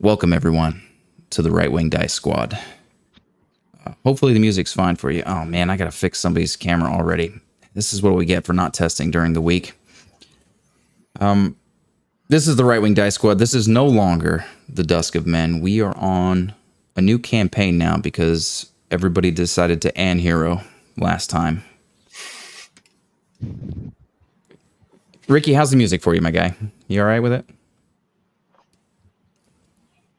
Welcome, everyone, to the Right Wing Dice Squad. Hopefully the music's fine for you. Oh, man, I gotta fix somebody's camera already. This is what we get for not testing during the week. This is the Right Wing Dice Squad. This is no longer the Dusk of Men. We are on a new campaign now because everybody decided to Hero last time. Ricky, how's the music for you, my guy? You all right with it?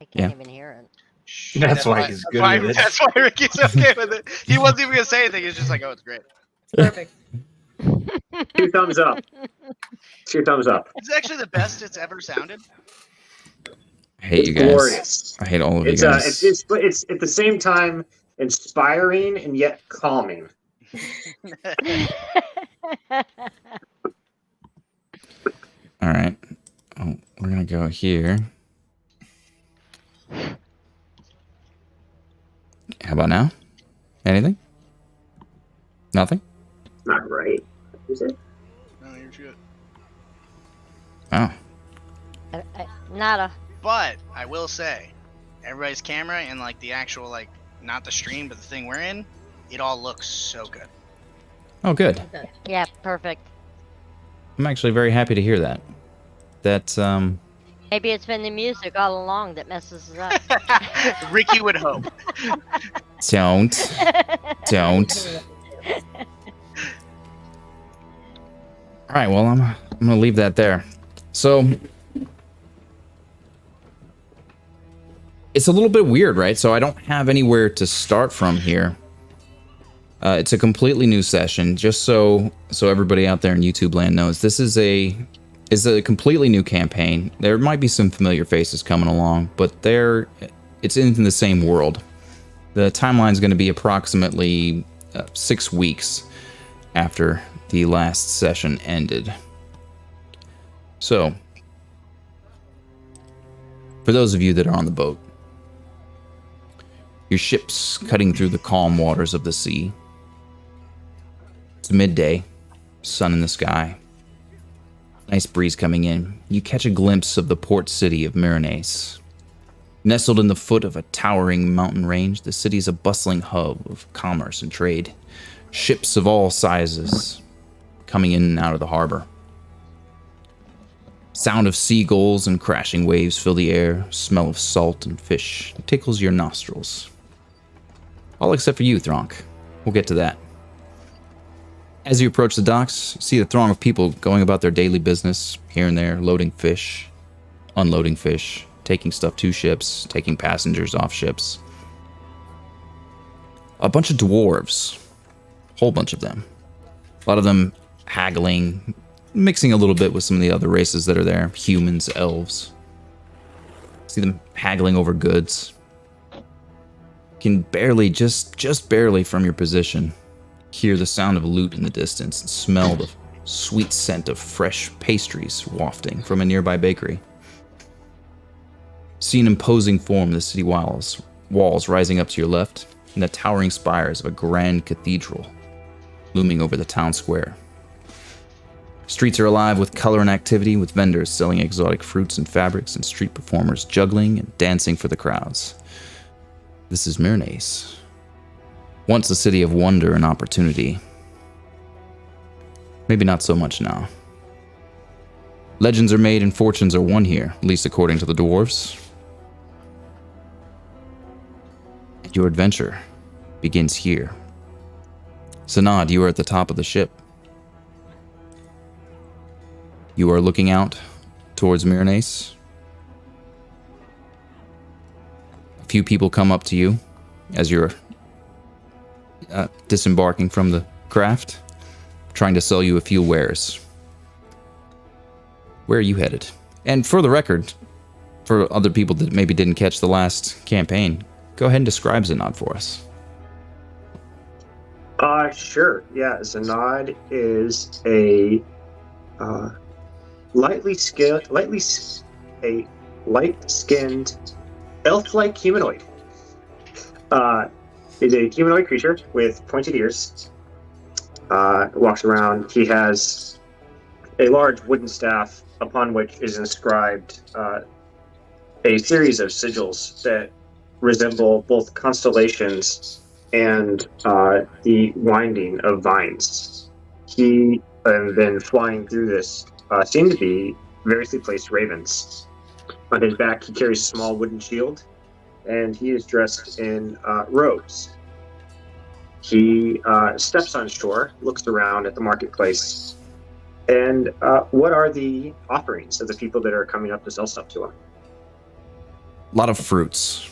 I can't even hear it. That's why he's good with it. That's why Ricky's okay with it. He wasn't even gonna say anything. He's just like, "Oh, it's great." Perfect. 2 thumbs up. 2 thumbs up. It's actually the best it's ever sounded. I hate you guys. Glorious. I hate all of It's you guys. it's at the same time inspiring and yet calming. All right. Oh, we're going to go here. How about now? Anything? Nothing? Not right. Is it? No, you're good. Oh. Nada. But I will say, everybody's camera and like the actual like not the stream but the thing we're in, it all looks so good. Oh, good. Yeah, perfect. I'm actually very happy to hear that. Maybe it's been the music all along that messes us up. Ricky would hope. Don't. All right, well, I'm going to leave that there. So, it's a little bit weird, right? So I don't have anywhere to start from here. It's a completely new session, just so everybody out there in YouTube land knows. This is a completely new campaign. There might be some familiar faces coming along, but it's in the same world. The timeline is going to be approximately 6 weeks after the last session ended. So, for those of you that are on the boat, your ship's cutting through the calm waters of the sea. It's midday, sun in the sky. Nice breeze coming in. You catch a glimpse of the port city of Myronese. Nestled in the foot of a towering mountain range, the city is a bustling hub of commerce and trade. Ships of all sizes coming in and out of the harbor. Sound of seagulls and crashing waves fill the air. Smell of salt and fish tickles your nostrils. All except for you, Thronk. We'll get to that. As you approach the docks, see a throng of people going about their daily business, here and there, loading fish, unloading fish, taking stuff to ships, taking passengers off ships. A bunch of dwarves. Whole bunch of them. A lot of them haggling, mixing a little bit with some of the other races that are there. Humans, elves. See them haggling over goods. Can barely, just barely from your position, hear the sound of loot in the distance and smell the sweet scent of fresh pastries wafting from a nearby bakery. See an imposing form of the city walls rising up to your left, and the towering spires of a grand cathedral looming over the town square. Streets are alive with color and activity, with vendors selling exotic fruits and fabrics and street performers juggling and dancing for the crowds. This is Myronese. Once a city of wonder and opportunity. Maybe not so much now. Legends are made and fortunes are won here, at least according to the dwarves. And your adventure begins here. Sanad, you are at the top of the ship. You are looking out towards Myronese. A few people come up to you as you're disembarking from the craft, trying to sell you a few wares. Where are you headed? And for the record, for other people that maybe didn't catch the last campaign, go ahead and describe Zanod for us. Sure. Yeah, Zanod is a light-skinned, elf-like humanoid. He's a humanoid creature with pointed ears. Walks around. He has a large wooden staff upon which is inscribed a series of sigils that resemble both constellations and the winding of vines. He, and then flying through this, seem to be variously placed ravens. On his back, he carries a small wooden shield, and he is dressed in robes. He steps on shore, looks around at the marketplace, and what are the offerings of the people that are coming up to sell stuff to him? A lot of fruits,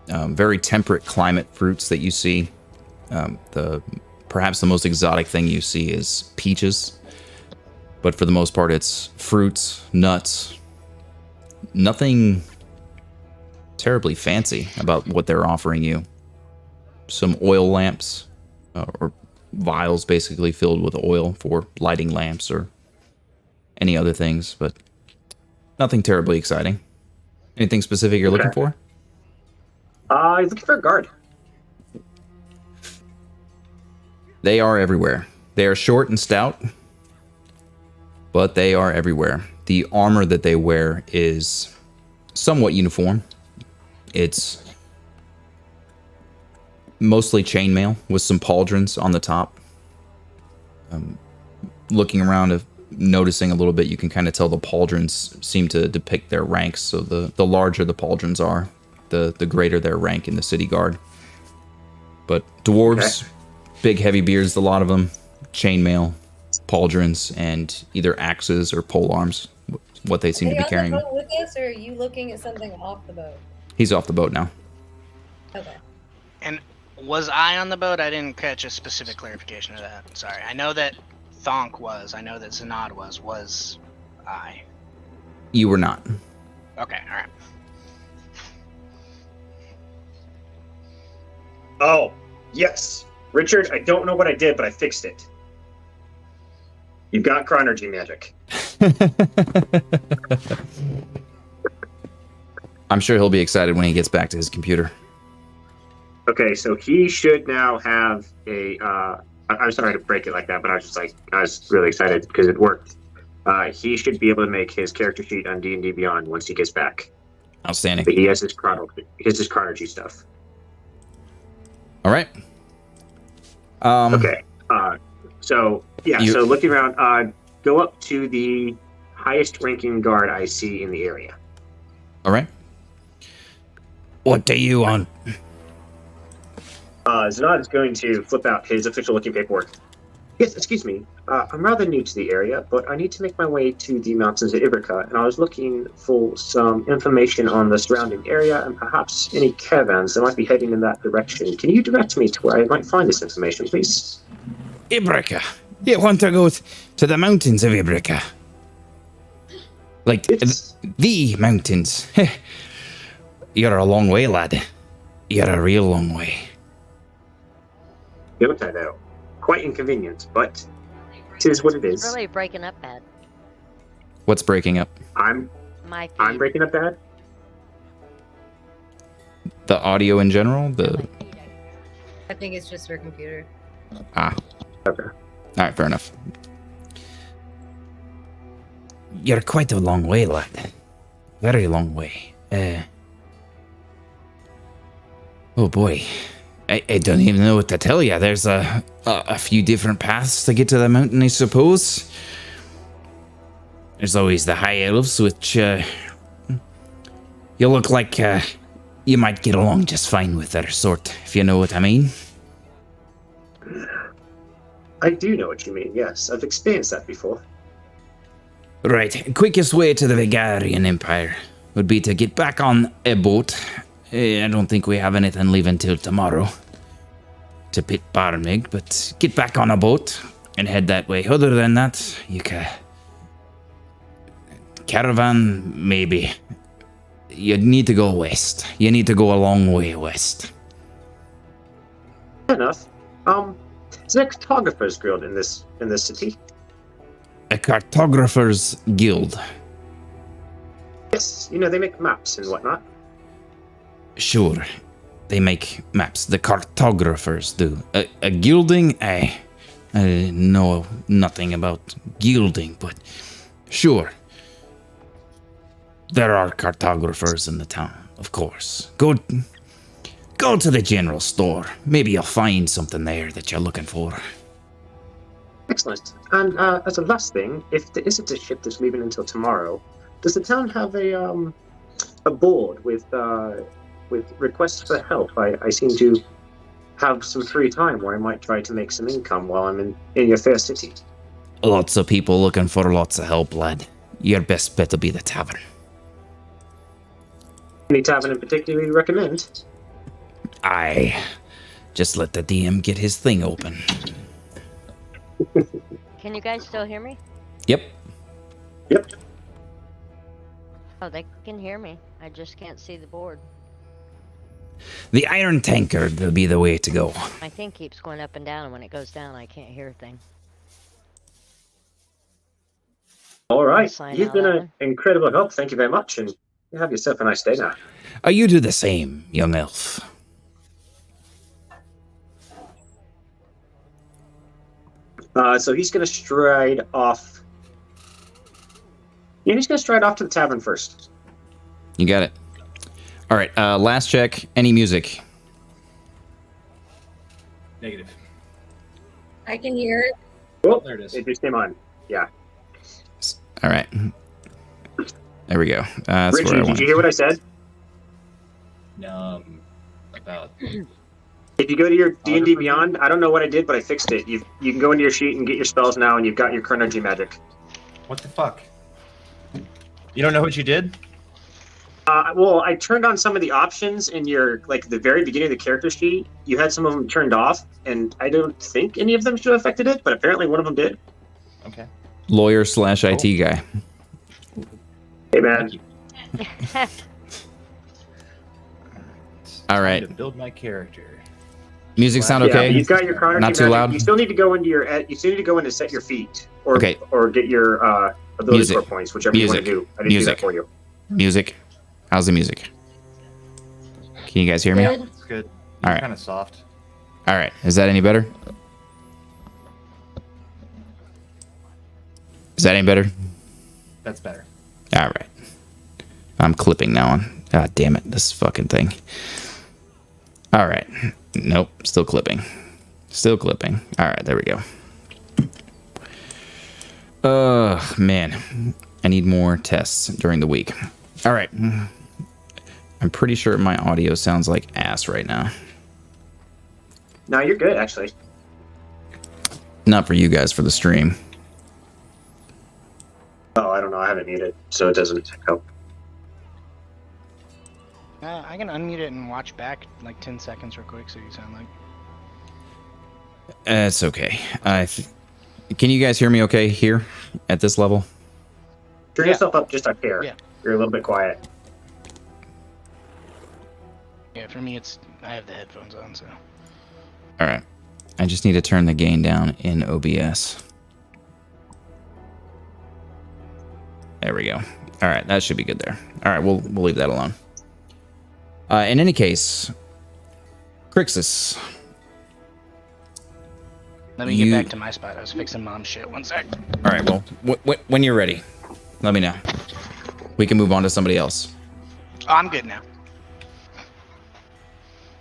very temperate climate fruits that you see. Perhaps the most exotic thing you see is peaches, but for the most part, it's fruits, nuts. Nothing terribly fancy about what they're offering you. Some oil lamps, or vials basically filled with oil for lighting lamps or any other things, but nothing terribly exciting. Anything specific you're looking for? He's looking for a guard. They are everywhere. They are short and stout, but they are everywhere. The armor that they wear is somewhat uniform. It's mostly chainmail with some pauldrons on the top. Looking around, noticing a little bit, you can kind of tell the pauldrons seem to depict their ranks. So the larger the pauldrons are, the greater their rank in the city guard. But dwarves, big heavy beards, a lot of them, chainmail, pauldrons, and either axes or pole arms. What they seem to be carrying. Are you on the boat with us, or are you looking at something off the boat? He's off the boat now. Okay. And was I on the boat? I didn't catch a specific clarification of that. Sorry. I know that Thonk was. I know that Zanad was. Was I? You were not. Okay, alright. Oh, yes. Richard, I don't know what I did, but I fixed it. You've got chronergy magic. I'm sure he'll be excited when he gets back to his computer. Okay, so he should now have a. I'm sorry to break it like that, but I was really excited because it worked. He should be able to make his character sheet on D&D Beyond once he gets back. Outstanding. But he has his chronergy stuff. All right. Okay. So looking around, go up to the highest ranking guard I see in the area. All right. What do you want? Zanad is going to flip out his official looking paperwork. Yes, excuse me. I'm rather new to the area, but I need to make my way to the mountains of Ibrica, and I was looking for some information on the surrounding area and perhaps any caravans that might be heading in that direction. Can you direct me to where I might find this information, please? Ibrica. You want to go to the mountains of Ibrica? Like, the mountains. You're a long way, lad. You're a real long way. Don't I know? Quite inconvenient, but it is what it is. It's really breaking up bad. What's breaking up? I'm My feed. breaking up bad. The audio in general? I think it's just her computer. Ah. Okay. All right, fair enough. You're quite a long way, lad. Very long way. Oh boy. I don't even know what to tell you. There's a few different paths to get to the mountain, I suppose. There's always the high elves, which you look like you might get along just fine with their sort, if you know what I mean. I do know what you mean, yes. I've experienced that before. Right, quickest way to the Vegarian Empire would be to get back on a boat. I don't think we have anything leaving till tomorrow to Pit Barmig, but get back on a boat and head that way. Other than that, you can... Caravan, maybe. You need to go west. You need to go a long way west. Fair enough. Is there a cartographer's guild in this city? A cartographer's guild. Yes, they make maps and whatnot. Sure, they make maps. The cartographers do. A gilding? I know nothing about gilding, but sure. There are cartographers in the town, of course. Go to the general store. Maybe you'll find something there that you're looking for. Excellent. And as a last thing, if there isn't a ship that's leaving until tomorrow, does the town have a board with requests for help? I seem to have some free time where I might try to make some income while I'm in your fair city. Lots of people looking for lots of help, lad. Your best bet will be the tavern. Any tavern in particular you recommend? Aye. Just let the DM get his thing open. Can you guys still hear me? Yep. Yep. Oh, they can hear me. I just can't see the board. The Iron Tankard will be the way to go. My thing keeps going up and down, and when it goes down, I can't hear a thing. All right. Sign You've out been that an one. incredible help. Thank you very much, and you have yourself a nice day now. You do the same, young elf. So he's going to stride off. Yeah, he's going to stride off to the tavern first. You got it. All right, last check. Any music? Negative. I can hear it. Oh, There it is. it just came on. Yeah. All right. There we go. That's Richie, where I did want. you hear what I said? About If you go to your D&D Beyond, I don't know what I did, but I fixed it. You can go into your sheet and get your spells now, and you've got your Chronergy magic. what the fuck? You don't know what you did? Well, I turned on some of the options in your, like, the very beginning of the character sheet. You had some of them turned off, and I don't think any of them should have affected it, but apparently one of them did. Okay. Lawyer/IT guy. Hey, man. Thank you. All Time right. to build my character. Music sound Yeah, okay? but you've got your Chronergy Not too magic. loud? You still need to go into your. You still need to go in to set your feet, or Okay. or get your ability Music. score points, whichever you want to Music. do. I didn't do Music. that for you. Music. How's the music? Can you guys hear me? Good. It's good. All right. Kind of soft. All right. Is that any better? Is that any better? That's better. All right. I'm clipping now on. God damn it. This fucking thing. All right. Nope. Still clipping. Still clipping. All right. There we go. Man. I need more tests during the week. All right. I'm pretty sure my audio sounds like ass right now. No, you're good, actually. Not for you guys, for the stream. Oh, I don't know. I haven't muted, so it doesn't help. I can unmute it and watch back like 10 seconds real quick so you sound like. It's okay. Can you guys hear me okay here at this level? Turn Yeah. yourself up just a hair. Yeah. You're a little bit quiet. Yeah, for me I have the headphones on, so. All right. I just need to turn the gain down in OBS. There we go. All right, that should be good there. All right, we'll leave that alone. In any case, Crixus. Let me get back to my spot. I was fixing mom's shit. One sec. All right, well, when you're ready, let me know. We can move on to somebody else. Oh, I'm good now.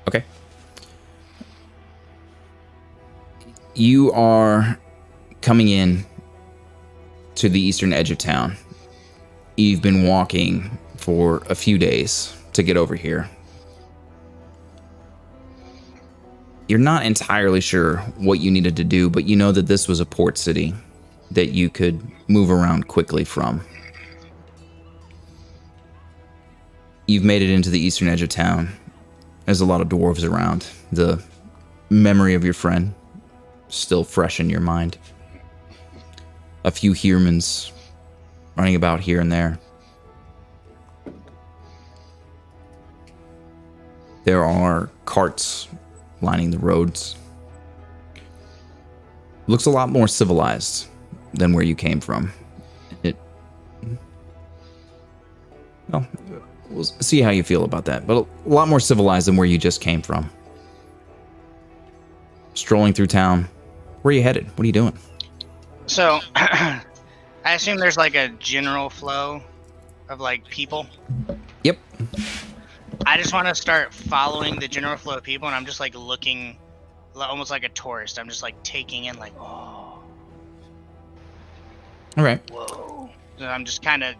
Okay. You are coming in to the eastern edge of town. You've been walking for a few days to get over here. You're not entirely sure what you needed to do, but you know that this was a port city that you could move around quickly from. You've made it into the eastern edge of town. There's a lot of dwarves around. The memory of your friend still fresh in your mind. A few humans running about here and there. There are carts lining the roads. Looks a lot more civilized than where you came from. Well, we'll see how you feel about that, but a lot more civilized than where you just came from. Strolling through town. Where are you headed? What are you doing? So, I assume there's like a general flow of like people. Yep. I just want to start following the general flow of people, and I'm just like looking, almost like a tourist. I'm just like taking in, like, oh, All right. whoa. So I'm just kind of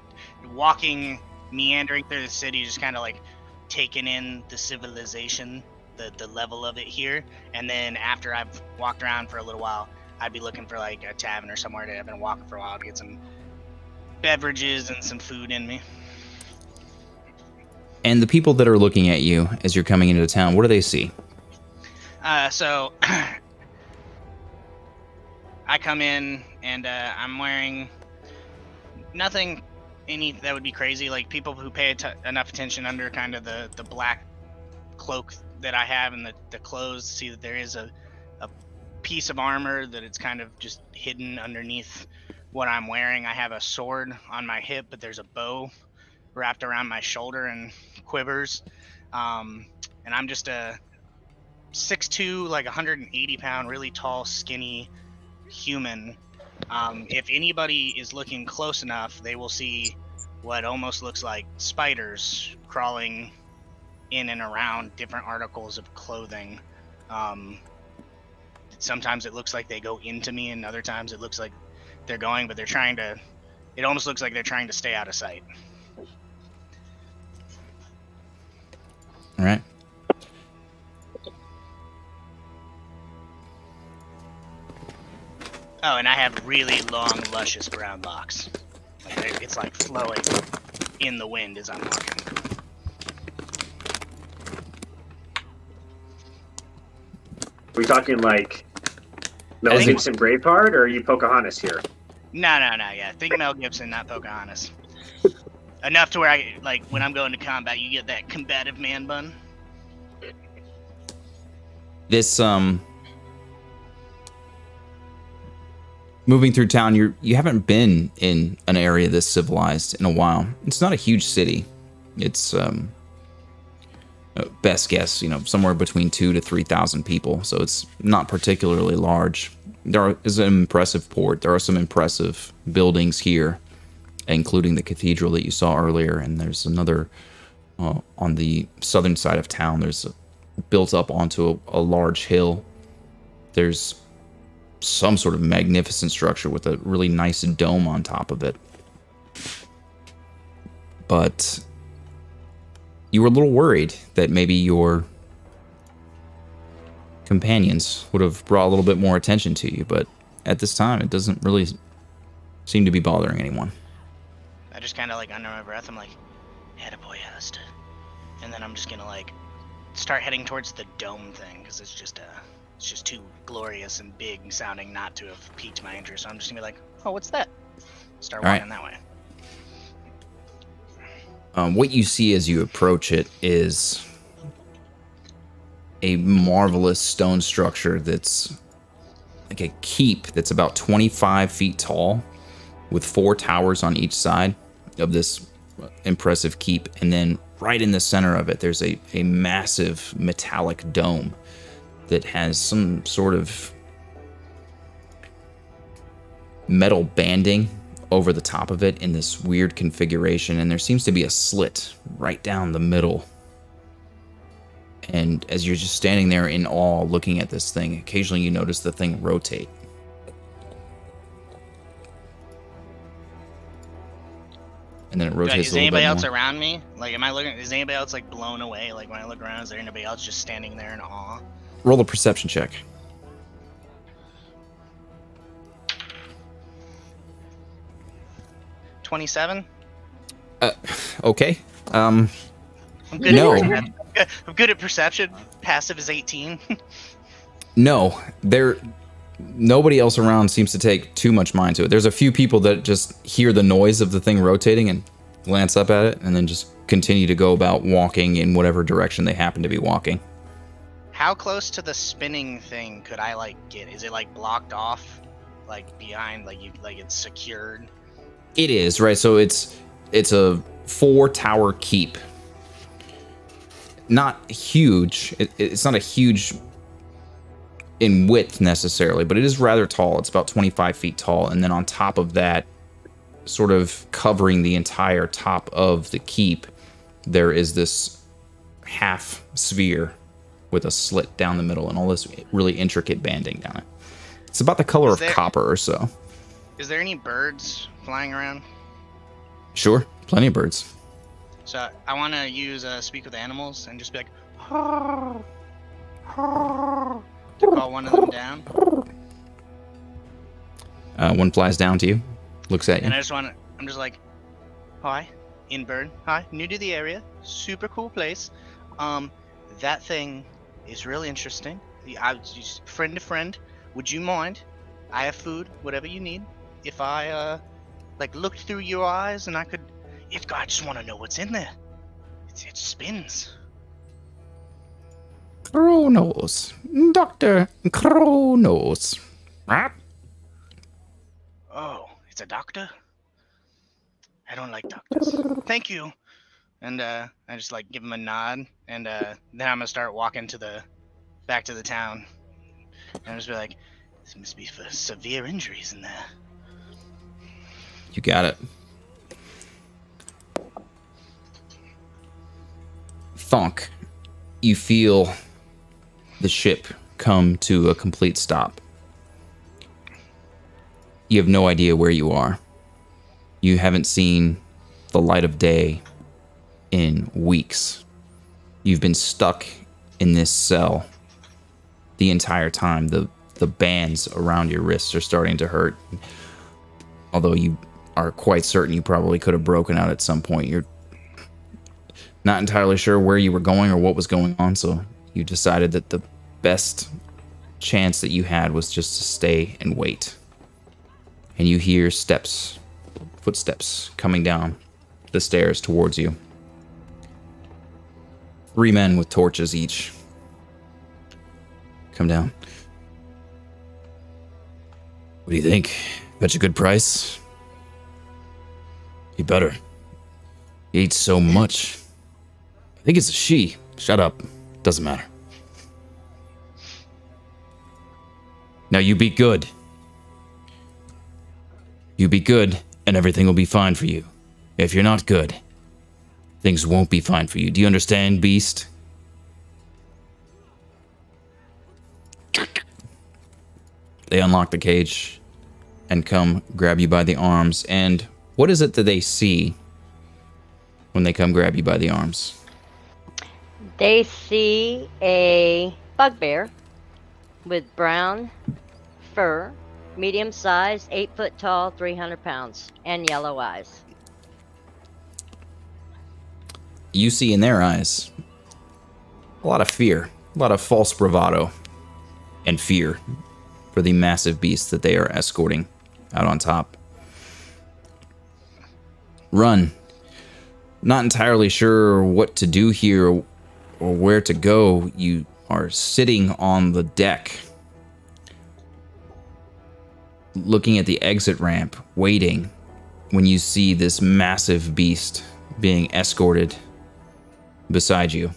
walking, meandering through the city, just kind of like taking in the civilization, the level of it here. And then after I've walked around for a little while, I'd be looking for like a tavern or somewhere to have been walking for a while to get some beverages and some food in me. And the people that are looking at you as you're coming into town, what do they see? So I come in and I'm wearing nothing that would be crazy. Like people who pay enough attention under kind of the black cloak that I have and the clothes see that there is a piece of armor that it's kind of just hidden underneath what I'm wearing. I have a sword on my hip, but there's a bow wrapped around my shoulder and quivers. And I'm just a 6'2", like 180-pound, really tall, skinny human. If anybody is looking close enough, they will see what almost looks like spiders crawling in and around different articles of clothing. Sometimes it looks like they go into me, and other times it looks like they're going, but it almost looks like they're trying to stay out of sight. All right. Oh, and I have really long, luscious brown locks. It's like flowing in the wind as I'm walking. We talking like Mel As in- Gibson Braveheart, or are you Pocahontas here? No, yeah. Think Mel Gibson, not Pocahontas. Enough to where I, like, when I'm going to combat, you get that combative man bun. This moving through town, you haven't been in an area this civilized in a while. It's not a huge city. It's best guess, somewhere between 2,000 to 3,000 people. So it's not particularly large. There is an impressive port. There are some impressive buildings here, including the cathedral that you saw earlier. And there's another on the southern side of town. There's built up onto a large hill. There's some sort of magnificent structure with a really nice dome on top of it. But you were a little worried that maybe your companions would have brought a little bit more attention to you, but at this time it doesn't really seem to be bothering anyone. I just kind of, like, under my breath, I'm like, attaboy, Alistair. And then I'm just gonna, like, start heading towards the dome thing, because it's just too glorious and big sounding not to have piqued my interest. So I'm just gonna be like, oh, what's that? Start walking that way. What you see as you approach it is a marvelous stone structure that's like a keep that's about 25 feet tall, with 4 towers on each side of this impressive keep. And then right in the center of it, there's a massive metallic dome that has some sort of metal banding over the top of it in this weird configuration, and there seems to be a slit right down the middle. And as you're just standing there in awe looking at this thing, occasionally you notice the thing rotate. And then it rotates Is a little bit anybody else more. around me? Like, am I looking? Is anybody else, like, blown away? Like, when I look around, is there anybody else just standing there in awe? Roll a perception check. 27. Okay. I'm good No. I'm good at perception. Passive is 18. No, nobody else around seems to take too much mind to it. There's a few people that just hear the noise of the thing rotating and glance up at it, and then just continue to go about walking in whatever direction they happen to be walking. How close to the spinning thing could I, like, get? Is it, like, blocked off, like, behind, like it's secured? It is, right? So it's a 4-tower keep. Not huge. It's not a huge in width necessarily, but it is rather tall. It's about 25 feet tall, and then on top of that, sort of covering the entire top of the keep, there is this half sphere with a slit down the middle and all this really intricate banding down it. It's about the color of copper or so. Is there any birds flying around? Sure, plenty of birds. So I want to use speak with animals and just be like, to call one of them down. One flies down to you, looks at you. And I'm just like, hi, in-bird. Hi, new to the area. Super cool place. That thing is really interesting. I was just friend to friend. Would you mind? I have food, whatever you need. If I, looked through your eyes and I could... I just want to know what's in there. It spins. Kronos. Dr. Kronos. Right? Oh, it's a doctor? I don't like doctors. Thank you. And I just give him a nod, and then I'm gonna start walking back to the town. And I'm just be like, this must be for severe injuries in there. You got it. Thonk, you feel the ship come to a complete stop. You have no idea where you are. You haven't seen the light of day in weeks. You've been stuck in this cell the entire time. The bands around your wrists are starting to hurt. Although you are quite certain you probably could have broken out at some point. You're not entirely sure where you were going or what was going on, so you decided that the best chance that you had was just to stay and wait. And you hear footsteps coming down the stairs towards you. 3 men with torches each come down. What do you think? Bet you a good price? You better. He eats so much. I think it's a she. Shut up. Doesn't matter. Now you be good. You be good, and everything will be fine for you. If you're not good, things won't be fine for you. Do you understand, beast? They unlock the cage and come grab you by the arms. And what is it that they see when they come grab you by the arms? They see a bugbear with brown fur, medium size, 8 foot tall, 300 pounds, and yellow eyes. You see in their eyes a lot of fear, a lot of false bravado and fear for the massive beast that they are escorting out on top. Run. Not entirely sure what to do here or where to go. You are sitting on the deck, looking at the exit ramp, waiting, when you see this massive beast being escorted beside you.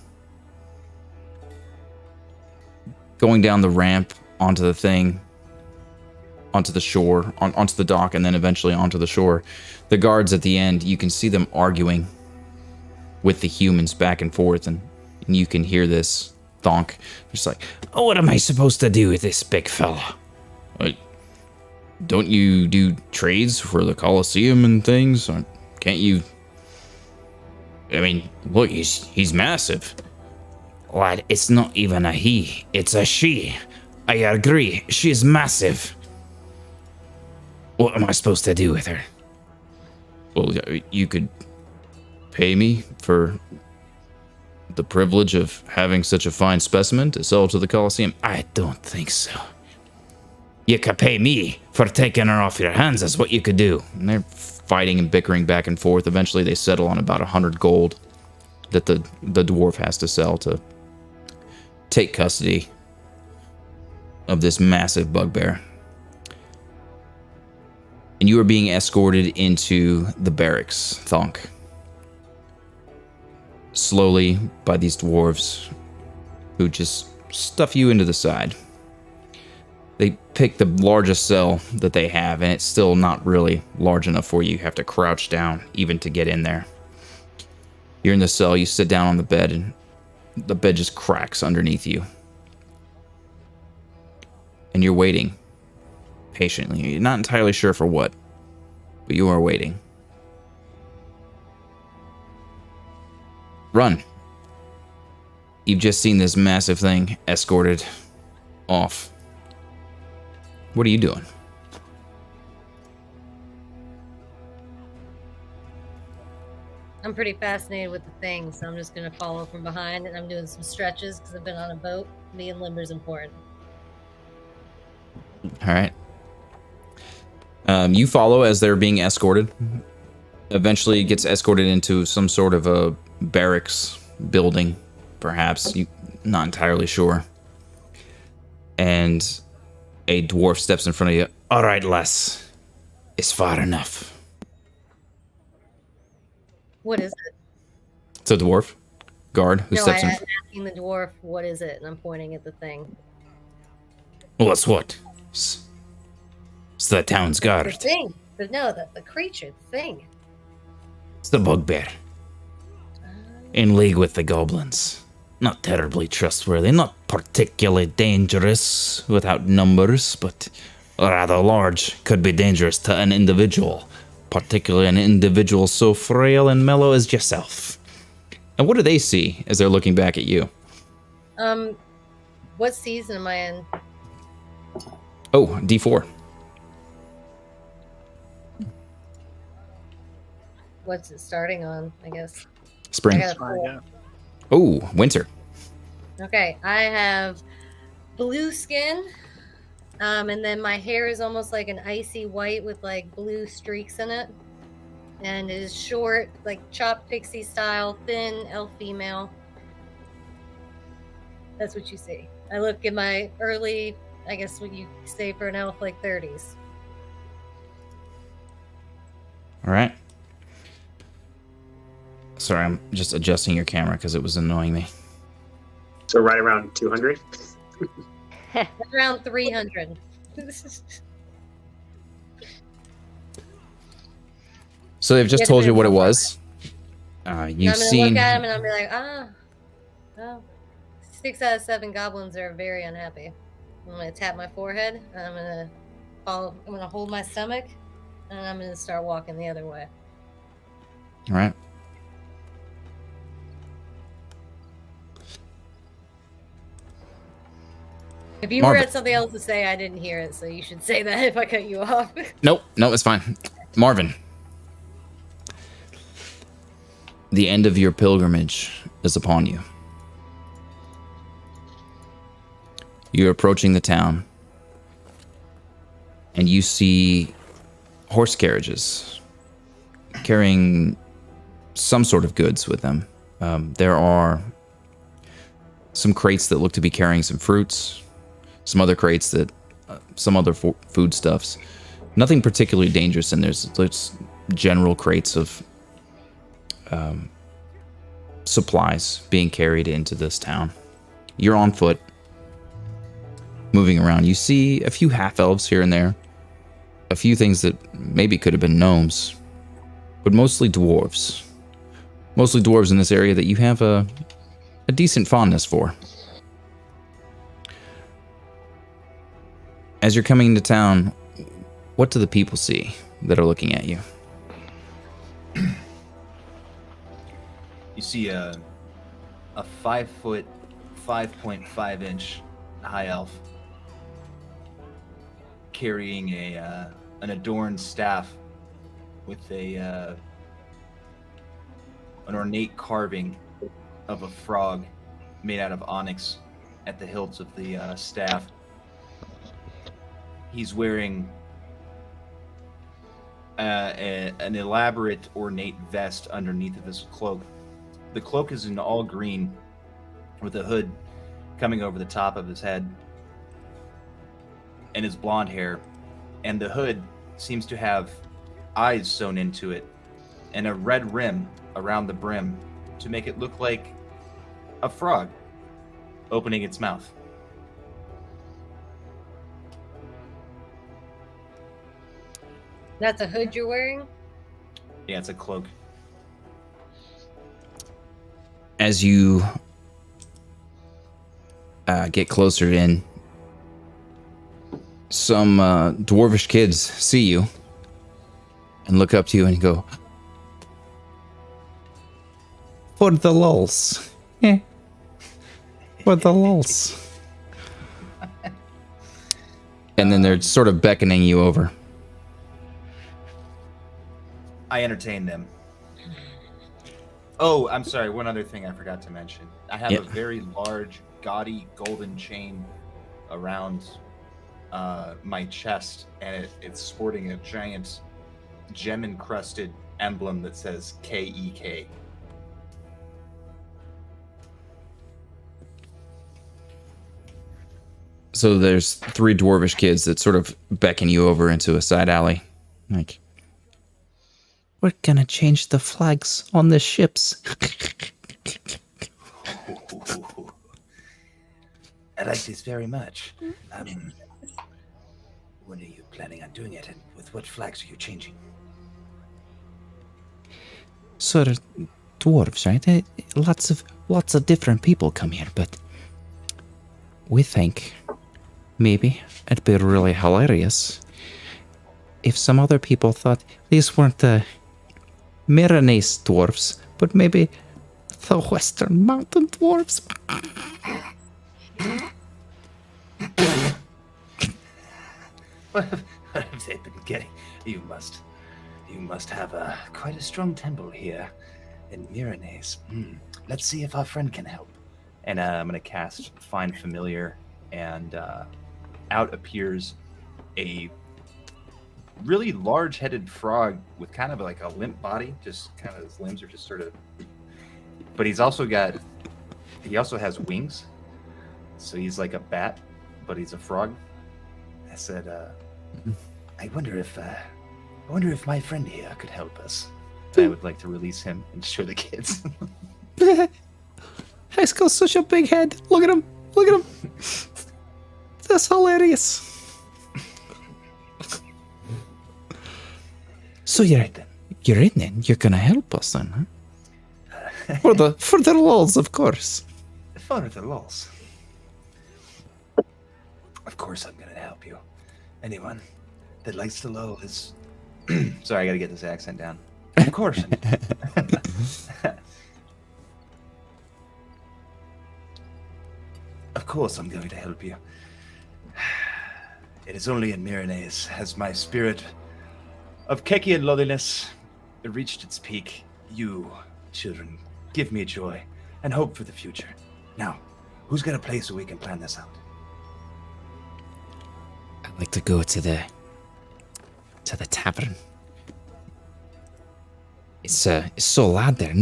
Going down the ramp onto the thing, onto the shore, onto the dock, and then eventually onto the shore. The guards at the end, you can see them arguing with the humans back and forth, and you can hear this Thonk just like, oh, what am I supposed to do with this big fella? Don't you do trades for the Colosseum and things? Or can't you? I mean, look, he's massive. Lad, it's not even a he, it's a she. I agree, she's massive. What am I supposed to do with her? Well, you could pay me for the privilege of having such a fine specimen to sell to the Colosseum. I don't think so. You could pay me for taking her off your hands, that's what you could do. And they're fighting and bickering back and forth. Eventually they settle on about 100 gold that the dwarf has to sell to take custody of this massive bugbear. And you are being escorted into the barracks, Thonk. Slowly by these dwarves who just stuff you into the side. They pick the largest cell that they have, and it's still not really large enough for you. You have to crouch down even to get in there. You're in the cell, you sit down on the bed, and the bed just cracks underneath you. And you're waiting patiently. You're not entirely sure for what, but you are waiting. Run. You've just seen this massive thing escorted off. What are you doing? I'm pretty fascinated with the thing, so I'm just gonna follow from behind, and I'm doing some stretches because I've been on a boat. Being limber is important. All right. You follow as they're being escorted. Eventually, it gets escorted into some sort of a barracks building, perhaps. You're not entirely sure. And a dwarf steps in front of you. All right, lass. It's far enough. What is it? It's a dwarf guard who No, steps in. I'm asking the dwarf, what is it? And I'm pointing at the thing. Well, it's what? It's the town's The guard. thing. But no, the creature, the thing. It's the bugbear. In league with the goblins. Not terribly trustworthy, not particularly dangerous without numbers, but rather large. Could be dangerous to an individual, particularly an individual so frail and mellow as yourself. And what do they see as they're looking back at you? What season am I in? Oh, D4. What's it starting on, I guess? Spring. I got a 4. Oh, winter. Okay, I have blue skin, and then my hair is almost like an icy white with like blue streaks in it, and it is short, like chopped pixie style, thin, elf female. That's what you see. I look in my early, I guess what you say for an elf, like 30s. All right. Sorry, I'm just adjusting your camera because it was annoying me. So right around 200. Around 300. So they've just Yeah, told you depends what it on what. was. You've I'm gonna seen. look at him and I'll be like, oh. 6 out of 7 goblins are very unhappy. I'm gonna tap my forehead. And I'm gonna follow. I'm gonna hold my stomach, and I'm gonna start walking the other way. All right. If you Marvin. had something else to say, I didn't hear it, so you should say that if I cut you off. Nope, it's fine. Marvin. The end of your pilgrimage is upon you. You're approaching the town, and you see horse carriages carrying some sort of goods with them. There are some crates that look to be carrying some fruits, some other crates that some other foodstuffs. Nothing particularly dangerous in there. There's general crates of supplies being carried into this town. You're on foot, moving around. You see a few half-elves here and there, a few things that maybe could have been gnomes, but mostly dwarves. Mostly dwarves in this area that you have a decent fondness for. As you're coming into town, what do the people see that are looking at you? You see a 5 foot, 5.5 inch high elf carrying an adorned staff with an ornate carving of a frog made out of onyx at the hilts of the staff. He's wearing an elaborate, ornate vest underneath of his cloak. The cloak is in all green, with a hood coming over the top of his head, and his blonde hair. And the hood seems to have eyes sewn into it, and a red rim around the brim to make it look like a frog opening its mouth. That's a hood you're wearing? Yeah, it's a cloak. As you get closer in, some dwarvish kids see you and look up to you and go, "For the lulz." For the lulz. And then they're sort of beckoning you over. I entertain them. Oh, I'm sorry. One other thing I forgot to mention. I have Yep. a very large, gaudy golden chain around my chest, and it's sporting a giant gem-encrusted emblem that says KEK. So there's 3 dwarvish kids that sort of beckon you over into a side alley. Like, we're gonna change the flags on the ships. I like this very much. When are you planning on doing it, and with what flags are you changing? So there's dwarves, right? Lots of different people come here, but we think maybe it'd be really hilarious if some other people thought these weren't the Miranese dwarves, but maybe the Western Mountain dwarves. What have they been getting? You must have quite a strong temple here in Miranese. Let's see if our friend can help. And I'm going to cast Find Familiar, and out appears a really large-headed frog with kind of like a limp body, just kind of his limbs are just sort of... But he also has wings, so he's like a bat, but he's a frog. I said, I wonder if my friend here could help us. And I would like to release him and show the kids. He's got such a big head. Look at him. Look at him. That's hilarious. So you're in it. You're gonna help us then, huh? For the lulz, of course. For the lols. Of course I'm gonna help you. Anyone that likes the lol is... Sorry, I gotta get this accent down. Of course. Of course I'm going to help you. It is only in Miranese has my spirit of Kekian loneliness reached its peak. You, children, give me joy and hope for the future. Now, who's got a place where we can plan this out? I'd like to go to the tavern. It's so loud there.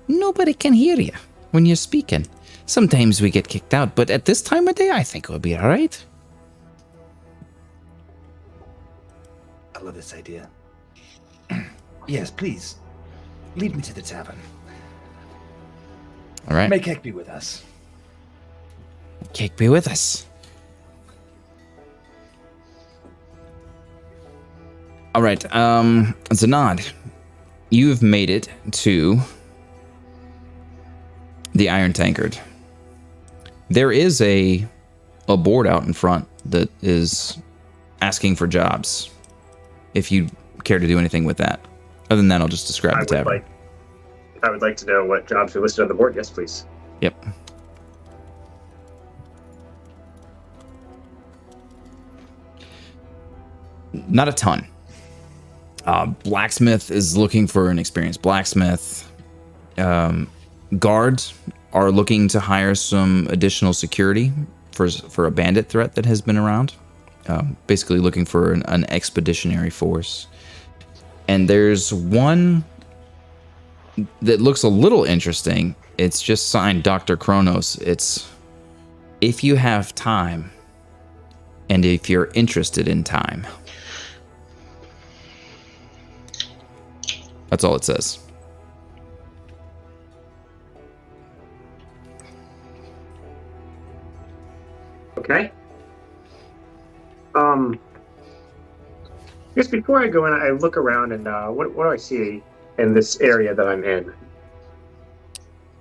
Nobody can hear you when you're speaking. Sometimes we get kicked out, but at this time of day, I think it would be all right. I love this idea. Yes, please. Lead me to the tavern. All right. May Keck be with us. Cake be with us. All right, Zanad, you've made it to the Iron Tankard. There is a board out in front that is asking for jobs. If you care to do anything with that. Other than that, I'll just describe the tavern. I would like to know what jobs are listed on the board. Yes, please. Yep. Not a ton. Blacksmith is looking for an experienced blacksmith. Guards are looking to hire some additional security for a bandit threat that has been around. Basically looking for an expeditionary force. And there's one that looks a little interesting. It's just signed Dr. Kronos. It's if you have time and if you're interested in time. That's all it says. Okay. guess before I go in, I look around and what do I see in this area that I'm in?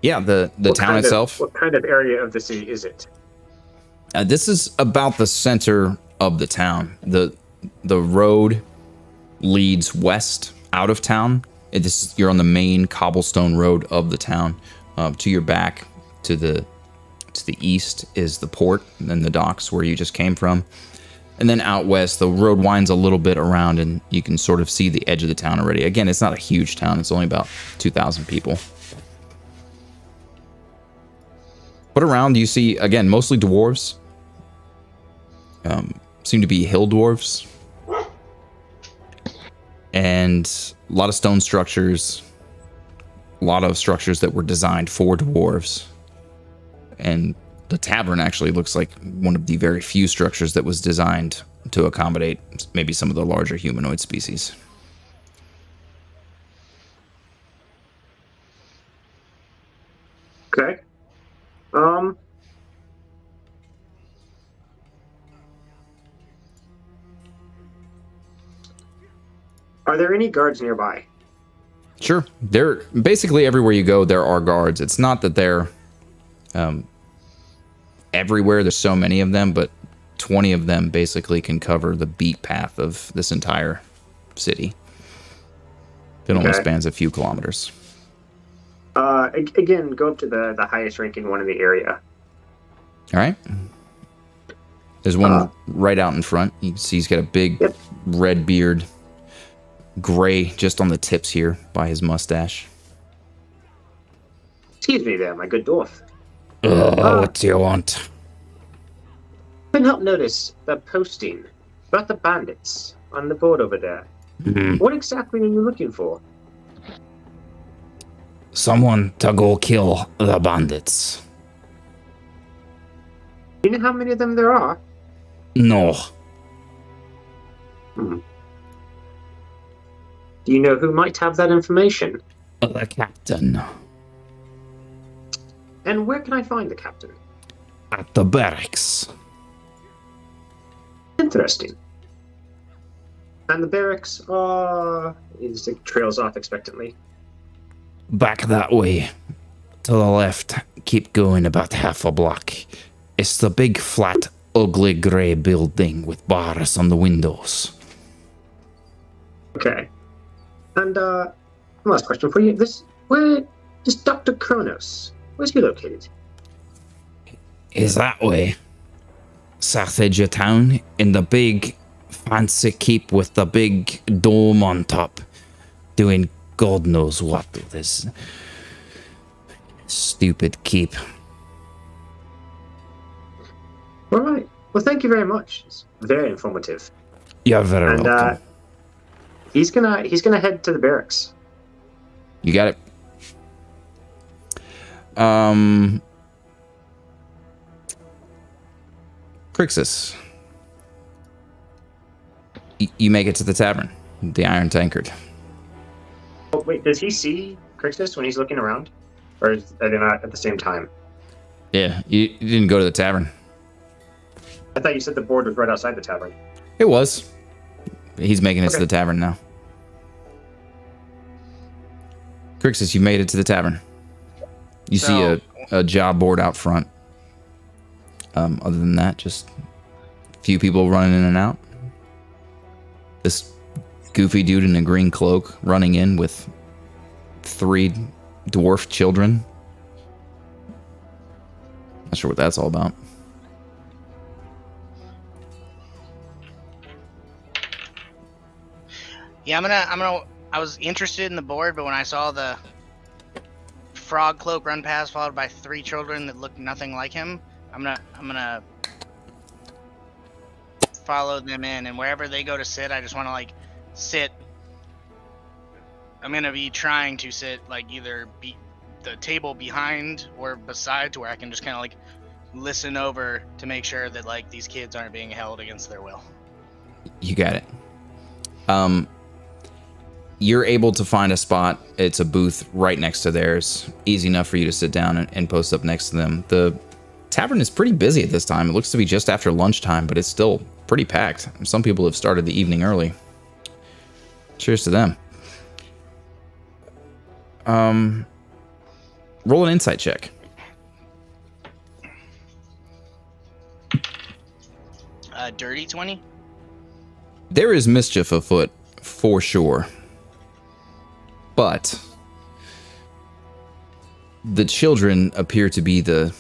Yeah, the What town kind of- itself. what kind of area of the city is it? This is about the center of the town. The road leads west out of town. You're on the main cobblestone road of the town. To your back, to the east is the port and then the docks where you just came from. And then out west, the road winds a little bit around and you can sort of see the edge of the town already. Again, it's not a huge town. It's only about 2,000 people. But around you see, again, mostly dwarves. Seem to be hill dwarves. And a lot of stone structures. A lot of structures that were designed for dwarves. And the tavern actually looks like one of the very few structures that was designed to accommodate maybe some of the larger humanoid species. Okay. Are there any guards nearby? Sure. They're basically everywhere you go, there are guards. It's not that they're everywhere. There's so many of them, but 20 of them basically can cover the beat path of this entire city. It only Okay. spans a few kilometers. Again, go up to the highest ranking one in the area. All right. There's one right out in front. You can see he's got a big Yep. red beard, gray just on the tips here by his mustache. Excuse me there, my good dwarf. What do you want? Couldn't help notice the posting about the bandits on the board over there. What exactly are you looking for? Someone to go kill the bandits. Do you know how many of them there are? No. Do you know who might have that information? The captain. And where can I find the captain? At the barracks. Interesting. And the barracks are... He just trails off expectantly. Back that way. To the left. Keep going about half a block. It's the big, flat, ugly grey building with bars on the windows. Okay. And, last question for you. Where is Dr. Kronos? Where's he located? Is that way. South edge of town, in the big, fancy keep with the big dome on top. Doing God knows what with this stupid keep. All right. Well, thank you very much. It's very informative. You're very And, welcome. he's gonna head to the barracks. You got it. Crixus. You make it to the tavern, the Iron Tankard. Oh, wait, does he see Crixus when he's looking around? Or are they not at the same time? Yeah, you didn't go to the tavern. I thought you said the board was right outside the tavern. It was. He's making it to Okay. the tavern now. Crixus, you made it to the tavern. You see So- a job board out front. Other than that, just a few people running in and out. This goofy dude in a green cloak running in with 3 dwarf children. Not sure what that's all about. Yeah, I was interested in the board, but when I saw the frog cloak run past, followed by 3 children that looked nothing like him, I'm gonna follow them in, and wherever they go to sit, I just want to sit. I'm gonna be trying to sit either the table behind or beside, to where I can just kind of listen over to make sure that these kids aren't being held against their will. You got it. You're able to find a spot. It's a booth right next to theirs. Easy enough for you to sit down and post up next to them. The tavern is pretty busy at this time. It looks to be just after lunchtime, but it's still pretty packed. Some people have started the evening early. Cheers to them. Roll an insight check. Dirty 20. There is mischief afoot, for sure. But the children appear to be the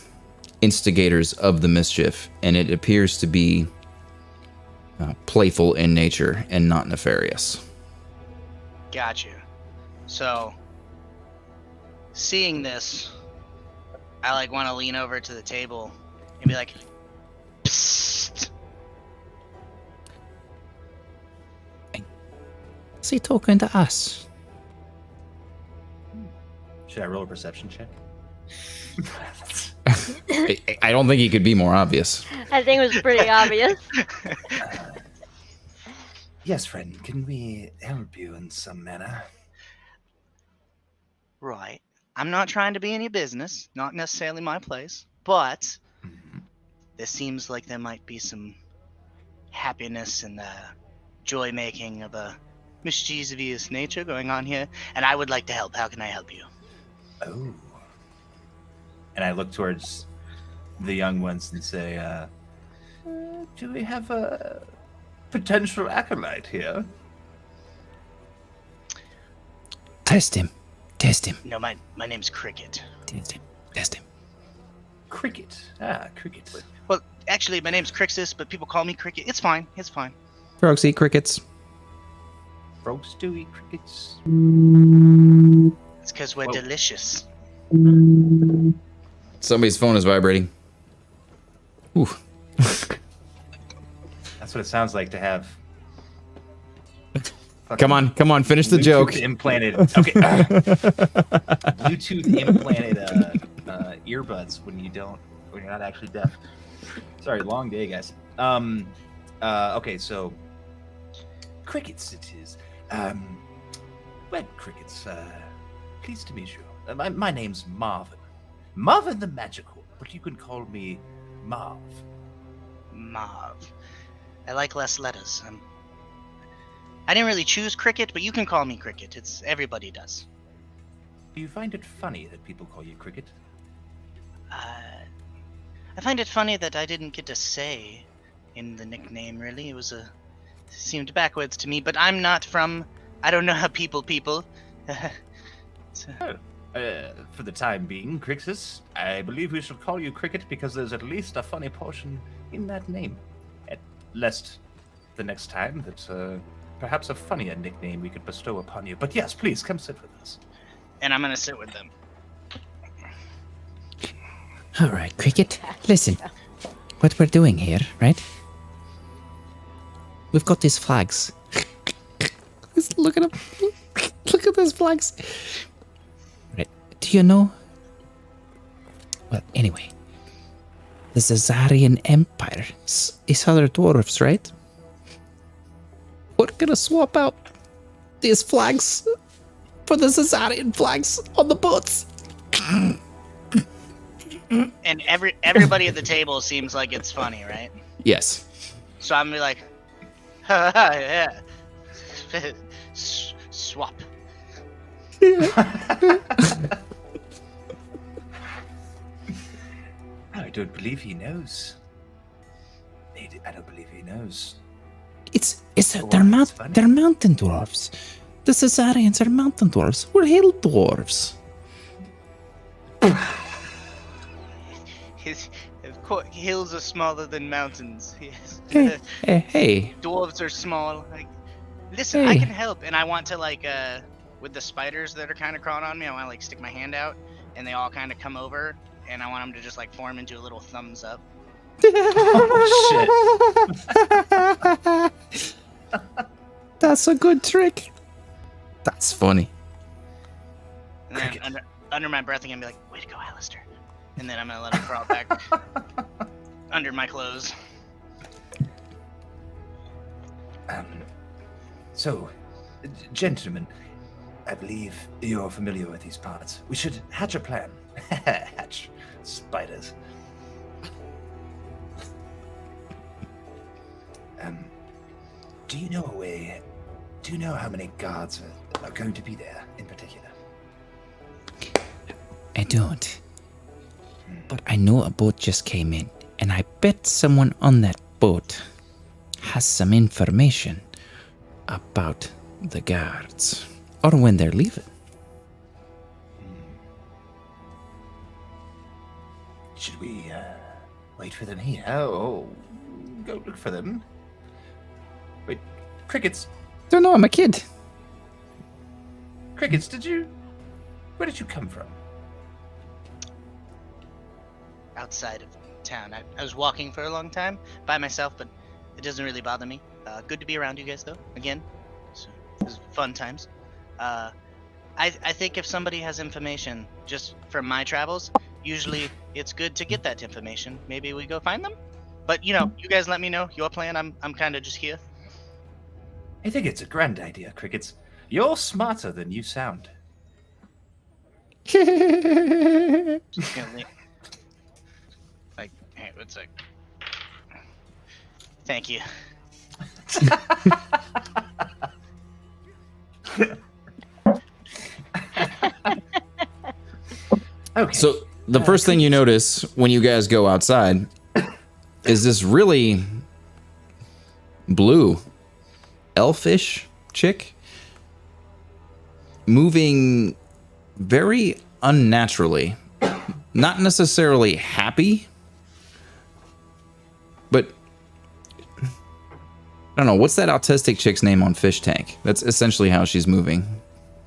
instigators of the mischief, and it appears to be playful in nature and not nefarious. Got you. So, seeing this, I like want to lean over to the table and be like, "Psst." Is he talking to us? Should I roll a perception check? I don't think he could be more obvious. I think it was pretty obvious. Yes, friend. Can we help you in some manner? Right. I'm not trying to be in your business, not necessarily my place, but Mhm. there seems like there might be some happiness and joy making of a mischievous nature going on here, and I would like to help. How can I help you? Oh. And I look towards the young ones and say, do we have a potential acolyte here? Test him. Test him. No, my name's Cricket. Test him. Test him. Cricket. Ah, Cricket. Well, actually, my name's Crixus, but people call me Cricket. It's fine. It's fine. Frogs eat crickets. Frogs do eat crickets. It's because we're Whoa. delicious. Somebody's phone is vibrating. Ooh. That's what it sounds like to have. Come on, finish the Bluetooth joke. Implanted. Okay. Bluetooth implanted earbuds when you're not actually deaf. Sorry, long day, guys. Okay, so crickets it is. Well, crickets. Pleased to meet you. My name's Marvin. Marvin the Magical, but you can call me Marv. Marv. I like less letters. I didn't really choose Cricket, but you can call me Cricket. It's everybody does. Do you find it funny that people call you Cricket? I find it funny that I didn't get a say in the nickname. Really, it seemed backwards to me. But I'm not from. I don't know how people. So, For the time being, Crixus, I believe we should call you Cricket because there's at least a funny portion in that name. Lest the next time that perhaps a funnier nickname we could bestow upon you. But yes, please come sit with us. and I'm gonna sit with them. All right, Cricket. Listen, what we're doing here, right? We've got these flags. Look at them. Look at those flags. Right. Do you know? Well, anyway, the Zazarian Empire is other dwarves, right? We're gonna swap out these flags for the Zazarian flags on the boats. And everybody at the table seems like it's funny, right? Yes. So I'm gonna be like, yeah, swap. I don't believe he knows. I don't believe he knows. It's Oh, they're that's funny. they're mountain dwarves. The Caesarians are mountain dwarves. We're hill dwarves. Of course, hills are smaller than mountains. Yes. Hey. Dwarves are small. Like, listen, I Hey. can help, and I want to like with the spiders that are kind of crawling on me. I want to like stick my hand out, and they all kind of come over, and I want them to just like form into a little thumbs up. Oh, That's a good trick. That's funny. And then Cricket. under my breath, I'm gonna be like, "Way to go, Alistair!" And then I'm gonna let him crawl back under my clothes. So, gentlemen, I believe you're familiar with these parts. We should hatch a plan. Hatch spiders. Do you know a way Do you know how many guards are going to be there in particular? I don't. But I know a boat just came in, and I bet someone on that boat has some information about the guards, or when they're leaving. Should we wait for them here? Oh, go look for them. Wait, Crickets, Don't know, I'm a kid. where did you come from? Outside of town. I was walking for a long time by myself, but it doesn't really bother me. Good to be around you guys, though. Again, so it was fun times. I think if somebody has information just from my travels, usually it's good to get that information. Maybe we go find them. But you guys let me know your plan. I'm kind of just here. I think it's a grand idea, Crickets. You're smarter than you sound. Just gonna leave. Like, hey, what's like? Thank you. Okay. So the first thing you notice when you guys go outside is this really blue elfish chick moving very unnaturally. Not necessarily happy, but I don't know. What's that autistic chick's name on Fish Tank? That's essentially how she's moving.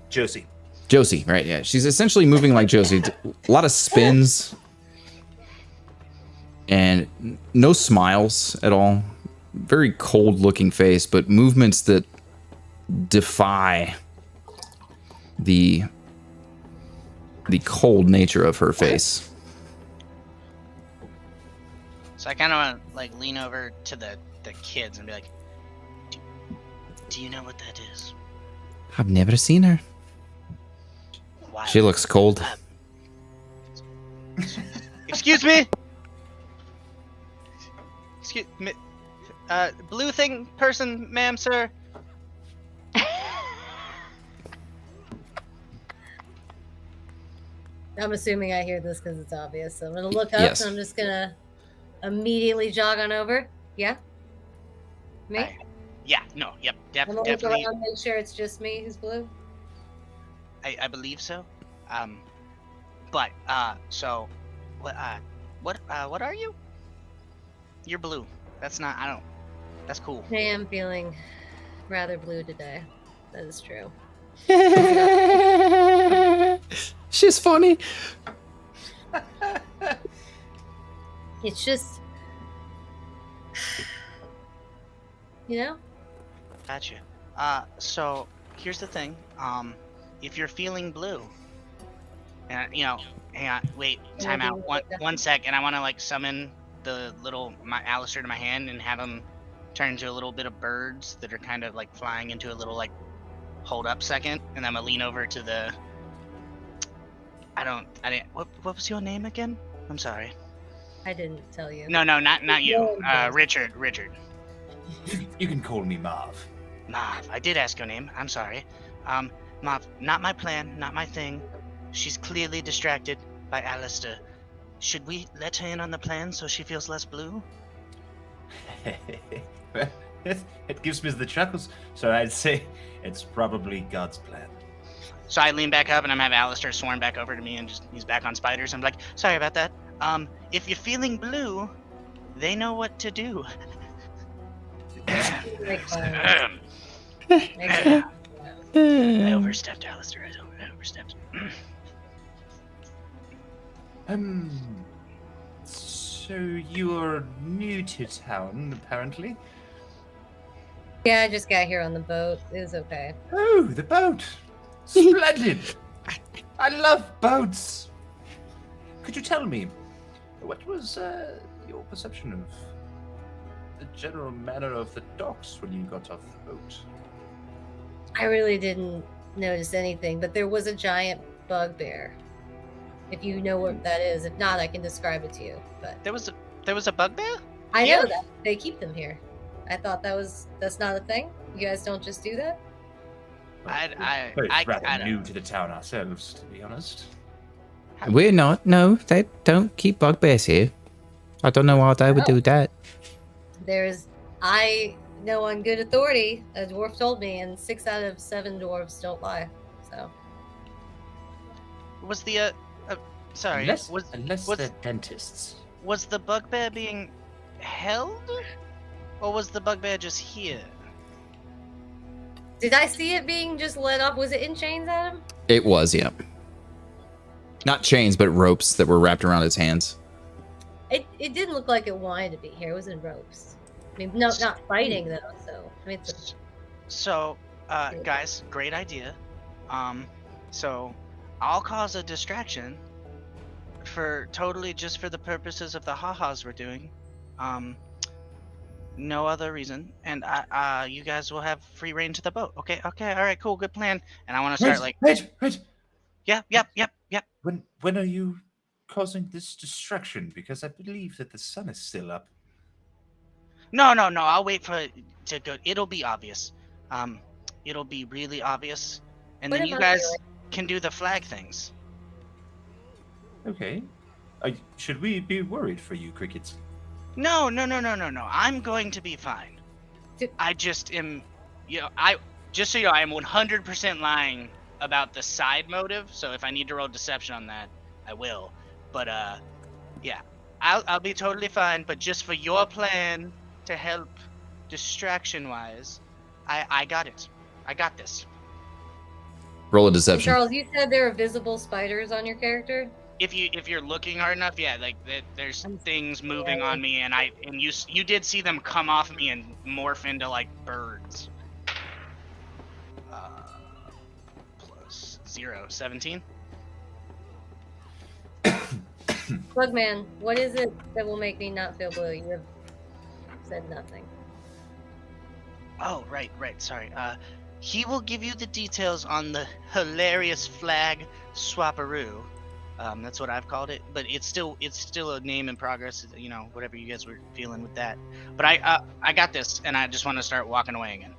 Josie. Josie, right? Yeah, she's essentially moving like Josie. A lot of spins and no smiles at all. Very cold-looking face, but movements that defy the cold nature of her face. So I kind of want to like lean over to the kids and be like, "Do you know what that is?" I've never seen her. Why? She looks cold. Excuse me. Excuse me. Blue thing person, ma'am, sir. I'm assuming I hear this because it's obvious. So I'm gonna look up Yes. and I'm just gonna immediately jog on over. Yeah. Me? Hi. Yeah. No. Yep. I'm gonna look Definitely. around, make sure it's just me who's blue. I believe so. But so, what are you? You're blue. That's not. I don't. That's cool. I am feeling rather blue today. That is true. She's funny. It's just, Gotcha. So here's the thing. If you're feeling blue, and hang on, wait, time out, one sec, and I want to like summon my Alistair to my hand and have him turn into a little bit of birds that are kind of like flying into a little like hold up second, and I'm gonna lean over to the. I didn't. What was your name again? I'm sorry. I didn't tell you. No, not you. No. Richard. You can call me Marv. Marv, I did ask your name. I'm sorry. Marv, not my plan, not my thing. She's clearly distracted by Alistair. Should we let her in on the plan so she feels less blue? It gives me the chuckles, so I'd say it's probably God's plan. So I lean back up and I'm having Alistair swarm back over to me and he's back on spiders. I'm like, sorry about that. If you're feeling blue, they know what to do. Like, I overstepped, Alistair. I overstepped. So you're new to town, apparently? yeah, I just got here on the boat. It was okay. Oh, the boat! Splendid! I love boats! Could you tell me, what was your perception of the general manner of the docks when you got off the boat? I really didn't notice anything, but there was a giant bugbear. If you know what that is, if not, I can describe it to you. But There was a bugbear? I Yeah. know that they keep them here. I thought that's not a thing. You guys don't just do that. We're I rather don't new know. to the town ourselves, to be honest. We're not. No, they don't keep bugbears here. I don't know why they would do that. I know on good authority, a dwarf told me, and 6 out of 7 dwarves don't lie. So Was the sorry, Unless was they're dentists. was the bugbear being held, or was the bugbear just here? did I see it being just let off? Was it in chains, Adam? It was, yeah. Not chains, but ropes that were wrapped around its hands. It didn't look like it wanted to be here. It was in ropes. I mean, no, not fighting though. So I mean, it's So, guys, great idea. So I'll cause a distraction for just for the purposes of the ha-has we're doing. No other reason. And you guys will have free reign to the boat. Okay, all right, cool, good plan. And I want to start Wait. Yep. When are you causing this distraction? Because I believe that the sun is still up. No. I'll wait for it to go. It'll be obvious. It'll be really obvious. And What then you about guys you? can do the flag things. Okay. Should we be worried for you, crickets? No. I'm going to be fine. I just am, just so you know, I am 100% lying about the side motive. So if I need to roll deception on that, I will. But yeah, I'll be totally fine. But just for your plan to help distraction-wise, I got it. I got this. Roll a deception. Charles, you said there are visible spiders on your character. If you're looking hard enough, yeah, like there's I'm things moving scared. on me, and you did see them come off me and morph into like birds. Plus 0, 17. Bugman, what is it that will make me not feel blue? You have said nothing. Oh, right, sorry. He will give you the details on the hilarious flag swapperoo. That's what I've called it, but it's still a name in progress. You know, whatever you guys were feeling with that. But I got this, and I just want to start walking away again.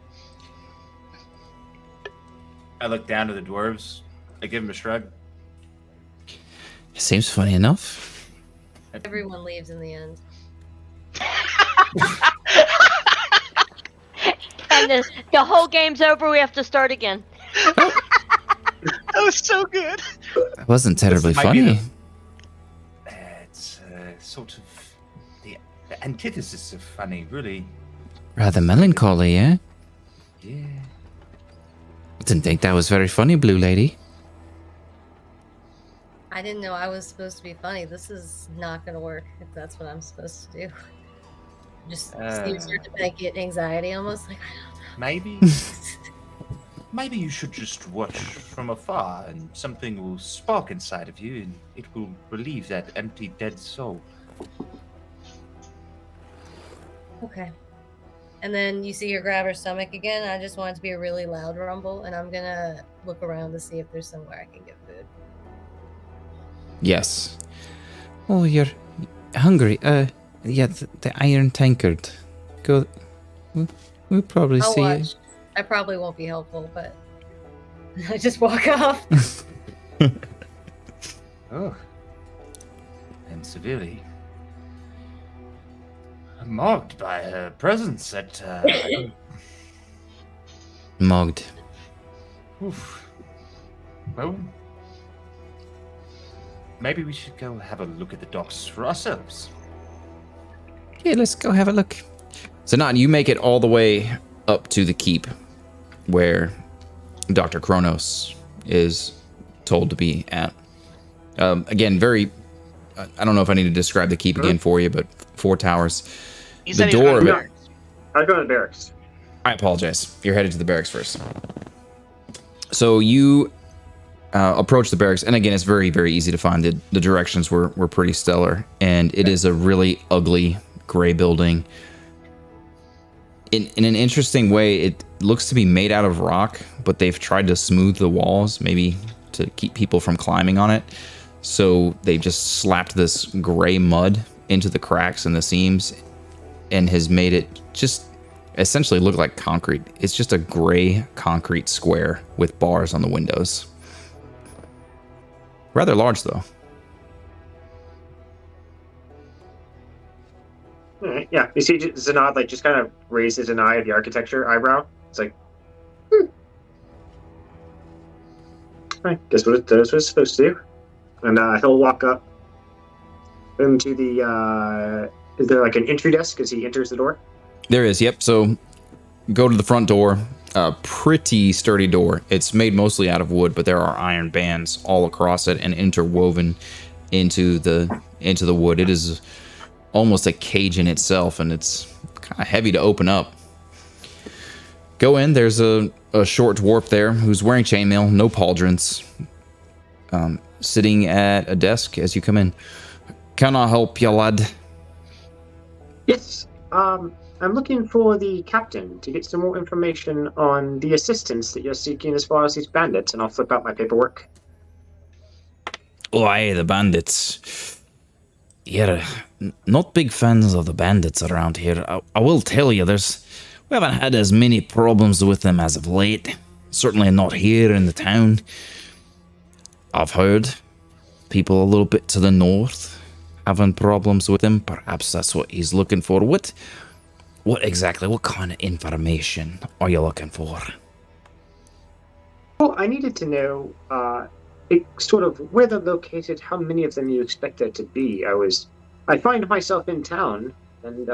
I look down to the dwarves. I give them a shrug. Seems funny enough. Everyone leaves in the end. And the whole game's over. We have to start again. That was so good. That wasn't terribly This might be funny. It's sort of the antithesis of funny, really. Rather melancholy, eh? Yeah. Didn't think that was very funny, Blue Lady. I didn't know I was supposed to be funny. This is not going to work if that's what I'm supposed to do. Just you start to like, get anxiety almost. Like, I don't know. Maybe. Maybe you should just watch from afar, and something will spark inside of you, and it will relieve that empty, dead soul. Okay. And then you see her grab her stomach again. I just want it to be a really loud rumble, and I'm gonna look around to see if there's somewhere I can get food. Yes. Oh, you're hungry. Yeah, the Iron Tankard. Go. We'll probably I'll see watch. it. I probably won't be helpful, but I just walk off. Oh. And severely marked by her presence at. Mugged. Oof. Well, maybe we should go have a look at the docks for ourselves. Yeah, let's go have a look. So, Not, you make it all the way up to the keep where Dr. Kronos is told to be at. Again, very. I don't know if I need to describe the keep again for you, but 4 towers. You The said he was door going of to it. barracks. I go to the barracks. I apologize. You're headed to the barracks first. So you approach the barracks, and again, it's very, very easy to find. The directions were pretty stellar, and it is a really ugly gray building. In an interesting way, it looks to be made out of rock, but they've tried to smooth the walls, maybe to keep people from climbing on it. So they just slapped this gray mud into the cracks and the seams, and has made it just essentially look like concrete. It's just a gray concrete square with bars on the windows. Rather large, though. All right, yeah. You see Zanad like just kind of raises an eye at the architecture eyebrow. It's like, I guess what it does what it's supposed to do. And he'll walk up into the. Is there like an entry desk as he enters the door? There is, yep. So go to the front door. A pretty sturdy door. It's made mostly out of wood, but there are iron bands all across it and interwoven into the wood. It is almost a cage in itself, and it's kind of heavy to open up. Go in. There's a short dwarf there who's wearing chainmail, no pauldrons, sitting at a desk as you come in. Can I help you, lad? Yes. I'm looking for the captain to get some more information on the assistance that you're seeking as far as these bandits, and I'll flip out my paperwork. Oh, aye, the bandits. Yeah, not big fans of the bandits around here. I will tell you, we haven't had as many problems with them as of late. Certainly not here in the town. I've heard people a little bit to the north having problems with them. Perhaps that's what he's looking for. What kind of information are you looking for? Well, I needed to know sort of where they're located, how many of them you expect there to be. I find myself in town and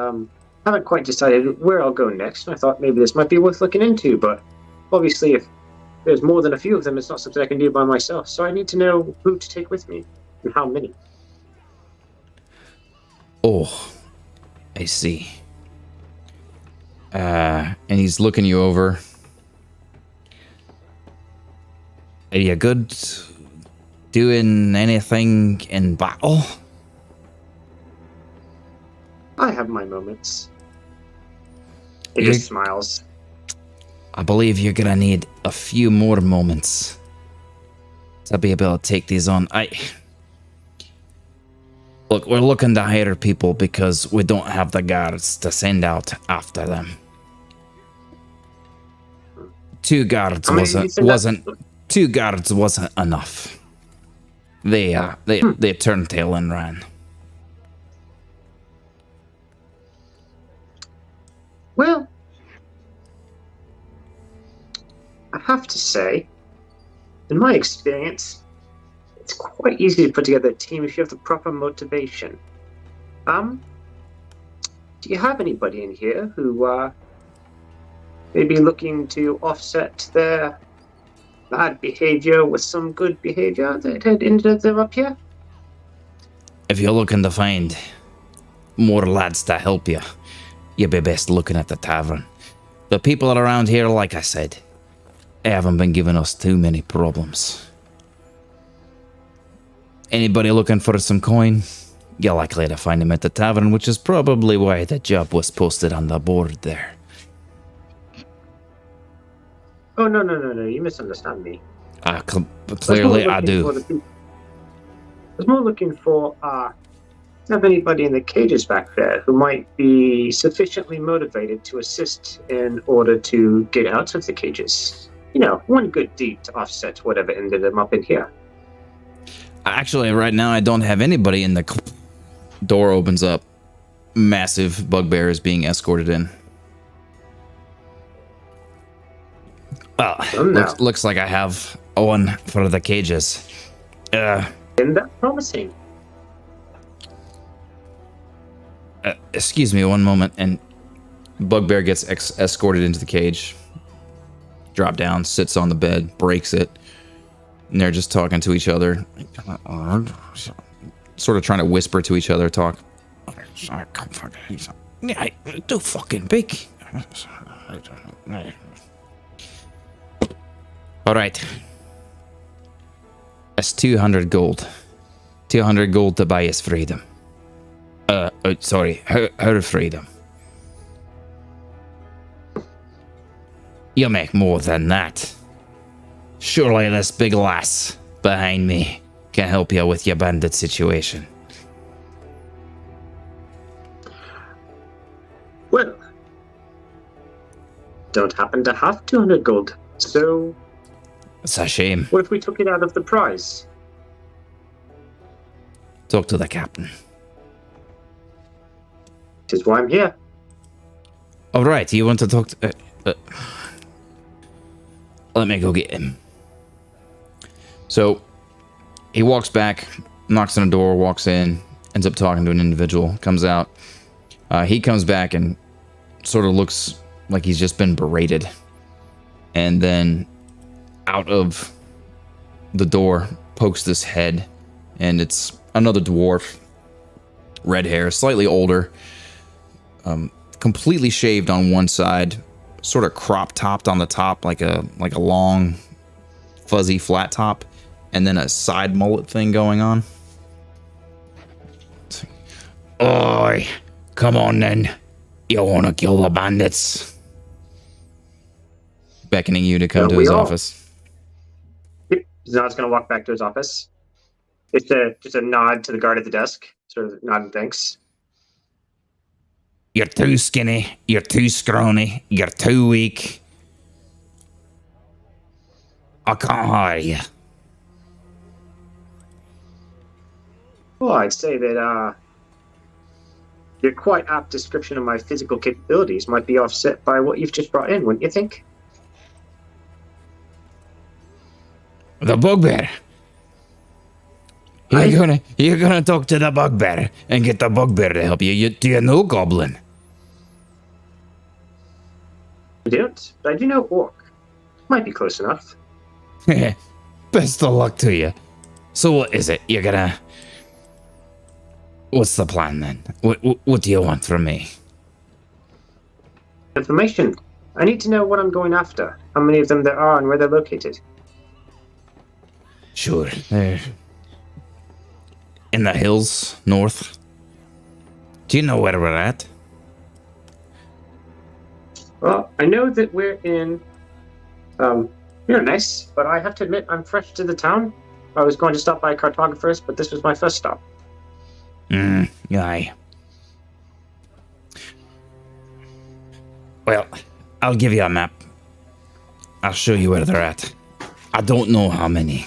haven't quite decided where I'll go next. I thought maybe this might be worth looking into, but obviously if there's more than a few of them, it's not something I can do by myself. So I need to know who to take with me and how many. Oh, I see. And he's looking you over. Are you good doing anything in battle? I have my moments. He just smiles. I believe you're gonna need a few more moments to be able to take these on. Look, we're looking to hire people because we don't have the guards to send out after them. 2 guards wasn't enough. They turned tail and ran. Well, I have to say, in my experience, it's quite easy to put together a team if you have the proper motivation. Do you have anybody in here who may be looking to offset their bad behavior with some good behavior that had ended them up here? If you're looking to find more lads to help you, you'd be best looking at the tavern. The people around here, like I said, they haven't been giving us too many problems. Anybody looking for some coin? You're likely to find him at the tavern, which is probably why the job was posted on the board there. Oh, no, you misunderstand me. Clearly I do. I was more looking for, have anybody in the cages back there who might be sufficiently motivated to assist in order to get out of the cages. You know, one good deed to offset whatever ended them up in here. Actually, right now I don't have anybody in the... Door opens up. Massive bugbear is being escorted in. Well, looks like I have one for the cages. Isn't that promising? Excuse me one moment, and bugbear gets escorted into the cage. Drop down, sits on the bed, breaks it, and they're just talking to each other. Sort of trying to whisper to each other, talk. Yeah, too fucking big. All right. That's 200 gold. 200 gold to buy his freedom. Sorry, her freedom. You'll make more than that. Surely this big lass behind me can help you with your bandit situation. Well, don't happen to have 200 gold. So, It's a shame. what if we took it out of the prize? Talk to the captain. Which is why I'm here. All right, you want to talk to... let me go get him. So, he walks back, knocks on the door, walks in, ends up talking to an individual, comes out. He comes back and sort of looks like he's just been berated. And then out of the door pokes this head, and it's another dwarf. Red hair, slightly older. Completely shaved on one side, sort of crop topped on the top, like a long, fuzzy flat top, and then a side mullet thing going on. Oi, come on then. You want to kill the bandits? Beckoning you to come to We his all- office. Yep. Zod's going to walk back to his office. It's just a nod to the guard at the desk, sort of nod and thanks. You're too skinny, you're too scrawny, you're too weak. I can't hire you. Well, I'd say that your quite apt description of my physical capabilities might be offset by what you've just brought in, wouldn't you think? The bugbear. You're gonna talk to the bugbear and get the bugbear to help you. Do you know Goblin? I don't, but I do know Orc. Might be close enough. Best of luck to you. So what is it? You're gonna... What's the plan then? What do you want from me? Information. I need to know what I'm going after, how many of them there are, and where they're located. Sure. They're in the hills, north. Do you know where we're at? Well, I know that we're in, nice, but I have to admit I'm fresh to the town. I was going to stop by cartographers, but this was my first stop. Aye. Well, I'll give you a map. I'll show you where they're at. I don't know how many.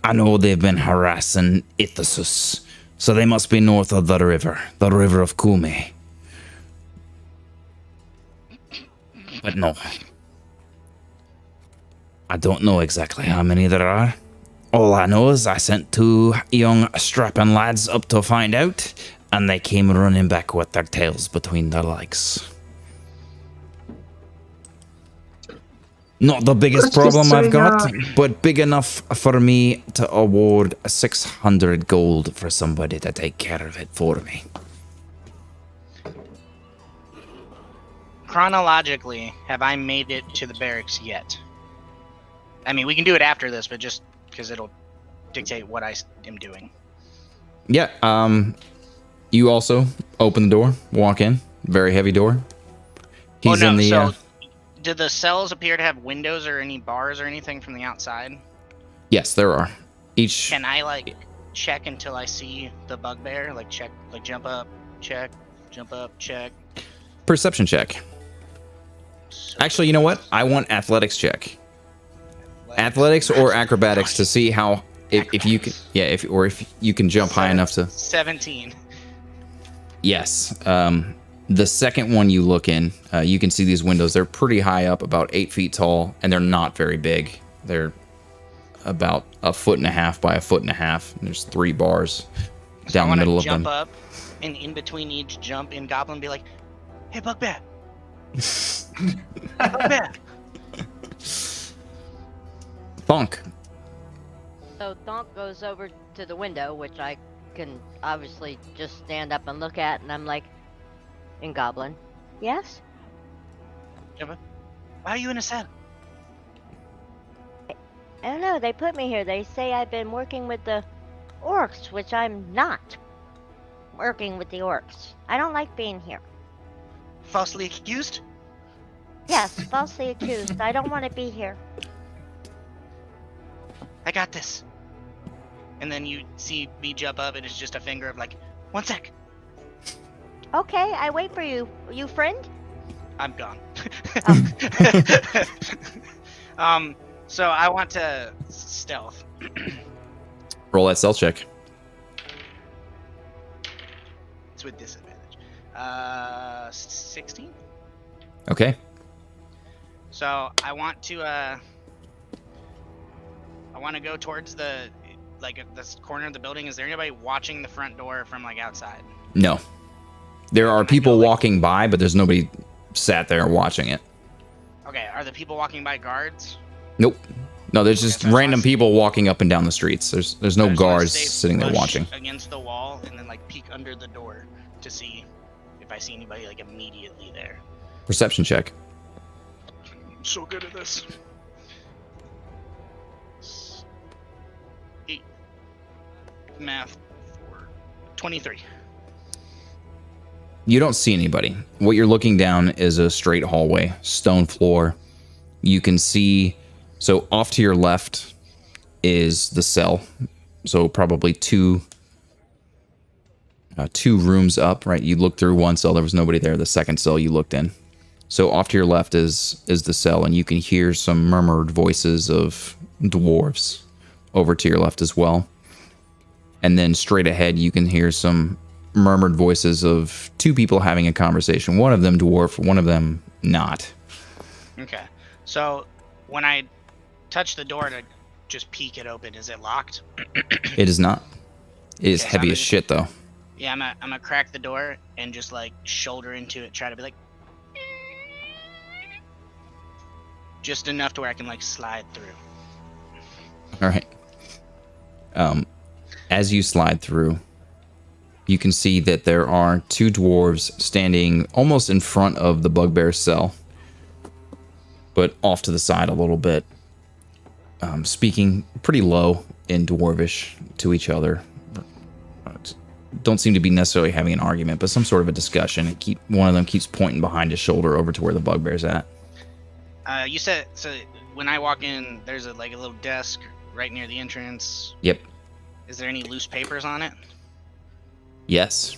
I know they've been harassing Ithasus, so they must be north of the river of Kume. But no. I don't know exactly how many there are. All I know is I sent 2 young strapping lads up to find out, and they came running back with their tails between their legs. Not the biggest Let's just problem I've say, got, but big enough for me to award 600 gold for somebody to take care of it for me. Chronologically, have I made it to the barracks yet? I mean, we can do it after this, but just because it'll dictate what I am doing. Yeah, you also open the door, walk in. Very heavy door. He's in the... so do the cells appear to have windows or any bars or anything from the outside? Yes, there are. Each... Can I, check until I see the bugbear? Check, jump up, check, jump up, check. Perception check. Actually, you know what? I want athletics check. Athletics or acrobatics to see how if you can if you can jump high enough to 17. Yes. The second one you look in, you can see these windows. They're pretty high up, about 8 feet tall, and they're not very big. They're about 1.5 feet by 1.5 feet. And there's 3 bars down the middle of them. Jump up, and in between each jump in Goblin, be like, "Hey, bugbear! Bugbear!" Thonk. So Thonk goes over to the window, which I can obviously just stand up and look at, and I'm like, in Goblin, yes? Why are you in a cell? I don't know, they put me here. They say I've been working with the orcs, which I'm not working with the orcs. I don't like being here. Falsely accused? Yes, falsely accused. I don't want to be here. I got this. And then you see me jump up, and it's just a finger of 1 sec. Okay, I wait for you. You friend? I'm gone. So I want to stealth. Roll that stealth check. It's with disadvantage. 16. Okay. So I want to go towards the this corner of the building. Is there anybody watching the front door from like outside? No. There are Can I people go, like- walking by, but there's nobody sat there watching it. Okay. Are the people walking by guards? Nope. No, there's just so I just random wanna- people walking up and down the streets. There's no I just wanna guards stay sitting there flush watching. against the wall, and then like peek under the door to see if I see anybody like immediately there. Perception check. I'm so good at this. 8 math 4 23. You don't see anybody. What you're looking down is a straight hallway, stone floor. You can see, so off to your left is the cell. So probably two rooms up, right? You looked through one cell, there was nobody there. The second cell you looked in. So off to your left is the cell, and you can hear some murmured voices of dwarves over to your left as well. And then straight ahead, you can hear some murmured voices of two people having a conversation. One of them dwarf, one of them not. Okay. So when I touch the door to just peek it open, is it locked? It is not. It is Okay, so heavy I'm as gonna- shit, though. Yeah, I'm gonna crack the door and just like shoulder into it, try to be like just enough to where I can like slide through. All right. As you slide through, you can see that there are two dwarves standing almost in front of the bugbear cell, but off to the side a little bit, speaking pretty low in dwarvish to each other. Don't seem to be necessarily having an argument, but some sort of a discussion. One of them keeps pointing behind his shoulder over to where the bugbear's at. You said so when I walk in, there's a little desk right near the entrance. Yep. Is there any loose papers on it? Yes.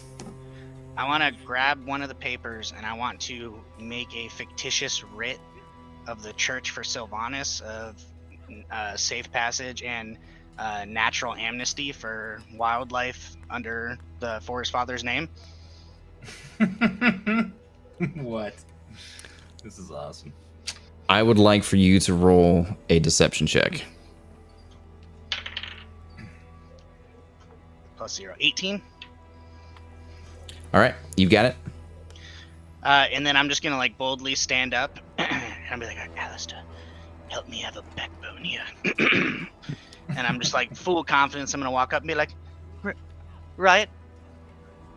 I want to grab one of the papers and I want to make a fictitious writ of the Church for Sylvanas of safe passage and natural amnesty for wildlife under the Forest Father's name. What? This is awesome. I would like for you to roll a deception check. +0. 18. All right, you got it. And then I'm just going to boldly stand up and I'll be like, Alistair, help me have a backbone here. And I'm just full of confidence. I'm going to walk up and be like, right.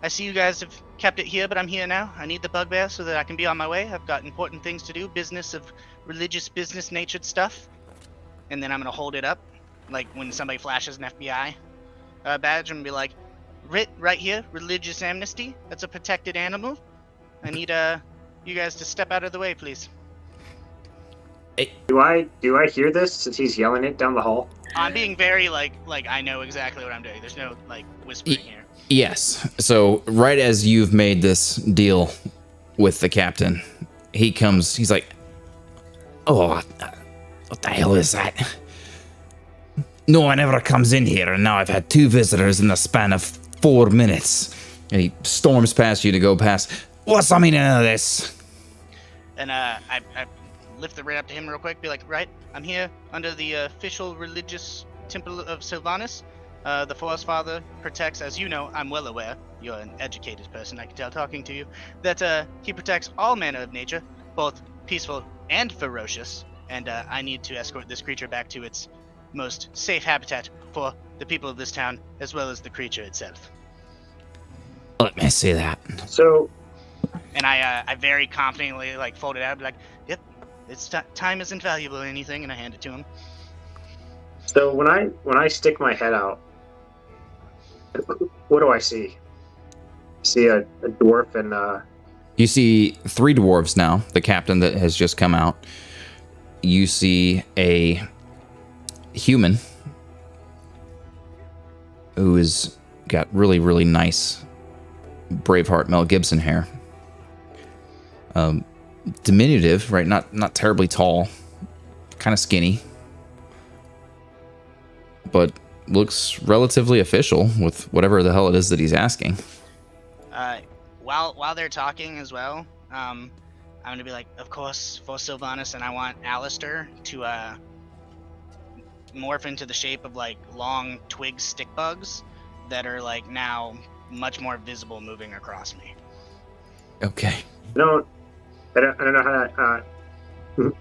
I see you guys have kept it here, but I'm here now. I need the bugbear so that I can be on my way. I've got important things to do, religious business-natured stuff. And then I'm going to hold it up, when somebody flashes an FBI badge, and be like, writ right here, religious amnesty. That's a protected animal. I need you guys to step out of the way, please. Do I hear this since he's yelling it down the hall? I'm being very I know exactly what I'm doing. There's no whispering here. Yes. So right as you've made this deal with the captain, he comes. He's like, "Oh, what the hell is that? No one ever comes in here, and now I've had 2 visitors in the span of 4 minutes." And he storms past you to go past. What's the meaning of this? And I lift the writ up to him real quick. Be like, right, I'm here under the official religious temple of Sylvanas. The Forest Father protects, as you know, I'm well aware, you're an educated person, I can tell talking to you, that he protects all manner of nature, both peaceful and ferocious, and I need to escort this creature back to its most safe habitat for the people of this town, as well as the creature itself. Let me see that. So, And I very confidently fold it out, be like, yep, it's time isn't valuable or anything, and I hand it to him. so when I stick my head out, what do I see? See a dwarf and You see 3 dwarves now, the captain that has just come out. You see a human who has got really, really nice Braveheart Mel Gibson hair. diminutive, right? Not terribly tall, kind of skinny, but looks relatively official with whatever the hell it is that he's asking. While they're talking as well, I'm gonna be like, of course, for Sylvanas, and I want Alistair to morph into the shape of like long twig stick bugs that are like now much more visible moving across me. Okay. I don't know how to.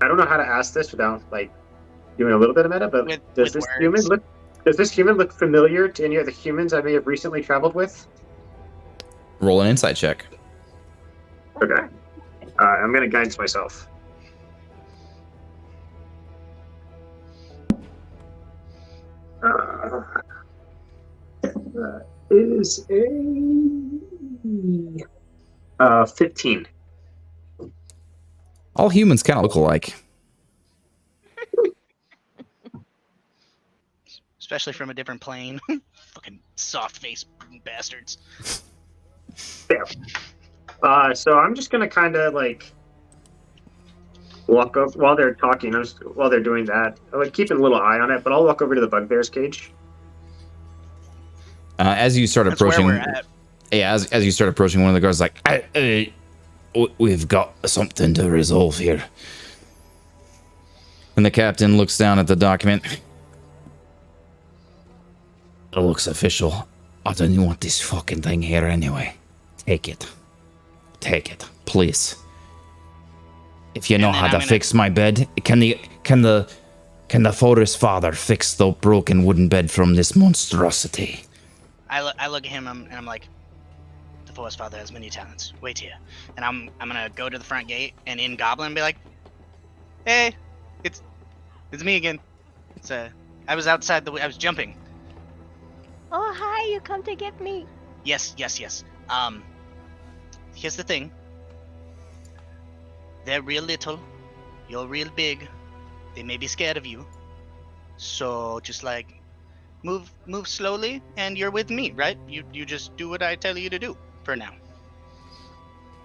I don't know how to ask this without like doing a little bit of meta. But does this human look familiar to any of the humans I may have recently traveled with? Roll an insight check. Okay. I'm gonna guidance myself. That is a 15. All humans kind of look alike. Especially from a different plane. Fucking soft-faced bastards. Yeah. So I'm just gonna kind of like walk up while they're talking. While they're doing that, I'm like keeping a little eye on it. But I'll walk over to the bugbear's cage. As you start That's where approaching, we're at. yeah, as you start approaching, one of the guards is like, we've got something to resolve here. And the captain looks down at the document. It looks official. I don't want this fucking thing here anyway. Take it. Take it, please. If you know how to fix my bed, can the forest father fix the broken wooden bed from this monstrosity? I look at him and I'm like, the Forest Father has many talents. Wait here. And I'm gonna go to the front gate and in Goblin and be like, hey, it's me again. I was outside I was jumping. Oh, hi, you come to get me. Yes. Here's the thing. They're real little. You're real big. They may be scared of you. So just like move slowly and you're with me, right? You just do what I tell you to do for now.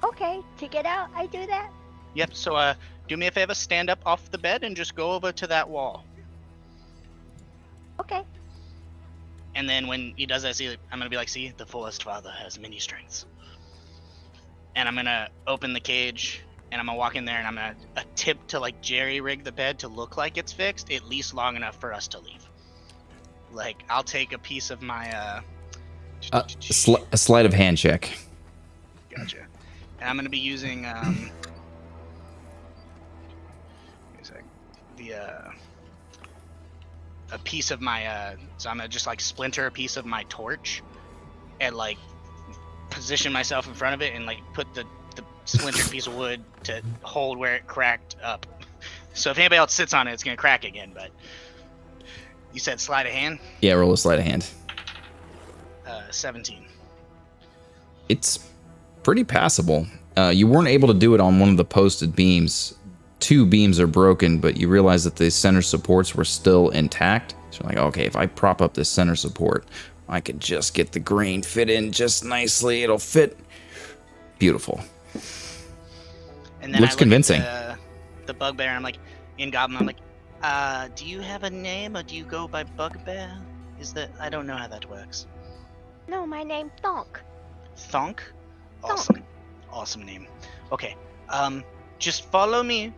Okay, to get out, I do that. Yep, so do me a favor, stand up off the bed and just go over to that wall. Okay. And then when he does that, I'm gonna be like, see, the Forest Father has many strengths. And I'm gonna open the cage and I'm gonna walk in there and I'm gonna attempt to like jerry rig the bed to look like it's fixed, at least long enough for us to leave. Like, I'll take a piece of my A sleight of hand check. Gotcha. And I'm gonna be using a piece of my so I'm gonna just like splinter a piece of my torch and like position myself in front of it and like put the splintered piece of wood to hold where it cracked up. So if anybody else sits on it, it's gonna crack again. But you said sleight of hand? Yeah, roll a sleight of hand. 17. It's pretty passable. You weren't able to do it on one of the posted beams. 2 beams are broken, but you realize that the center supports were still intact. So you're like, okay, if I prop up this center support, I could just get the grain fit in just nicely. It'll fit. Beautiful. And then Looks convincing. The bugbear, I'm like, in Goblin, I'm like, do you have a name or do you go by Bugbear? I don't know how that works. No, my name Thonk. Thonk? Awesome. Awesome name. Okay. Just follow me.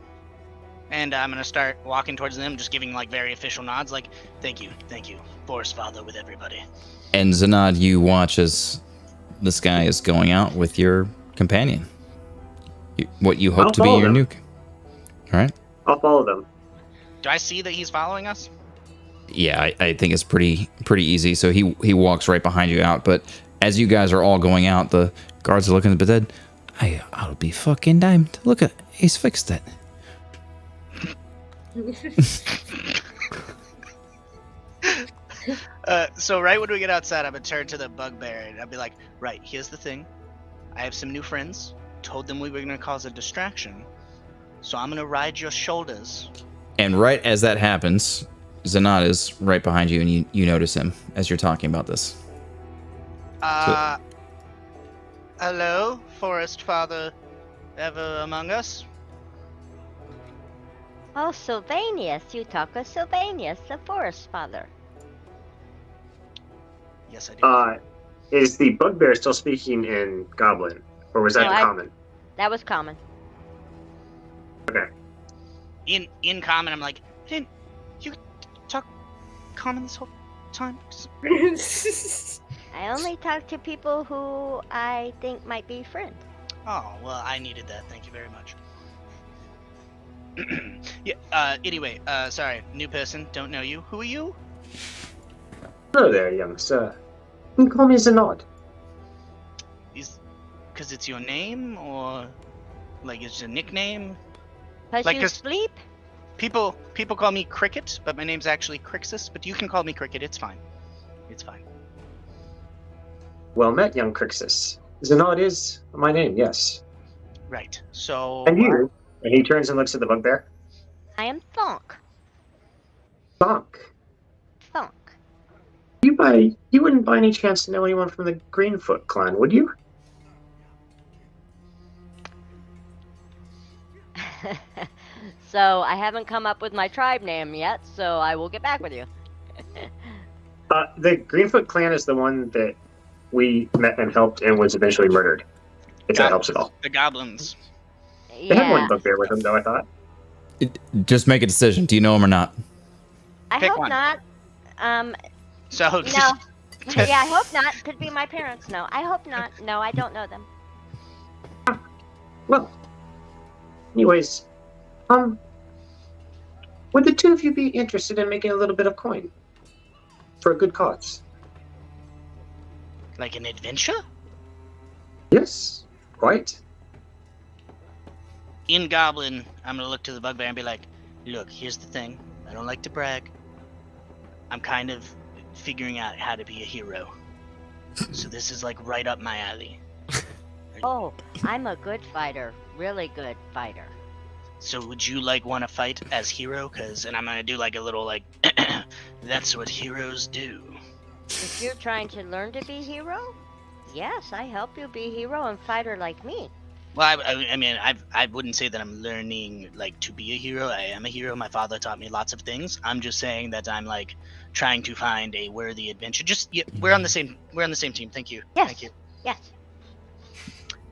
And I'm gonna start walking towards them, just giving like very official nods, like, thank you, Forest Father with everybody. And Zanad, you watch as this guy is going out with your companion. What you hope I'll to be follow your them. nuke. All right. I'll follow them. Do I see that he's following us? Yeah, I think it's pretty easy. So he walks right behind you out. But as you guys are all going out, the guards are looking at the bed. I'll be fucking damned. Look at, he's fixed it. So right when we get outside, I'm gonna turn to the bugbear and I'll be like, right, here's the thing. I have some new friends. Told them we were gonna cause a distraction. So I'm gonna ride your shoulders. And right as that happens, Zanad is right behind you, and you notice him as you're talking about this. Hello, Forest Father, ever among us? Oh, Sylvanius. You talk of Sylvanius, the Forest Father. Yes, I do. Is the bugbear still speaking in Goblin, or was that No, in I- Common? That was common. In common, I'm like, didn't you talk common this whole time? I only talk to people who I think might be friends. Oh, well, I needed that. Thank you very much. Yeah, anyway, sorry, new person, don't know you. Who are you? Hello there, young sir. You can call me Zanod. Because it's your name, or, like, it's a nickname? Cause Like you this- sleep? People call me Cricket, but my name's actually Crixus, but you can call me Cricket, it's fine. It's fine. Well met, young Crixus. Zanod is my name, yes. Right, so... And you? And he turns and looks at the bugbear. I am Thonk. Bonk. Thonk. You wouldn't by any chance know anyone from the Greenfoot clan, would you? So I haven't come up with my tribe name yet, so I will get back with you. The Greenfoot clan is the one that we met and helped and was eventually murdered. If that helps at all. The goblins. They had one Yeah. bugbear with them, though, I thought. Just make a decision. Do you know him or not? I Pick hope one. not. So, No. Yeah, I hope not. Could be my parents. No, I hope not. No, I don't know them. Well, anyways, would the two of you be interested in making a little bit of coin? For a good cause? like an adventure? Yes, quite. In Goblin, I'm gonna look to the bugbear and be like, look, here's the thing. I don't like to brag. I'm kind of figuring out how to be a hero. So this is like right up my alley. Oh, I'm a good fighter. Really good fighter. So would you like want to fight as hero? And I'm gonna do like a little like, that's what heroes do. If you're trying to learn to be hero, yes, I help you be hero and fighter like me. Well, I mean, I wouldn't say that I'm learning like to be a hero. I am a hero. My father taught me lots of things. I'm just saying that I'm like trying to find a worthy adventure. We're on the same team. Thank you. Yes. Thank you. Yes.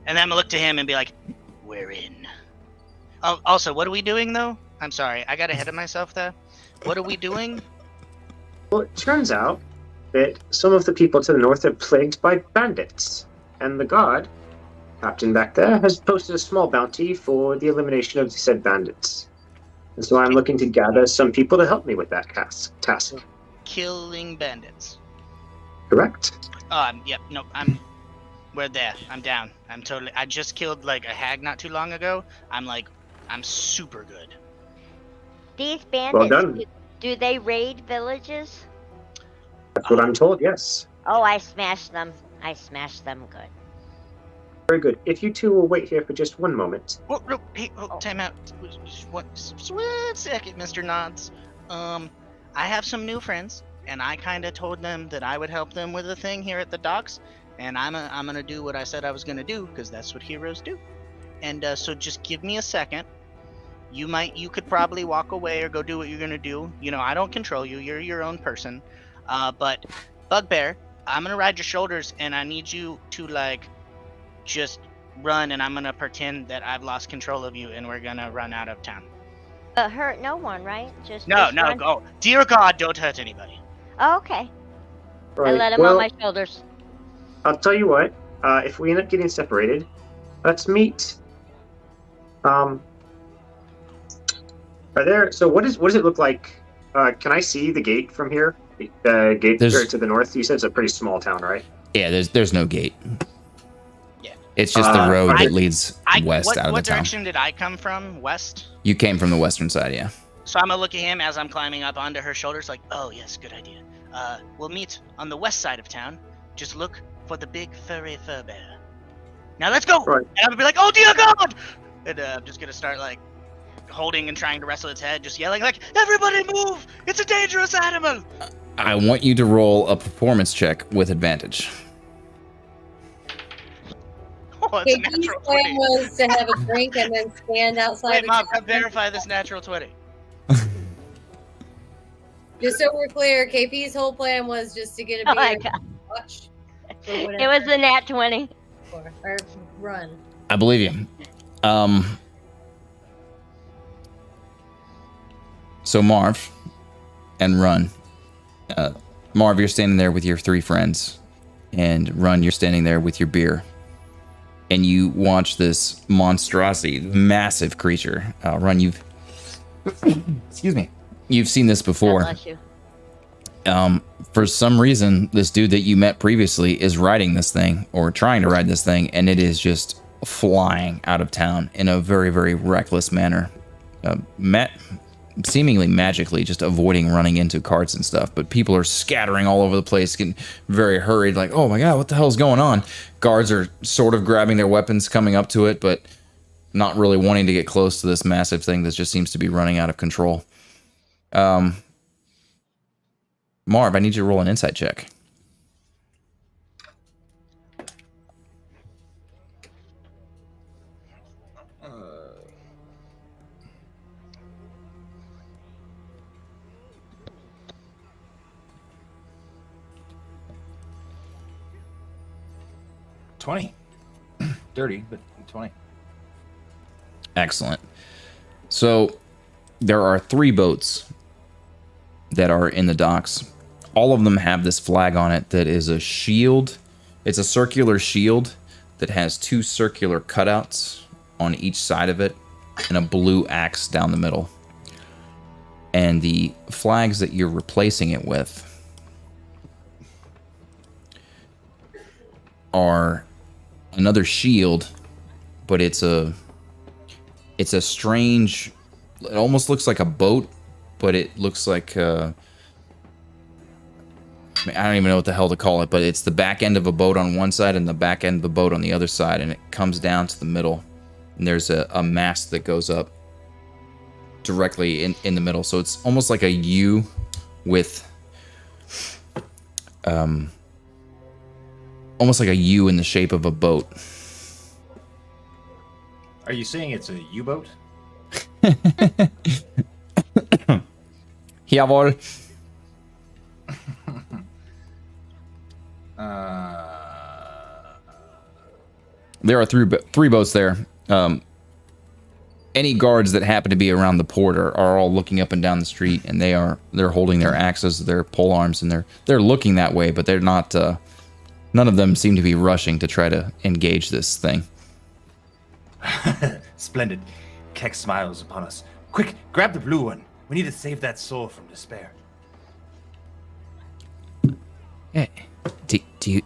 And then I'm gonna look to him and be like, we're in. Oh, also, what are we doing though? I'm sorry, I got ahead of myself there. What are we doing? Well, it turns out that some of the people to the north are plagued by bandits, and the god, Captain back there, has posted a small bounty for the elimination of the said bandits. And so I'm looking to gather some people to help me with that task. Killing bandits. Correct? Yep, no, we're there. I'm down. I just killed like a hag not too long ago. I'm super good. These bandits, done. do they raid villages? That's what I'm told, yes. Oh, I smashed them. I smashed them good. Very good. If you two will wait here for just one moment. Oh, no, hey, time out. One second, Mr. Nods. I have some new friends, and I kind of told them that I would help them with a thing here at the docks, and I'm gonna do what I said I was gonna do, because that's what heroes do. And so just give me a second. You could probably walk away or go do what you're gonna do. You know, I don't control you. You're your own person. But Bugbear, I'm gonna ride your shoulders, and I need you to like just run, and I'm gonna pretend that I've lost control of you, and we're gonna run out of town. But hurt no one, right? Just No, run. go. Dear God, don't hurt anybody. Oh, okay. I Right. let him Well, on my shoulders. I'll tell you what. If we end up getting separated, let's meet. Are there? So what does it look like? Can I see the gate from here? The gate There's- to the north. You said it's a pretty small town, right? Yeah, there's no gate. Yeah. It's just the road I- that leads west out of the What town. direction did I come from? West? You came from the western side, yeah. So I'm gonna look at him as I'm climbing up onto her shoulders, like, oh yes, good idea. We'll meet on the west side of town. Just look for the big furry fur bear. Now let's go! Right. And I'm gonna be like, oh dear God! And I'm just gonna start like holding and trying to wrestle its head, just yelling like, everybody move! It's a dangerous animal! I want you to roll a performance check with advantage. it's a KP's natural plan 20. was to have a drink and then stand outside. Wait, the Mom, come tavern. verify this natural 20. Just so we're clear, KP's whole plan was just to get a Oh beer my and god. watch. It was a nat 20. Or run. I believe you. So Marv and Run. Marv, you're standing there with your 3 friends, and Run, you're standing there with your beer, and you watch this monstrosity, massive creature. Run, you've excuse me, you've seen this God before. bless you. For some reason, this dude that you met previously is riding this thing, or trying to ride this thing, and it is just flying out of town in a very, very reckless manner. Seemingly magically, just avoiding running into carts and stuff. But people are scattering all over the place, getting very hurried, like, oh my god, what the hell's going on? Guards are sort of grabbing their weapons, coming up to it, but not really wanting to get close to this massive thing that just seems to be running out of control. Marv, I need you to roll an insight check. $20. Dirty, but 20. Excellent. So there are 3 boats that are in the docks. All of them have this flag on it that is a shield. It's a circular shield that has 2 circular cutouts on each side of it and a blue axe down the middle. And the flags that you're replacing it with are another shield, but it's a strange, it almost looks like a boat, but it looks like I don't even know what the hell to call it, but it's the back end of a boat on one side and the back end of the boat on the other side, and it comes down to the middle, and there's a mast that goes up directly in the middle. So it's almost like a U with almost like a U in the shape of a boat. Are you saying it's a U-boat? Jawohl. There are 3 boats there. Any guards that happen to be around the port are all looking up and down the street, and they're holding their axes, their pole arms, and they're looking that way, but they're not. None of them seem to be rushing to try to engage this thing. Splendid. Keck smiles upon us. Quick, grab the blue one. We need to save that soul from despair. Hey, do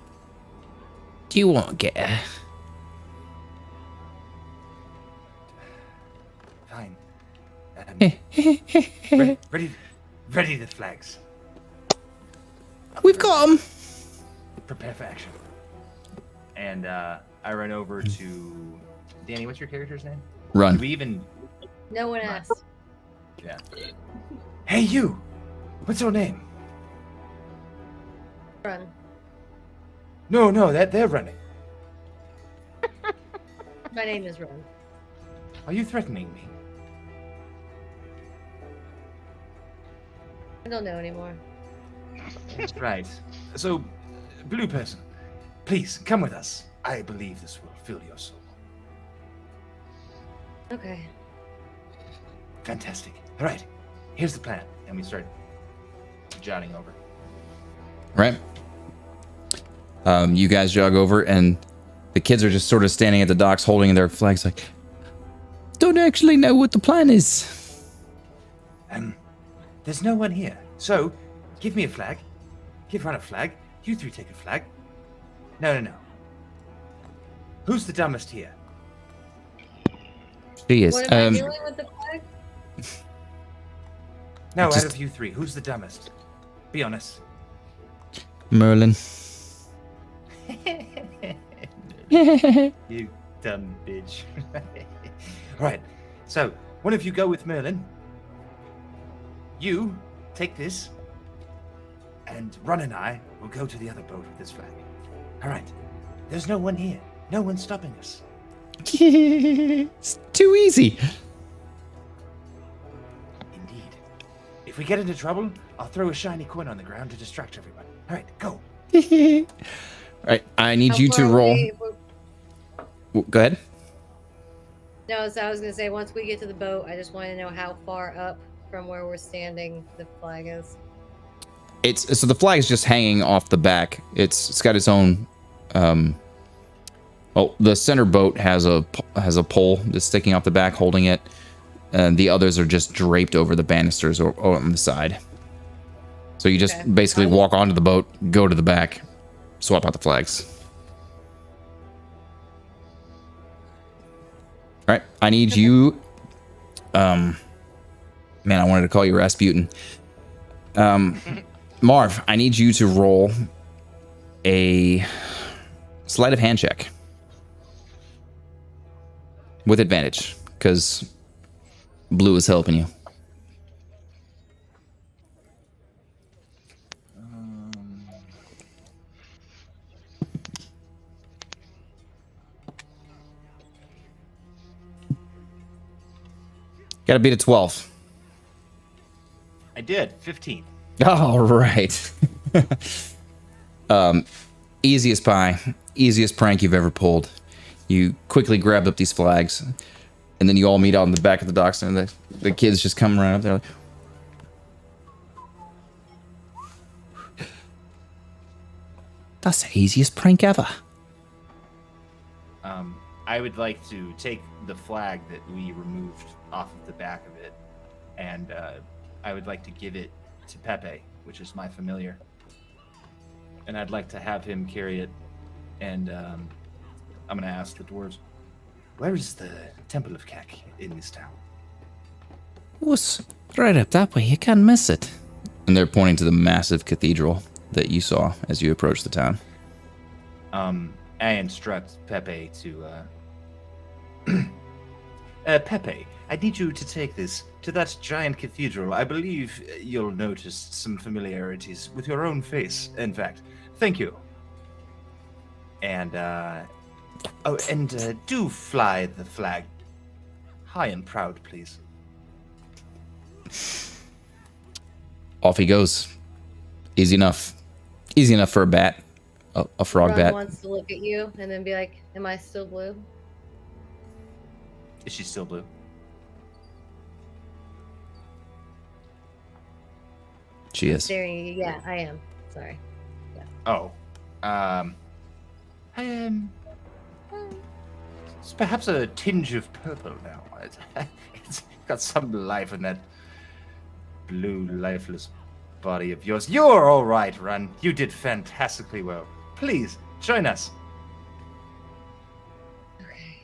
you want to get a... Fine. Ready the flags. We've got them. Prepare for action. And I run over to Danny. What's your character's name? Run. Do we even? No one asked. Yeah. Hey, you. What's your name? Run. No, they're running. My name is Run. Are you threatening me? I don't know anymore. That's right. So, blue person, please come with us. I believe this will fill your soul. Okay. Fantastic. All right, here's the plan. And we start jotting over. Right. You guys jog over, and the kids are just sort of standing at the docks holding their flags like, don't actually know what the plan is. There's no one here. So, give me a flag. Give Ron a flag. You 3 take a flag. No. Who's the dumbest here? She is. What am I doing with the flag? No, Just- out of you 3, who's the dumbest? Be honest. Merlin. You dumb bitch. Right. So, one of you go with Merlin. You take this. And Ron and I will go to the other boat with this flag. All right. There's no one here. No one's stopping us. It's too easy. Indeed. If we get into trouble, I'll throw a shiny coin on the ground to distract everyone. All right, go. All right, I need How you to far roll. away- Go ahead. No, so I was gonna say once we get to the boat, I just want to know how far up from where we're standing the flag is. So the flag is just hanging off the back. It's got its own. Well, the center boat has a pole that's sticking off the back, holding it, and the others are just draped over the banisters or on the side. So you just Okay. basically walk onto the boat, go to the back, swap out the flags. All right, I need you. Man, I wanted to call you Rasputin. Marv, I need you to roll a sleight of hand check with advantage because Blue is helping you. Got to beat a 12. I did. 15. All right. Easiest pie, easiest prank you've ever pulled. You quickly grabbed up these flags, and then you all meet out in the back of the docks, and the kids just come running up there like, That's the easiest prank ever. I would like to take the flag that we removed off of the back of it, and I would like to give it to Pepe, which is my familiar. And I'd like to have him carry it, and I'm going to ask the dwarves, where is the Temple of Kek in this town? Oh, it's right up that way. You can't miss it. and they're pointing to the massive cathedral that you saw as you approached the town. I instruct Pepe to, Pepe, I need you to take this to that giant cathedral. I believe you'll notice some familiarities with your own face, in fact. Thank you. And, do fly the flag high and proud, please. Off he goes. Easy enough. Easy enough for a bat. A frog Ron bat. wants to look at you and then be like, "Am I still blue?" Is she still blue? She is. Staring at you. Yeah, I am. Sorry. Oh. It's perhaps a tinge of purple now. It's got some life in that blue, lifeless body of yours. You're all right, Run. You did fantastically well. Please, join us. Okay.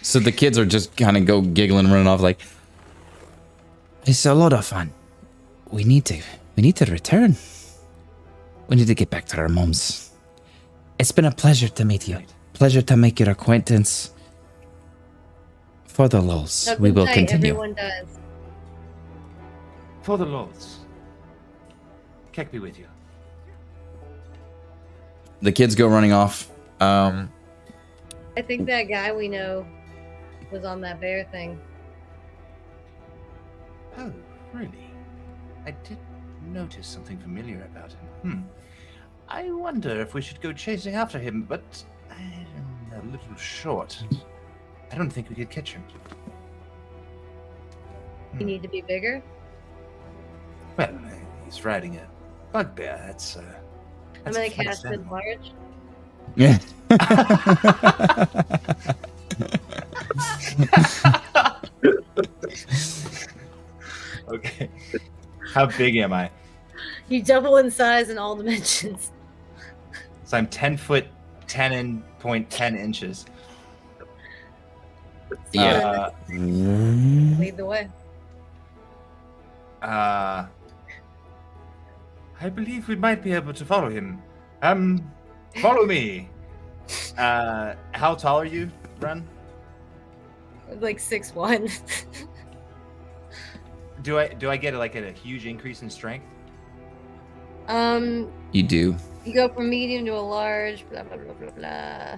So the kids are just kind of go giggling, running off like, It's a lot of fun. We need to return. We need to get back to our moms. It's been a pleasure to meet you. Pleasure to make your acquaintance. For the lulz, Tuck we and will tight, continue. Everyone does. For the Lords. Kek be with you. the kids go running off. I think that guy we know was on that bear thing. Oh, really? I did notice something familiar about him. I wonder if we should go chasing after him, but I'm a little short. I don't think we could catch him. You need to be bigger. Well, he's riding a bugbear. I'm gonna cast it large. Yeah. Okay. How big am I? You double in size in all dimensions. So I'm 10 foot 10.10 inches. Yeah. Lead the way. I believe we might be able to follow him. Follow me. How tall are you, Run? Like 6'1". Do I get like a huge increase in strength? You do. You go from medium to a large. Blah blah blah blah blah.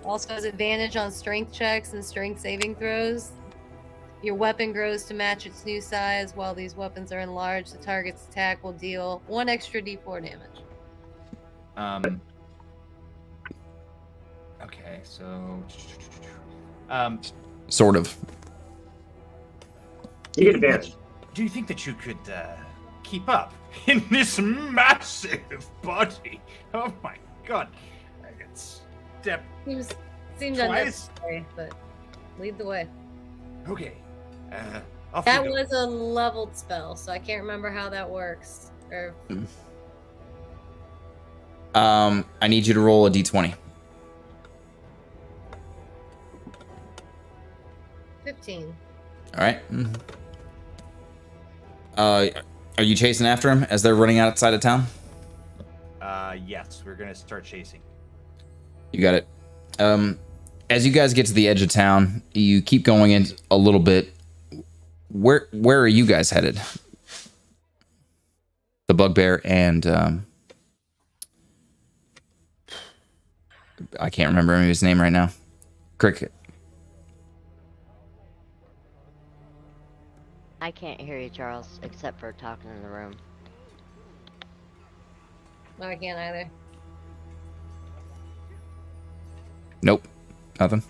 also has advantage on strength checks and strength saving throws. Your weapon grows to match its new size. While these weapons are enlarged, the target's attack will deal 1 extra d4 damage. Okay, so. Sort of. You get advantage. Do you think that you could keep up in this massive body? Oh my god! I can step. Seems Twice? unnecessary, but lead the way. Okay. Off That you go. was a leveled spell, so I can't remember how that works. Or I need you to roll a d20. 15. All right. Are you chasing after him as they're running outside of town? Yes, we're gonna start chasing. You got it. As you guys get to the edge of town, you keep going in a little bit. Where are you guys headed? The Bugbear and I can't remember his name right now. Cricket. I can't hear you, Charles, except for talking in the room. No, I can't either. Nope. Nothing.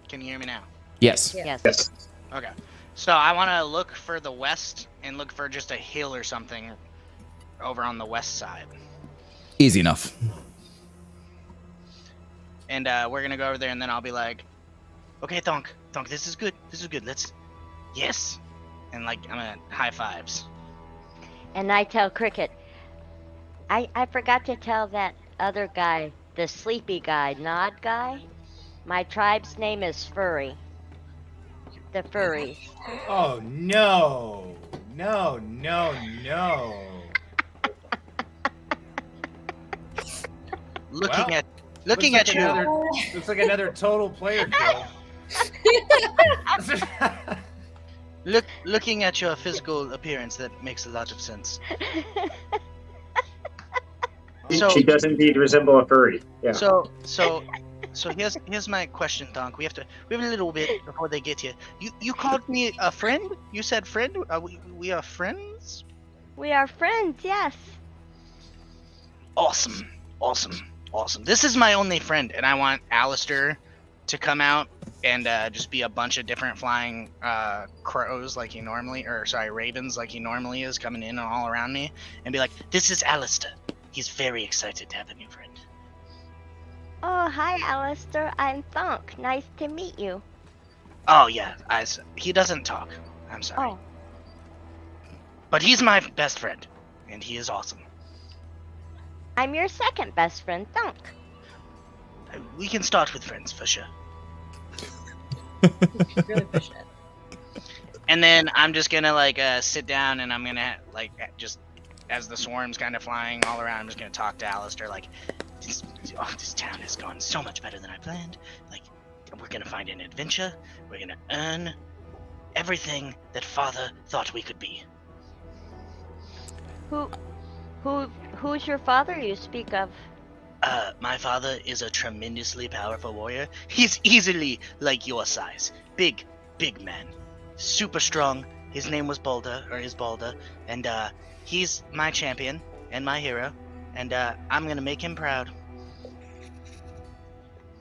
Can you hear me now? Yes. Yeah. Yes. Yes. Okay. So I want to look for the west and look for just a hill or something over on the west side. Easy enough. And we're going to go over there and then I'll be like, okay, Thonk, this is good. This is good. Let's, yes. And like, I'm going to high fives. And I tell Cricket, I forgot to tell that other guy, the sleepy guy, Nod guy. My tribe's name is Furry. The Furries. Oh no! No! No! No! Looking Well, at Looks like you. Looks like another total player kill. Looking at your physical appearance, that makes a lot of sense. So- She does indeed resemble a furry. Yeah. So here's my question, Thonk. We have a little bit before they get here. You called me a friend? You said friend? We are friends? We are friends, yes. Awesome. This is my only friend, and I want Alistair to come out and just be a bunch of different flying crows like he normally, ravens like he normally is, coming in and all around me, and be like, this is Alistair. He's very excited to have a new friend. Oh, hi, Alistair. I'm Thonk. Nice to meet you. Oh yeah, he doesn't talk. I'm sorry. Oh, But he's my best friend, and he is awesome. I'm your second best friend, Thonk. We can start with friends for sure. Really pushing it. And then I'm just gonna sit down, and I'm gonna just as the swarm's kind of flying all around, I'm just gonna talk to Alistair like, this town has gone so much better than I planned. Like, we're gonna find an adventure. We're gonna earn everything that Father thought we could be. Who's your father you speak of? My father is a tremendously powerful warrior. He's easily like your size. Big man. Super strong. His name was Balder, and he's my champion and my hero, and I'm gonna make him proud.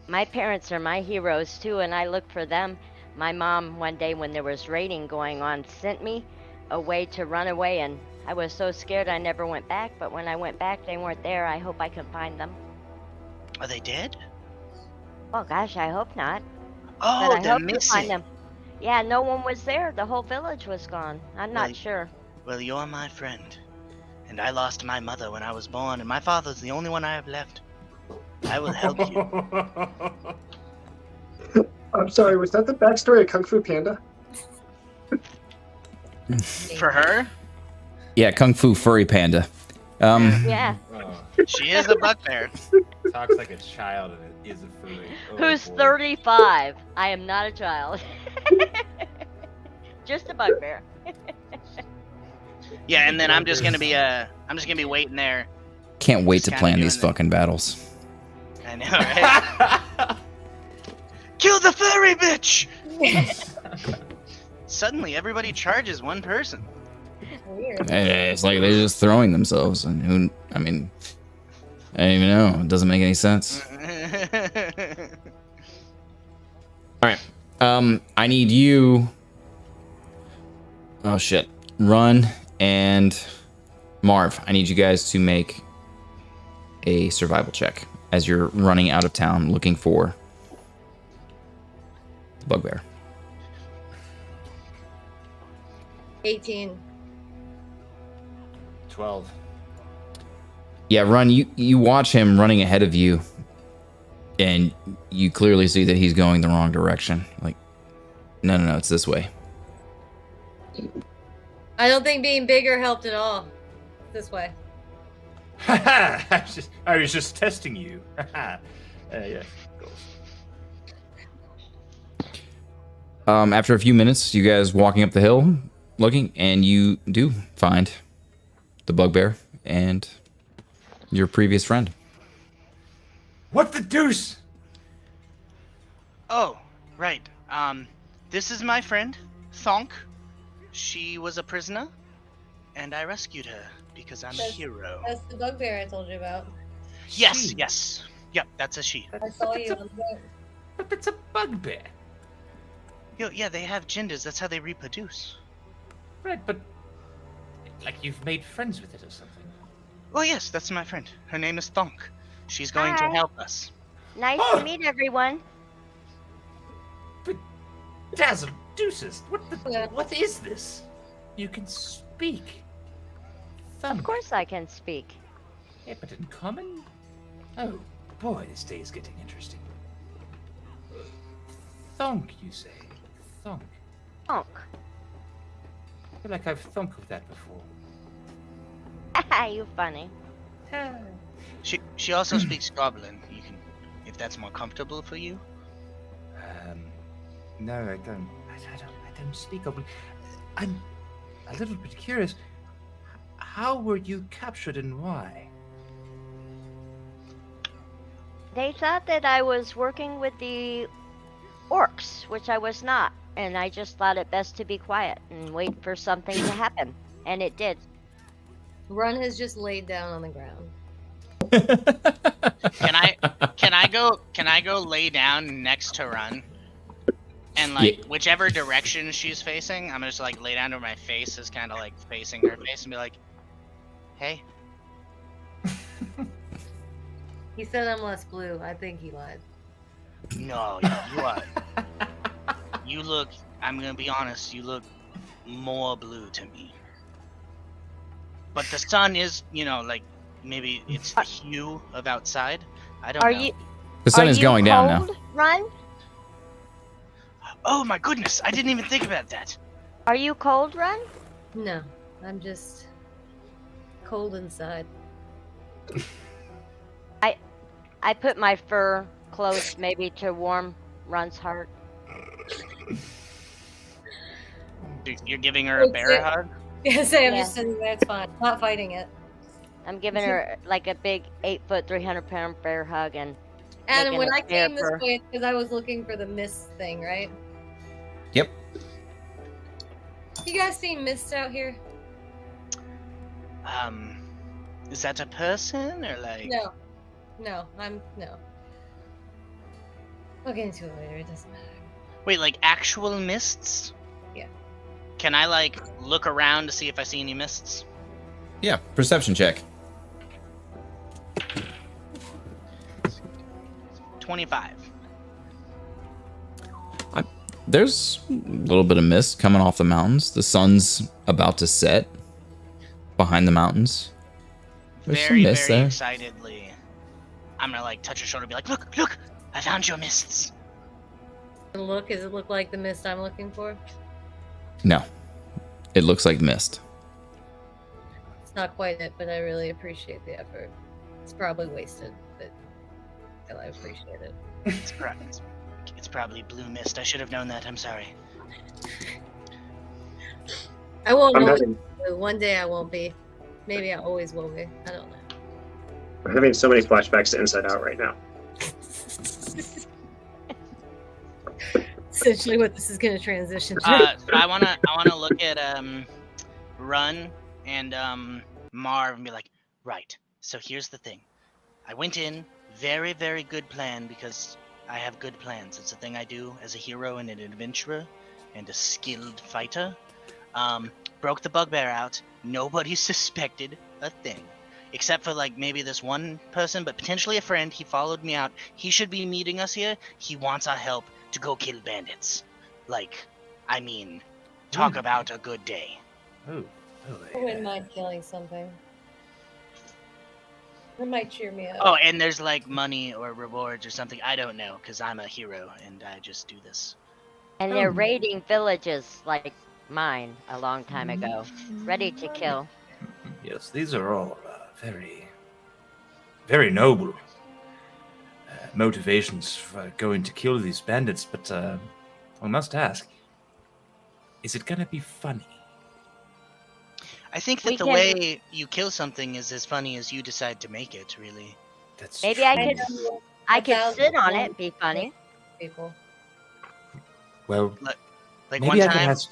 My parents are my heroes too, and I look for them. My mom, one day when there was raiding going on, sent me away to run away, and I was so scared I never went back, but when I went back, they weren't there. I hope I can find them. Are they dead? Oh gosh, I hope not. Oh, But I they're hope to find missing. them. Yeah, no one was there. The whole village was gone. I'm not Right. sure. Well, you're my friend, and I lost my mother when I was born, and my father's the only one I have left. I will help you. I'm sorry, was that the backstory of Kung Fu Panda? For her, Yeah, Kung Fu Furry Panda. Yeah. Oh, she is a bugbear. talks like a child and it is a furry. Oh, Who's boy. 35? I am not a child. Just a bugbear. Yeah, and then I'm just gonna be waiting there. Can't wait Just to kinda plan doing these the- fucking battles. I know, right? Kill the furry bitch! Suddenly, everybody charges one person. Weird. It's like they're just throwing themselves, and who? I mean, I don't even know. It doesn't make any sense. All right. I need you. Oh shit. Run and Marv. I need you guys to make a survival check as you're running out of town looking for the bugbear. 18. 12. Yeah, Run. You watch him running ahead of you, and you clearly see that he's going the wrong direction. Like, no, it's this way. I don't think being bigger helped at all. This way. I was just testing you. Yeah. Cool. After a few minutes, you guys walking up the hill, looking, and you do find the bugbear and your previous friend. What the deuce? Oh, right. This is my friend, Thonk. She was a prisoner, and I rescued her because I'm a hero. That's the bugbear I told you about. Yes, yes. Yep, that's a she. I saw you on the boat. But it's a bugbear. Yeah, they have genders. That's how they reproduce. Right, but like you've made friends with it or something. Oh, yes, that's my friend. Her name is Thonk. She's going to Hi. help us. Nice to meet everyone. Dazzle deuces! Yeah. What is this? You can speak. Of course I can speak. Yeah, but in common? Oh, boy, this day is getting interesting. Thonk, you say? Thonk. Honk. I feel like I've thunk of that before. You funny. She also speaks Goblin. You can, if that's more comfortable for you. No, I don't. I don't speak Goblin. I'm a little bit curious. How were you captured and why? They thought that I was working with the orcs, which I was not, and I just thought it best to be quiet and wait for something to happen, and it did. Run has just laid down on the ground. Can I go lay down next to Run? And like whichever direction she's facing, I'm just like lay down to my face is kind of like facing her face and be like, "Hey." He said I'm less blue. I think he lied. No, you are. You look. I'm gonna be honest. You look more blue to me. But the sun is, like maybe it's the hue of outside. I don't know. The sun is going down now. Run? Oh my goodness! I didn't even think about that. Are you cold, Run? No, I'm just cold inside. I put my fur close maybe to warm Run's heart. You're giving her a bear hug? Yes, I'm just sitting there. It's fine. Not fighting it. I'm giving her like a big 8-foot, 300-pound bear hug and. Adam, making when a I came this bear fur. way, because I was looking for the mist thing, right? Yep. You guys seen mist out here? Is that a person or like? No. No. We'll get into it later. It doesn't matter. Wait, like actual mists? Yeah. Can I like look around to see if I see any mists? Yeah, perception check. 25. There's a little bit of mist coming off the mountains. The sun's about to set behind the mountains. There's Very, some mist very there. excitedly. I'm gonna like touch her shoulder and be like, look, I found your mists. Does it look like the mist I'm looking for? No, it looks like mist. It's not quite it, but I really appreciate the effort. It's probably wasted, but I appreciate it. It's probably blue mist. I should have known that. I'm sorry. I won't I'm know. having, One day I won't be. Maybe I always will be. I don't know. I'm having so many flashbacks to Inside Out right now. essentially what this is going to transition to. So I wanna look at Run and Marv and be like, right. So here's the thing. I went in, very, very good plan, because I have good plans. It's a thing I do as a hero and an adventurer and a skilled fighter. Broke the bugbear out. Nobody suspected a thing. Except for, like, maybe this one person, but potentially a friend. He followed me out. He should be meeting us here. He wants our help to go kill bandits. Like, I mean, talk about a good day. Oh, I wouldn't mind killing something. That might cheer me up. Oh, and there's, like, money or rewards or something. I don't know, because I'm a hero, and I just do this. And they're raiding villages like mine a long time ago, ready to kill. Yes, these are all very, very noble motivations for going to kill these bandits, but I must ask, is it gonna be funny? I think that the way you kill something is as funny as you decide to make it, really. That's Maybe true. I could sit on it, be funny. People. Well, Like maybe one I can time, ask.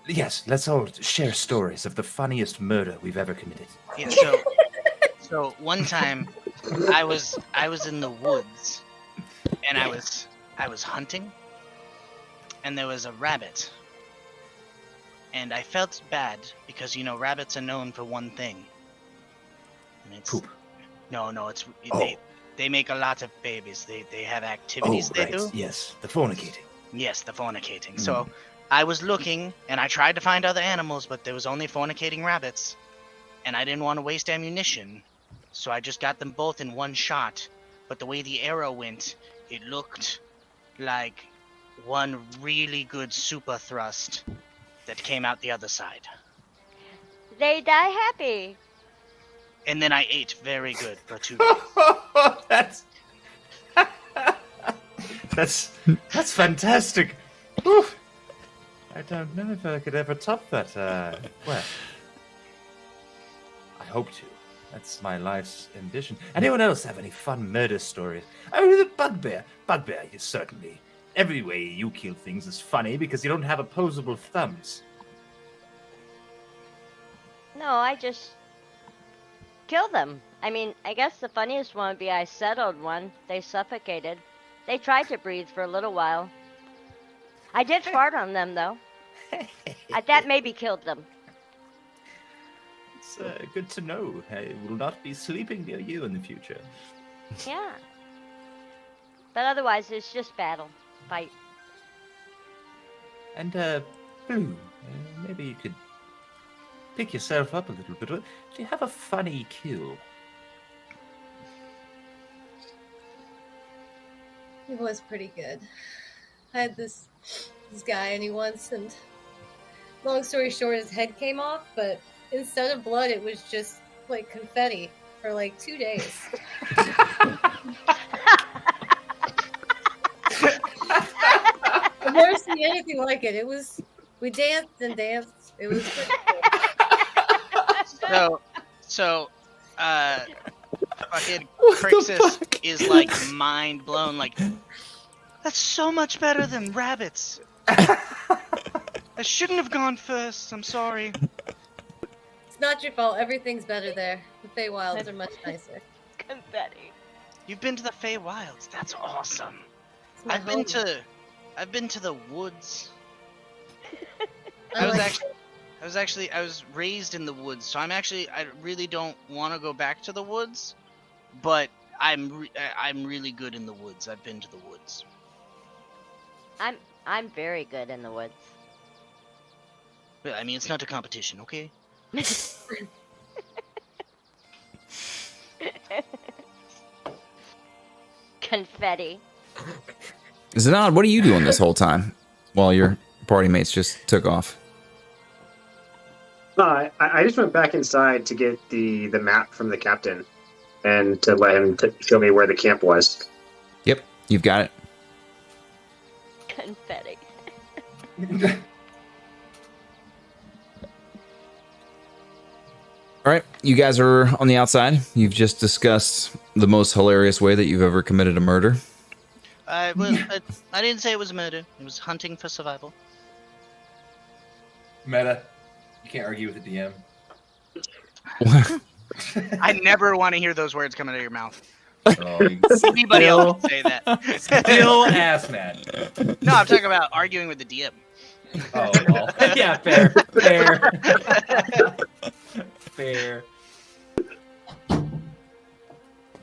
Yes, let's all share stories of the funniest murder we've ever committed. yeah, so one time, I was in the woods, and I was hunting, and there was a rabbit, and I felt bad because rabbits are known for one thing, and it's Poop. No, it's Oh. they make a lot of babies. They have activities they right. do. Yes, the fornicating. Yes, the fornicating. So I was looking, and I tried to find other animals, but there was only fornicating rabbits, and I didn't want to waste ammunition, so I just got them both in one shot. But the way the arrow went, it looked like one really good super thrust that came out the other side. They die happy. And then I ate very good for 2 days. that's fantastic. Oof. I don't know if I could ever top that. Well, I hope to. That's my life's ambition. Anyone else have any fun murder stories? Oh, the bugbear. Bugbear, you certainly. Every way you kill things is funny because you don't have opposable thumbs. No, I just kill them. I mean, I guess the funniest one would be I settled one. They suffocated. They tried to breathe for a little while. I did fart on them, though. That maybe killed them. It's good to know. I will not be sleeping near you in the future. Yeah. But otherwise, it's just battle. Fight. And, Blue, maybe you could pick yourself up a little bit. Do you have a funny kill? It was pretty good. I had this guy and he once, and long story short, his head came off, but instead of blood, it was just like confetti for like 2 days. I've never seen anything like it. We danced and danced. It was pretty cool. Fucking Crixus is like mind blown. Like, that's so much better than rabbits. I shouldn't have gone first. I'm sorry. It's not your fault. Everything's better there. The Feywilds are much nicer. Confetti. You've been to the Feywilds. That's awesome. It's my I've been to the woods. I I was raised in the woods, so I really don't want to go back to the woods, but I'm really good in the woods. I've been to the woods. I'm very good in the woods. But, I mean, it's not a competition, okay? Confetti. Zanad, what are you doing this whole time while your party mates just took off? I just went back inside to get the map from the captain and to let him show me where the camp was. Yep, you've got it. Confetti. All right, you guys are on the outside. You've just discussed the most hilarious way that you've ever committed a murder. I didn't say it was murder. It was hunting for survival. Meta, you can't argue with the DM. I never want to hear those words coming out of your mouth. Oh, you Anybody else would say that? still ass man. No, I'm talking about arguing with the DM. Oh, well. Yeah, fair. Fair.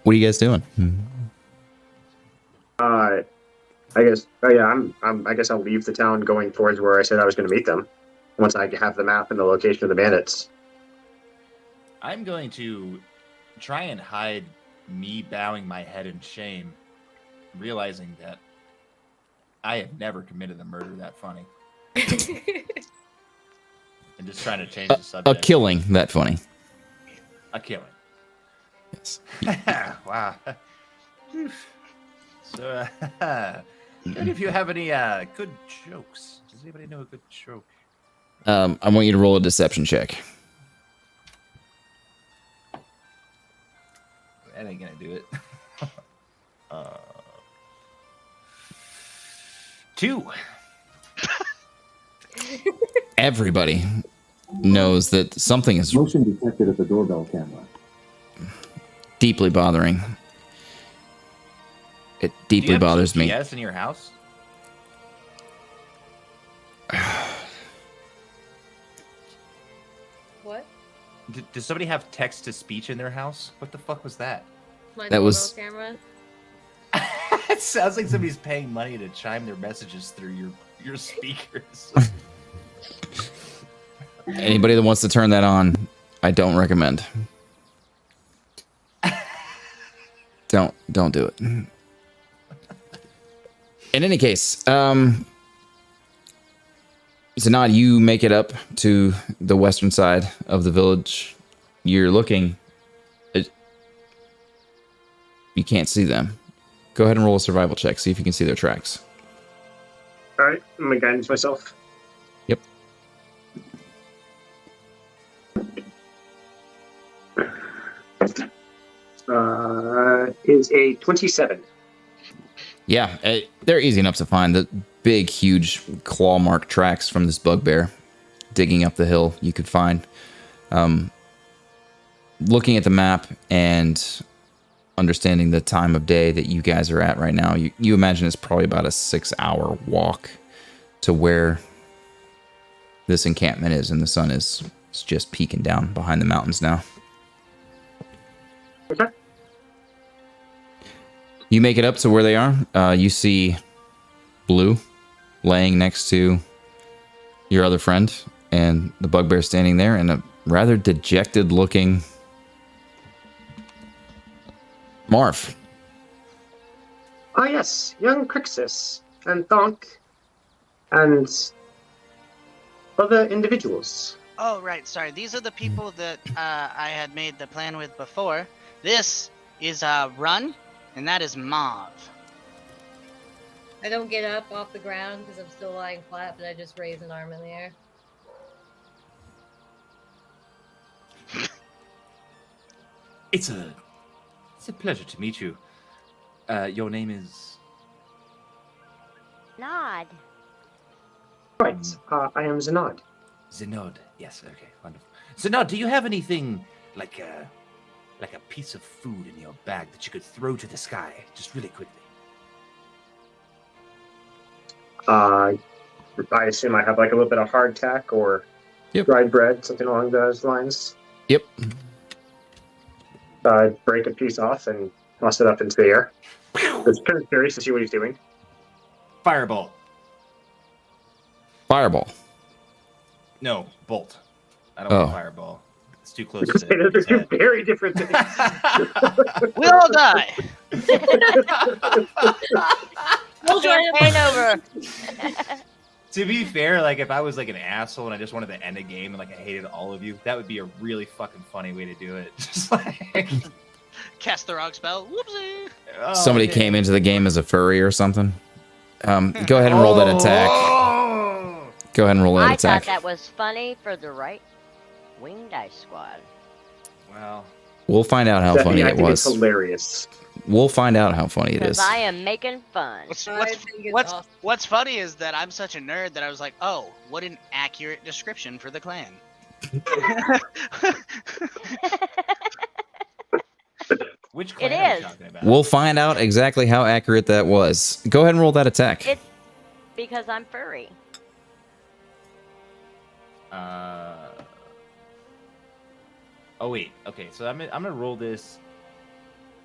What are you guys doing? I guess. Oh yeah, I guess I'll leave the town going towards where I said I was going to meet them. Once I have the map and the location of the bandits. I'm going to try and hide me bowing my head in shame, realizing that I have never committed a murder that funny. And just trying to change the A subject. killing that funny. A killing. Yes. Wow. So, any of you have any good jokes? Does anybody know a good joke? I want you to roll a deception check. That ain't gonna do it. 2. Everybody knows that something is Motion detected at the doorbell camera. deeply bothering. It Do you deeply have bothers me. GPS in your house? What? Does somebody have text to speech in their house? What the fuck was that? My That was- doorbell camera. It sounds like somebody's paying money to chime their messages through your speakers. Anybody that wants to turn that on, I don't recommend. Don't do it. In any case, Zanad, you make it up to the western side of the village. You're looking. You can't see them. Go ahead and roll a survival check. See if you can see their tracks. All right, I'm gonna guidance myself. Yep. Is a 27. Yeah, they're easy enough to find. The big, huge claw mark tracks from this bugbear digging up the hill you could find. Looking at the map and understanding the time of day that you guys are at right now, you imagine it's probably about a 6-hour walk to where this encampment is, and the sun is just peeking down behind the mountains now. Okay. You make it up to where they are. You see Blue laying next to your other friend, and the bugbear standing there, and a rather dejected looking Marv. Ah, yes, young Crixus and Thonk and other individuals. Oh, right. Sorry. These are the people that I had made the plan with before. This is Run, and that is Mav. I don't get up off the ground because I'm still lying flat, but I just raise an arm in the air. It's a pleasure to meet you. Your name is... Nod. Right, I am Zanad. Zenod. Yes, okay, wonderful. Zenod, do you have anything like a piece of food in your bag that you could throw to the sky, just really quickly? I assume I have like a little bit of hardtack or Yep. dried bread, something along those lines. Yep. Break a piece off and toss it up into the air. It's kind of curious to see what he's doing. Fireball. Fireball. No, bolt. I don't Oh. want fireball. It's too close to Those are his two head. very different things. We'll all die. We'll join him. Campaign over. To be fair, like if I was like an asshole and I just wanted to end a game and like I hated all of you, that would be a really fucking funny way to do it. Just like Cast the rock spell. Whoopsie. oh, Somebody okay. came into the game as a furry or something. Go ahead and roll that attack. Oh! Go ahead and roll that I attack. thought that was funny for the right wing dice squad. Well, We'll find out how funny I it think it's was. hilarious. We'll find out how funny it Because is. I am making fun. What's funny is that I'm such a nerd that I was like, oh, what an accurate description for the clan. Which It clan are you is. talking about? We'll find out exactly how accurate that was. Go ahead and roll that attack. It's because I'm furry. Oh wait. Okay, so I'm gonna roll this.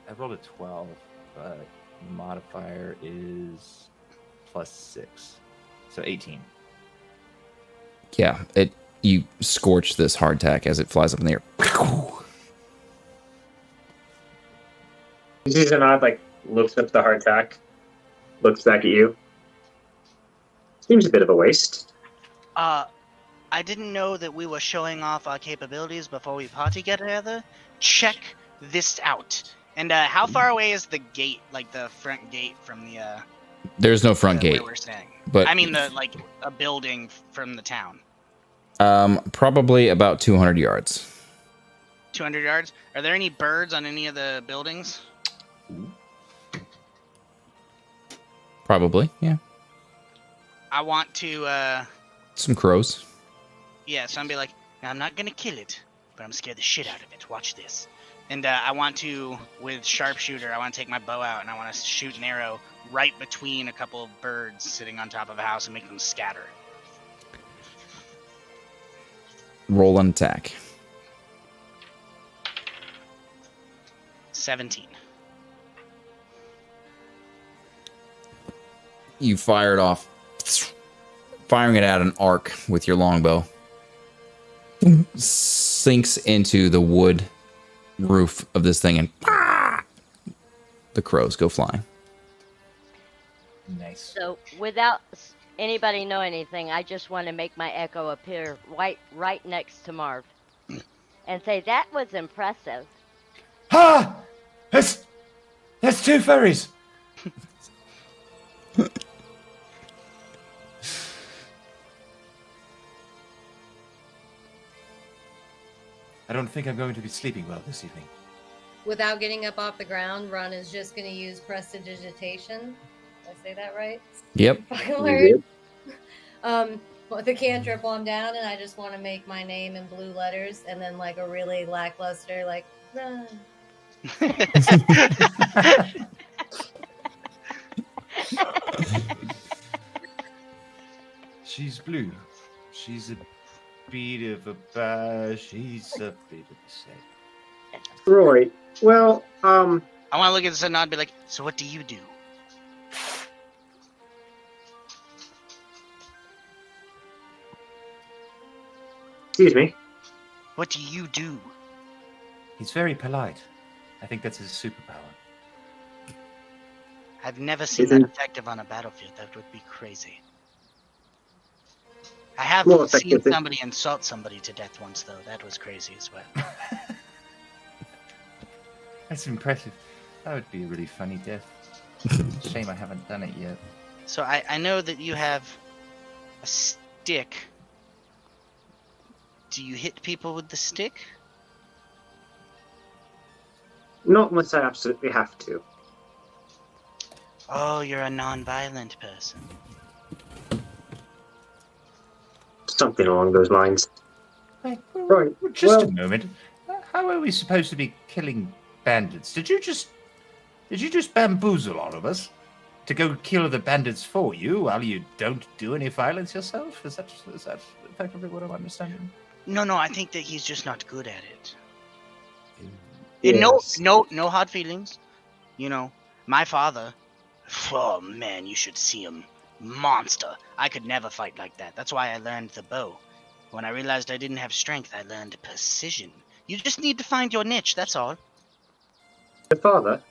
I rolled a 12, but modifier is +6, so 18. Yeah, you scorch this hardtack as it flies up in the air. Xenod like looks up the hardtack, looks back at you. Seems a bit of a waste. I didn't know that we were showing off our capabilities before we party together. Check this out. And how far away is the gate, like the front gate from the There's no front gate, where we're staying? but I mean the like a building from the town. probably about 200 yards. 200 yards. Are there any birds on any of the buildings? Probably, yeah. I want to Some crows. yeah, so I'm be like, now I'm not gonna kill it, but I'm scared the shit out of it. Watch this. And I want to, with sharpshooter, I want to take my bow out and I want to shoot an arrow right between a couple of birds sitting on top of a house and make them scatter. Roll an attack. 17. You fire it off, firing it at an arc with your longbow. Sinks into the wood roof of this thing, and the crows go flying. Nice. So without anybody know anything, I just want to make my echo appear right next to Marv, and say that was impressive. Ha! That's two furries. I don't think I'm going to be sleeping well this evening. Without getting up off the ground, Ron is just going to use prestidigitation. Did I say that right? Yep. Fucking word. With the cantrip while I'm down, and I just want to make my name in blue letters, and then like a really lackluster, like, Ron. She's blue. She's a bit of a bear. She's a bit of a saint. Roy, well, I want to look at this and not be like, so what do you do? excuse me. What do you do? He's very polite. I think that's his superpower. I've never seen that effective on a battlefield. That would be crazy. I have More seen effective than- somebody insult somebody to death once, though. That was crazy as well. That's impressive. That would be a really funny death. Shame I haven't done it yet. So I know that you have a stick. Do you hit people with the stick? Not unless I absolutely have to. Oh, you're a non-violent person. Something along those lines. Right. Right. Just Well, a moment. How are we supposed to be killing bandits? Did you just bamboozle all of us to go kill the bandits for you while you don't do any violence yourself? Is that effectively what I'm understanding? No, I think that he's just not good at it. yes. No hard feelings. You know, my father. Oh man, you should see him. Monster. I could never fight like that. That's why I learned the bow. When I realized I didn't have strength, I learned precision. You just need to find your niche, that's all. The father?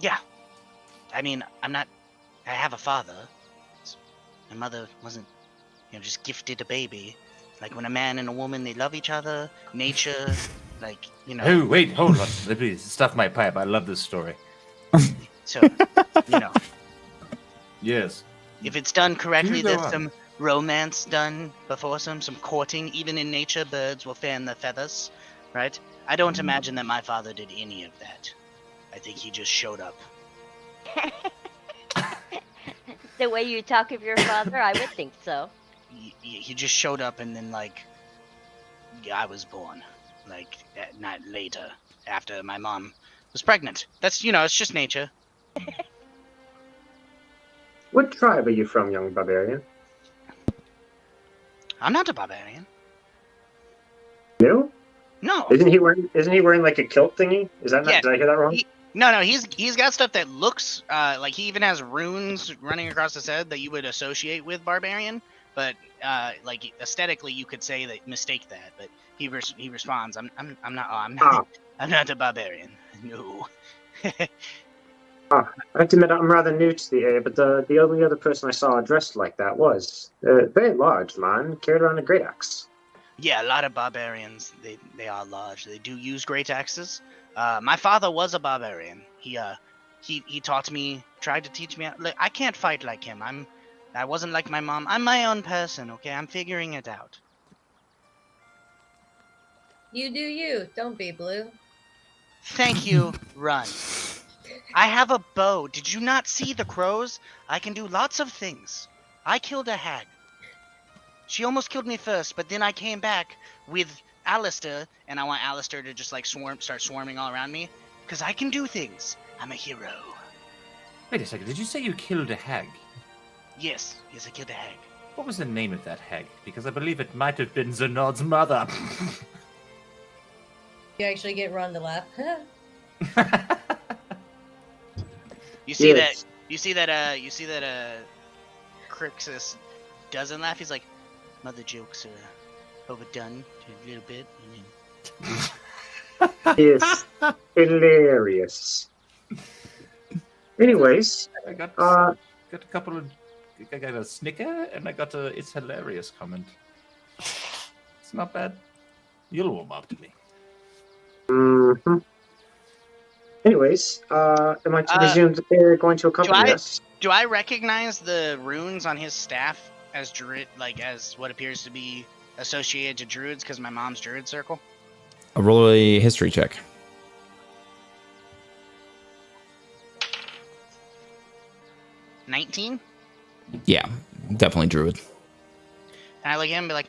Yeah. I mean, I have a father. My mother wasn't, just gifted a baby. Like when a man and a woman, they love each other, nature, like, Oh, wait, hold on. Please, stuff my pipe. I love this story. So, Yes. if it's done correctly, You go there's on. some romance done before some courting. Even in nature, birds will fan their feathers, right? I don't imagine that my father did any of that. I think he just showed up. The way you talk of your father, I would think so. He just showed up, and then like, I was born, like that night later after my mom was pregnant. That's it's just nature. What tribe are you from, young barbarian? I'm not a barbarian. No? No. Isn't he wearing like a kilt thingy? Is that not, Yeah. did I hear that wrong? No, he's got stuff that looks like he even has runes running across his head that you would associate with barbarian, but like aesthetically you could say that mistake that. But he responds, I'm not a barbarian. No. I have to admit, I'm rather new to the area, but the only other person I saw dressed like that was a very large man, carried around a great axe. Yeah, a lot of barbarians. They are large. They do use great axes. My father was a barbarian. He taught me, tried to teach me. Like, I can't fight like him. I wasn't like my mom. I'm my own person. Okay, I'm figuring it out. You do you. Don't be Blue. Thank you. Run. I have a bow. Did you not see the crows? I can do lots of things. I killed a hag. She almost killed me first, but then I came back with Alistair, and I want Alistair to just like start swarming all around me, because I can do things. I'm a hero. Wait a second, did you say you killed a hag? Yes, I killed a hag. What was the name of that hag? Because I believe it might have been Zernod's mother. You actually get Ron to laugh. You see Yes. that Crixus doesn't laugh. He's like, mother jokes are overdone a little bit. It's hilarious. Anyways, I got uh, a couple of... I got a snicker, and I got a it's hilarious comment. It's not bad. You'll warm up to me. mhm. Anyways, am I to presume that they're going to accompany us? Do I recognize the runes on his staff as druid, like as what appears to be associated to druids because my mom's druid circle? Roll a history check. $19? Yeah, definitely druid. And I look at him and be like,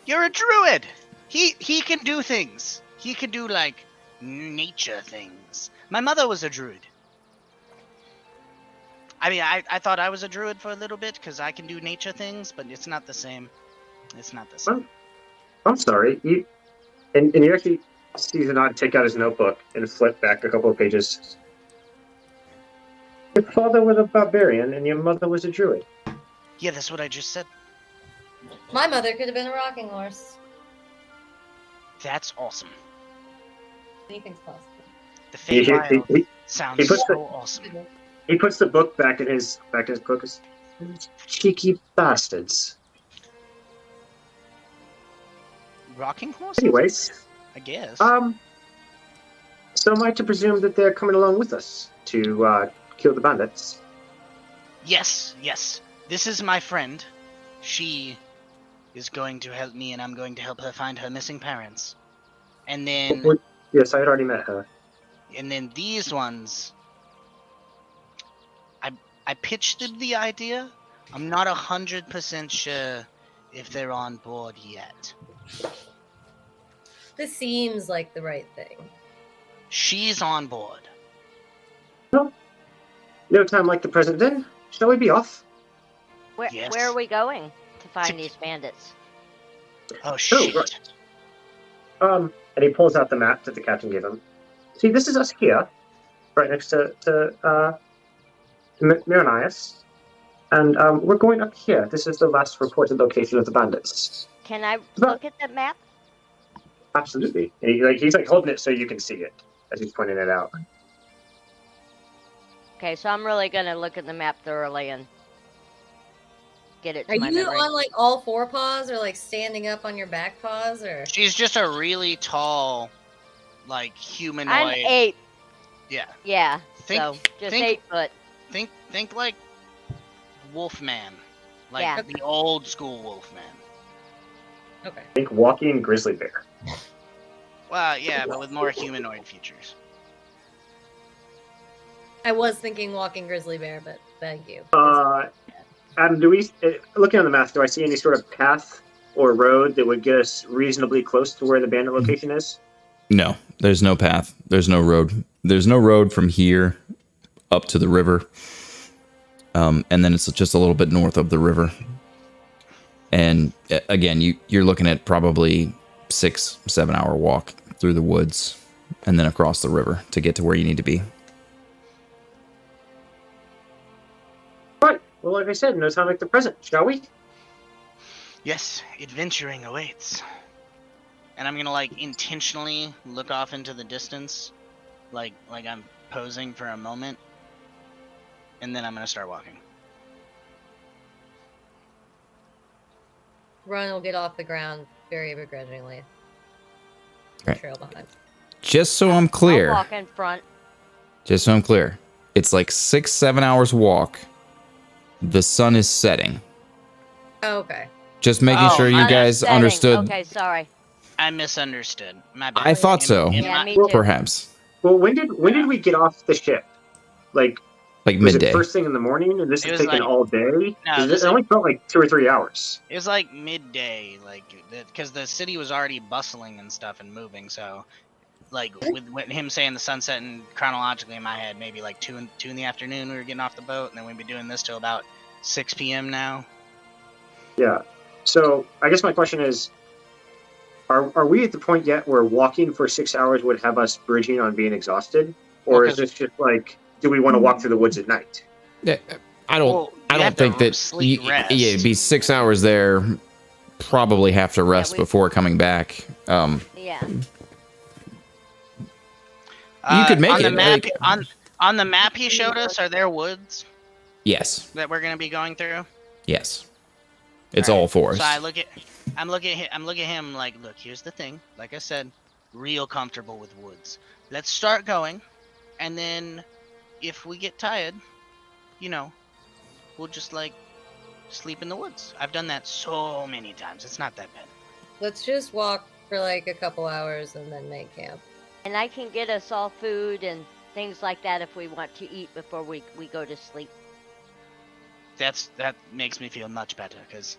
you're a druid! He can do things. He can do, like, nature things. My mother was a druid. I mean, I thought I was a druid for a little bit, because I can do nature things, but it's not the same. It's not the same. I'm sorry. And you actually see Zanod take out his notebook and flip back a couple of pages. Your father was a barbarian and your mother was a druid. Yeah, that's what I just said. My mother could have been a rocking horse. That's awesome. Anything's possible. The He, Feywild he, sounds he puts so the- awesome. he puts the book back in his book. Cheeky bastards. Rocking horses? Anyways, I guess. so am I to presume that they're coming along with us to kill the bandits? Yes. This is my friend. She is going to help me, and I'm going to help her find her missing parents. And then, Yes, I had already met her. these ones, I pitched them the idea. I'm not 100% sure if they're on board yet. This seems like the right thing. She's on board. No time like the present then. Shall we be off? Yes. Where are we going to find these bandits? Oh shit! right. And he pulls out the map that the captain gave him. See, this is us here, right next to Miranias. And we're going up here. This is the last reported location of the bandits. Can I look at the map? Absolutely. And he's holding it so you can see it as he's pointing it out. Okay, so I'm really gonna look at the map thoroughly and get it to Are my you memory. on like all four paws or like standing up on your back paws or? She's just a really tall, like humanoid. I'm 8. Yeah. Yeah, Think- so just think- 8 foot. Think like Wolfman, like Yeah. the old school Wolfman. Okay. Think walking grizzly bear. Well, yeah, but with more humanoid features. I was thinking walking grizzly bear, but thank you. Adam, looking on the map, do I see any sort of path or road that would get us reasonably close to where the bandit location is? No, there's no path. There's no road. There's no road from here up to the river. And then it's just a little bit north of the river. And again, you're looking at probably 6-7 hour walk through the woods and then across the river to get to where you need to be. Right. Well, like I said, no time like the present, shall we? Yes, adventuring awaits. And I'm gonna like intentionally look off into the distance, like I'm posing for a moment, and then I'm gonna start walking. Run will get off the ground very begrudgingly. Right. Trail behind. Just so I'm I'll clear. walk in front. Just so I'm clear. It's like 6-7 hours walk. The sun is setting. Oh, okay. Just making sure you guys Setting. understood. Okay, sorry. I misunderstood. My bad. I thought so. Yeah, me too. Perhaps. Well, when did we get off the ship? Like was midday. it first thing in the morning, and this It is was taking like- all day? No, 'Cause this it only felt like 2 or 3 hours. It was like midday, like because the city was already bustling and stuff and moving. So, like with him saying the sunset, and chronologically in my head, maybe like two in the afternoon we were getting off the boat, and then we'd be doing this till about 6 p.m. now. Yeah. So I guess my question is, are we at the point yet where walking for 6 hours would have us bridging on being exhausted, or Well, is this just like, do we want to walk through the woods at night? I don't. Well, I you don't have to think that. sleep, rest. Yeah, it'd be 6 hours there. Probably have to rest we- before coming back. Yeah. You could make on the it, map. like- On the map he showed us, are there woods Yes. that we're gonna be going through? Yes. It's all forest. So I'm looking at him like, look, here's the thing. Like I said, real comfortable with woods. Let's start going, and then if we get tired, we'll just like sleep in the woods. I've done that so many times. It's not that bad. Let's just walk for like a couple hours and then make camp. And I can get us all food and things like that if we want to eat before we go to sleep. That makes me feel much better because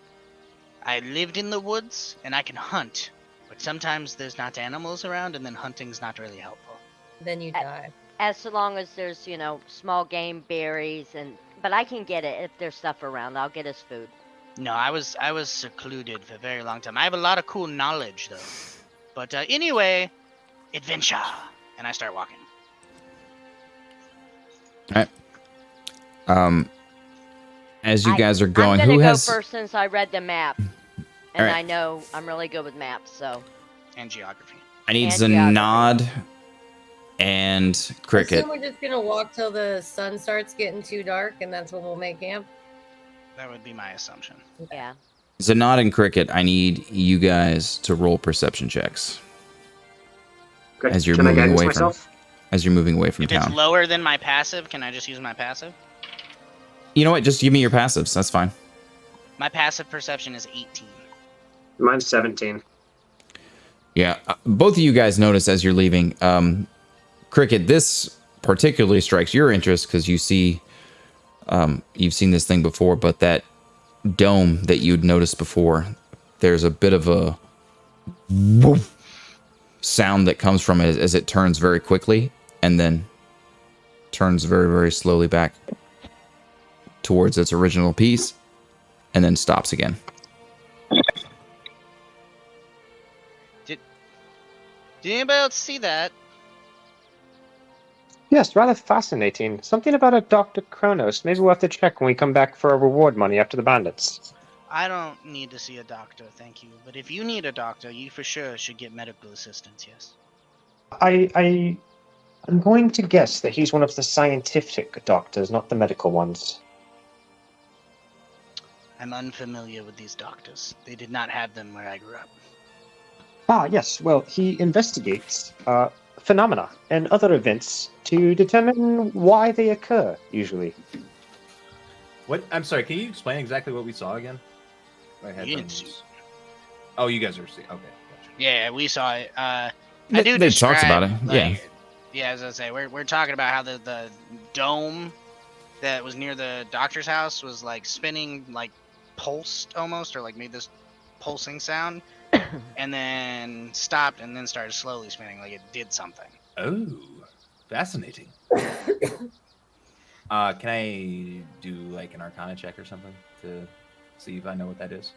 I lived in the woods and I can hunt, but sometimes there's not animals around, and then hunting's not really helpful. Then you die. As long as there's, small game berries but I can get it if there's stuff around. I'll get us food. No, I was secluded for a very long time. I have a lot of cool knowledge though. But anyway, adventure, and I start walking. All right. As you guys are going, I'm gonna who go has? first since I read the map, and Alright. I know I'm really good with maps. So And geography. I need and geography. Zanod and Cricket. Assume we're just gonna walk till the sun starts getting too dark, and that's when we'll make camp. That would be my assumption. yeah. Zanod and Cricket. I need you guys to roll perception checks Okay. As you're Can I moving guidance away from- myself? as you're moving away from If town. it's lower than my passive, can I just use my passive? You know what? Just give me your passives. That's fine. My passive perception is 18. Mine's 17. Yeah, both of you guys notice as you're leaving. Cricket, this particularly strikes your interest because you see, you've seen this thing before, but that dome that you'd noticed before, there's a bit of a woof sound that comes from it as it turns very quickly and then turns very, very slowly back towards its original piece and then stops again. Did anybody else see that? Yes, rather fascinating. Something about a Dr. Kronos. Maybe we'll have to check when we come back for our reward money after the bandits. I don't need to see a doctor, thank you. But if you need a doctor, you for sure should get medical assistance, yes. I'm going to guess that he's one of the scientific doctors, not the medical ones. I'm unfamiliar with these doctors. They did not have them where I grew up. Ah, yes. Well, he investigates phenomena and other events to determine why they occur, usually. What? I'm sorry. Can you explain exactly what we saw again? My You didn't headphones. see- Oh, you guys are seeing. Okay, gotcha. Yeah, we saw it. I They do talked about describe, it, yeah. like, yeah, as I say, we're talking about how the dome that was near the doctor's house was like spinning, like pulsed almost, or like made this pulsing sound, and then stopped, and then started slowly spinning, like it did something. Oh, fascinating. Can I do like an Arcana check or something to see if I know what that is?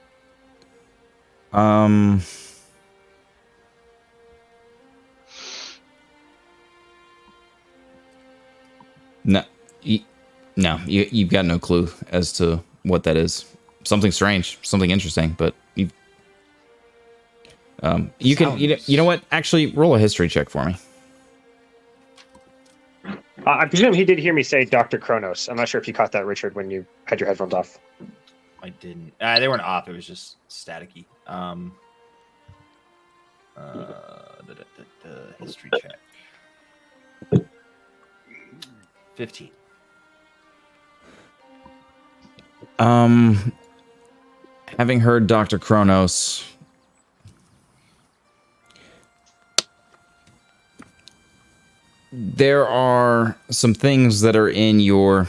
No, you've got no clue as to what that is. Something strange, something interesting, but you can you know what? Actually, roll a history check for me. I presume he did hear me say Dr. Kronos. I'm not sure if you caught that, Richard, when you had your headphones off. I didn't. They weren't off. It was just staticky. History check. 15. Having heard Dr. Kronos, there are some things that are in your...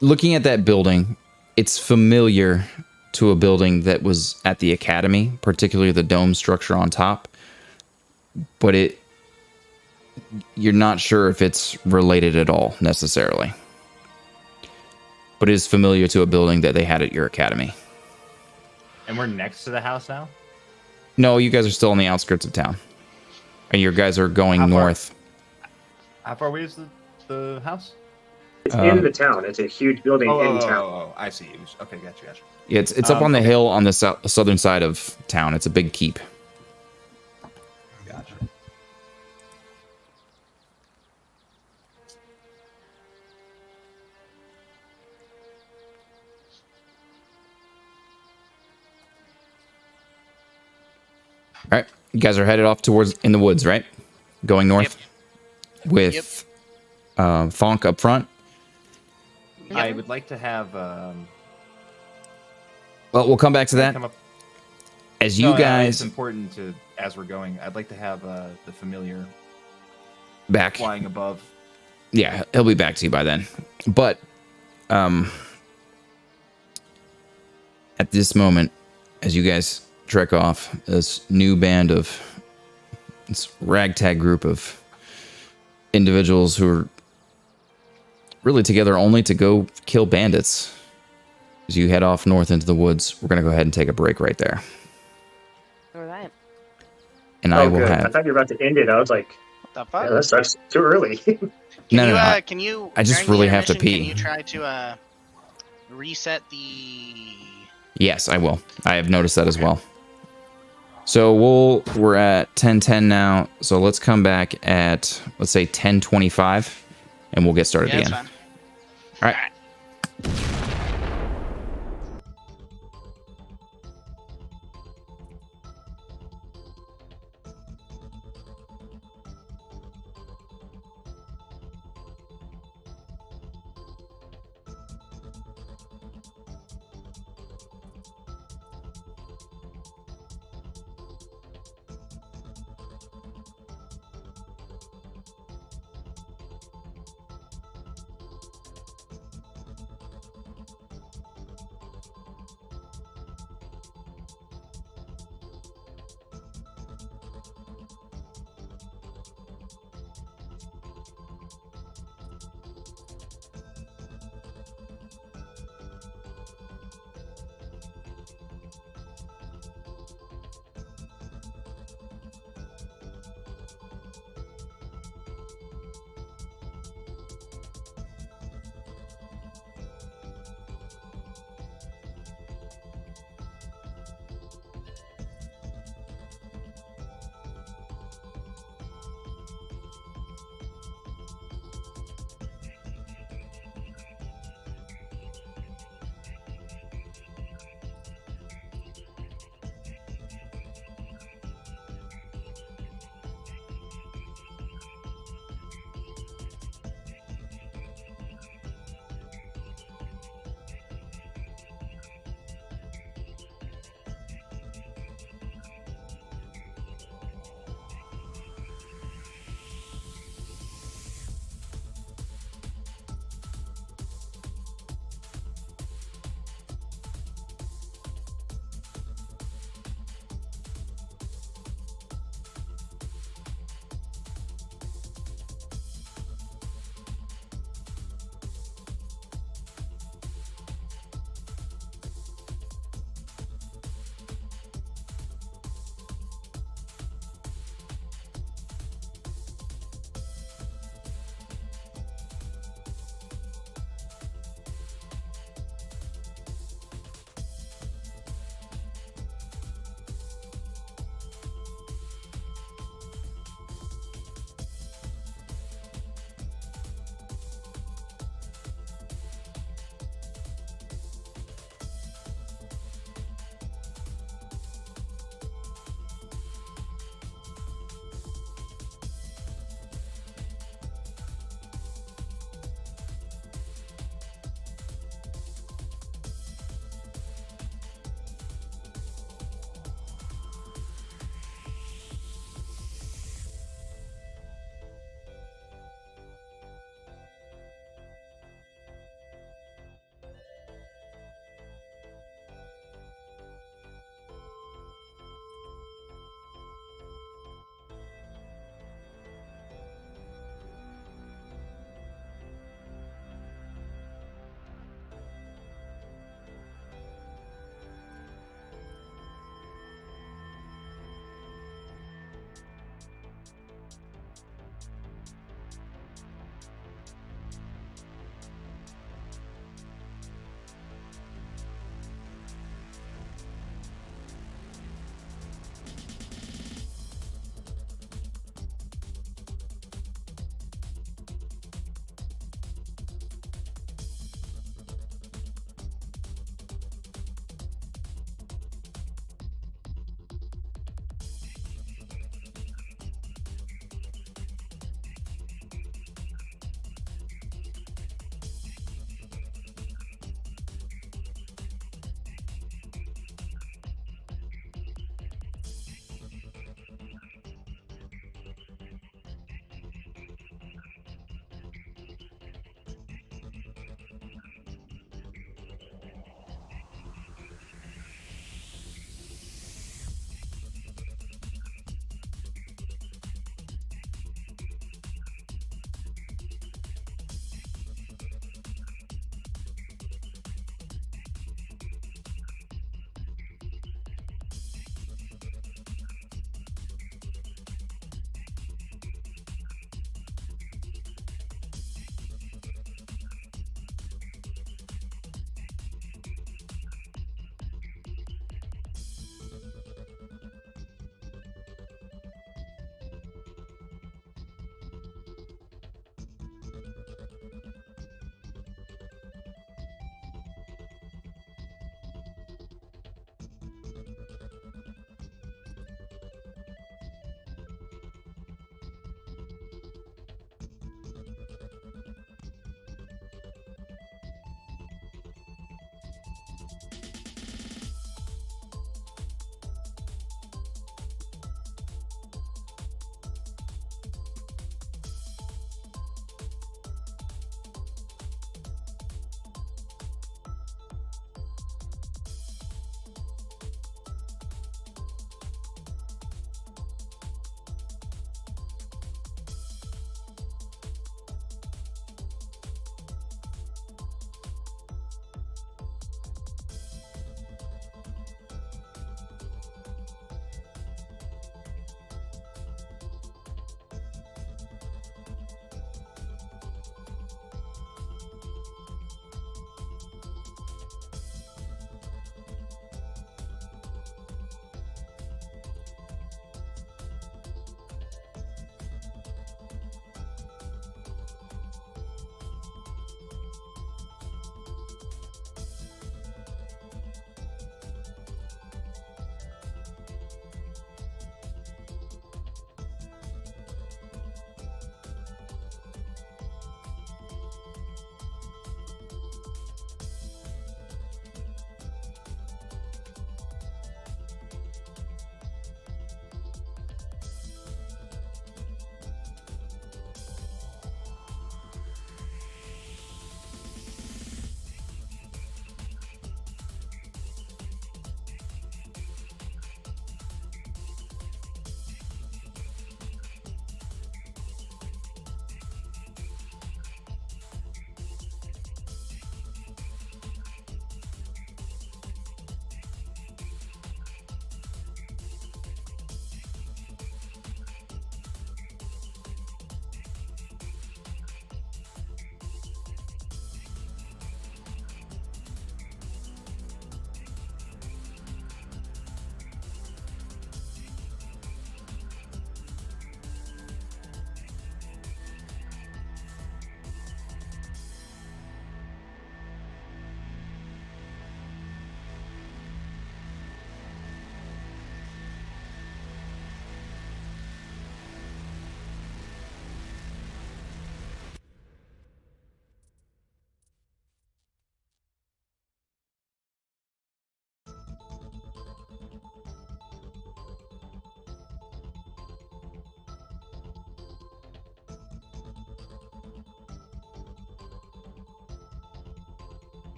looking at that building, it's familiar to a building that was at the academy, particularly the dome structure on top. But you're not sure if it's related at all, necessarily. But it is familiar to a building that they had at your academy. And we're next to the house now? No, you guys are still on the outskirts of town. And your guys are going north. How far away is the house? It's in the town. It's a huge building in town. Oh, I see. Okay, gotcha. Yeah, it's up on the hill on the southern side of town. It's a big keep. Gotcha. All right, you guys are headed off towards in the woods, right? Going north with Fonk up front. I would like to have. Well, we'll come back to that. Come up. As you guys it's important to as we're going. I'd like to have the familiar back flying above. Yeah, he'll be back to you by then. But at this moment, as you guys trek off, this new band of this ragtag group of individuals who are really together only to go kill bandits. As you head off north into the woods, we're going to go ahead and take a break right there. All right. And I will good. have... I thought you were about to end it. I was like, The fuck? yeah, that's too early. Can you? I just during really the have to intermission, pee. Can you try to reset the? Yes, I will. I have noticed that as well. So we're at 10:10 now. So let's come back at, let's say 10:25, and we'll get started Yeah, again. that's fine. All right.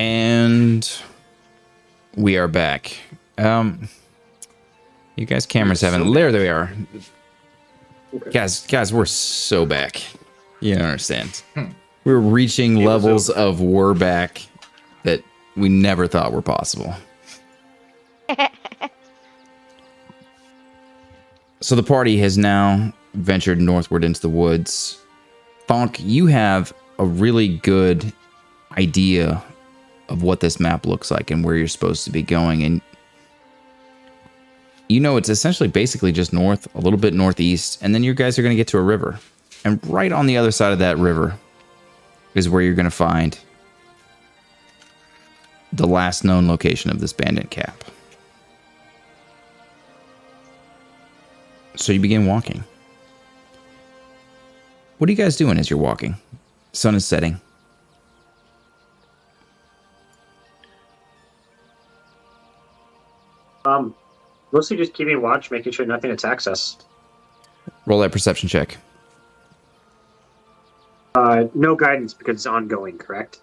And we are back. You guys' cameras haven't. There they are. Guys, we're so back. You don't understand. We're reaching levels of we're back that we never thought were possible. So the party has now ventured northward into the woods. Fonk, you have a really good idea of what this map looks like and where you're supposed to be going. And you know it's essentially basically just north, a little bit northeast, and then you guys are going to get to a river. And right on the other side of that river is where you're going to find the last known location of this bandit camp. So you begin walking. What are you guys doing as you're walking? Sun is setting. Mostly just keeping watch, making sure nothing attacks us. Roll that perception check. No guidance because it's ongoing, correct?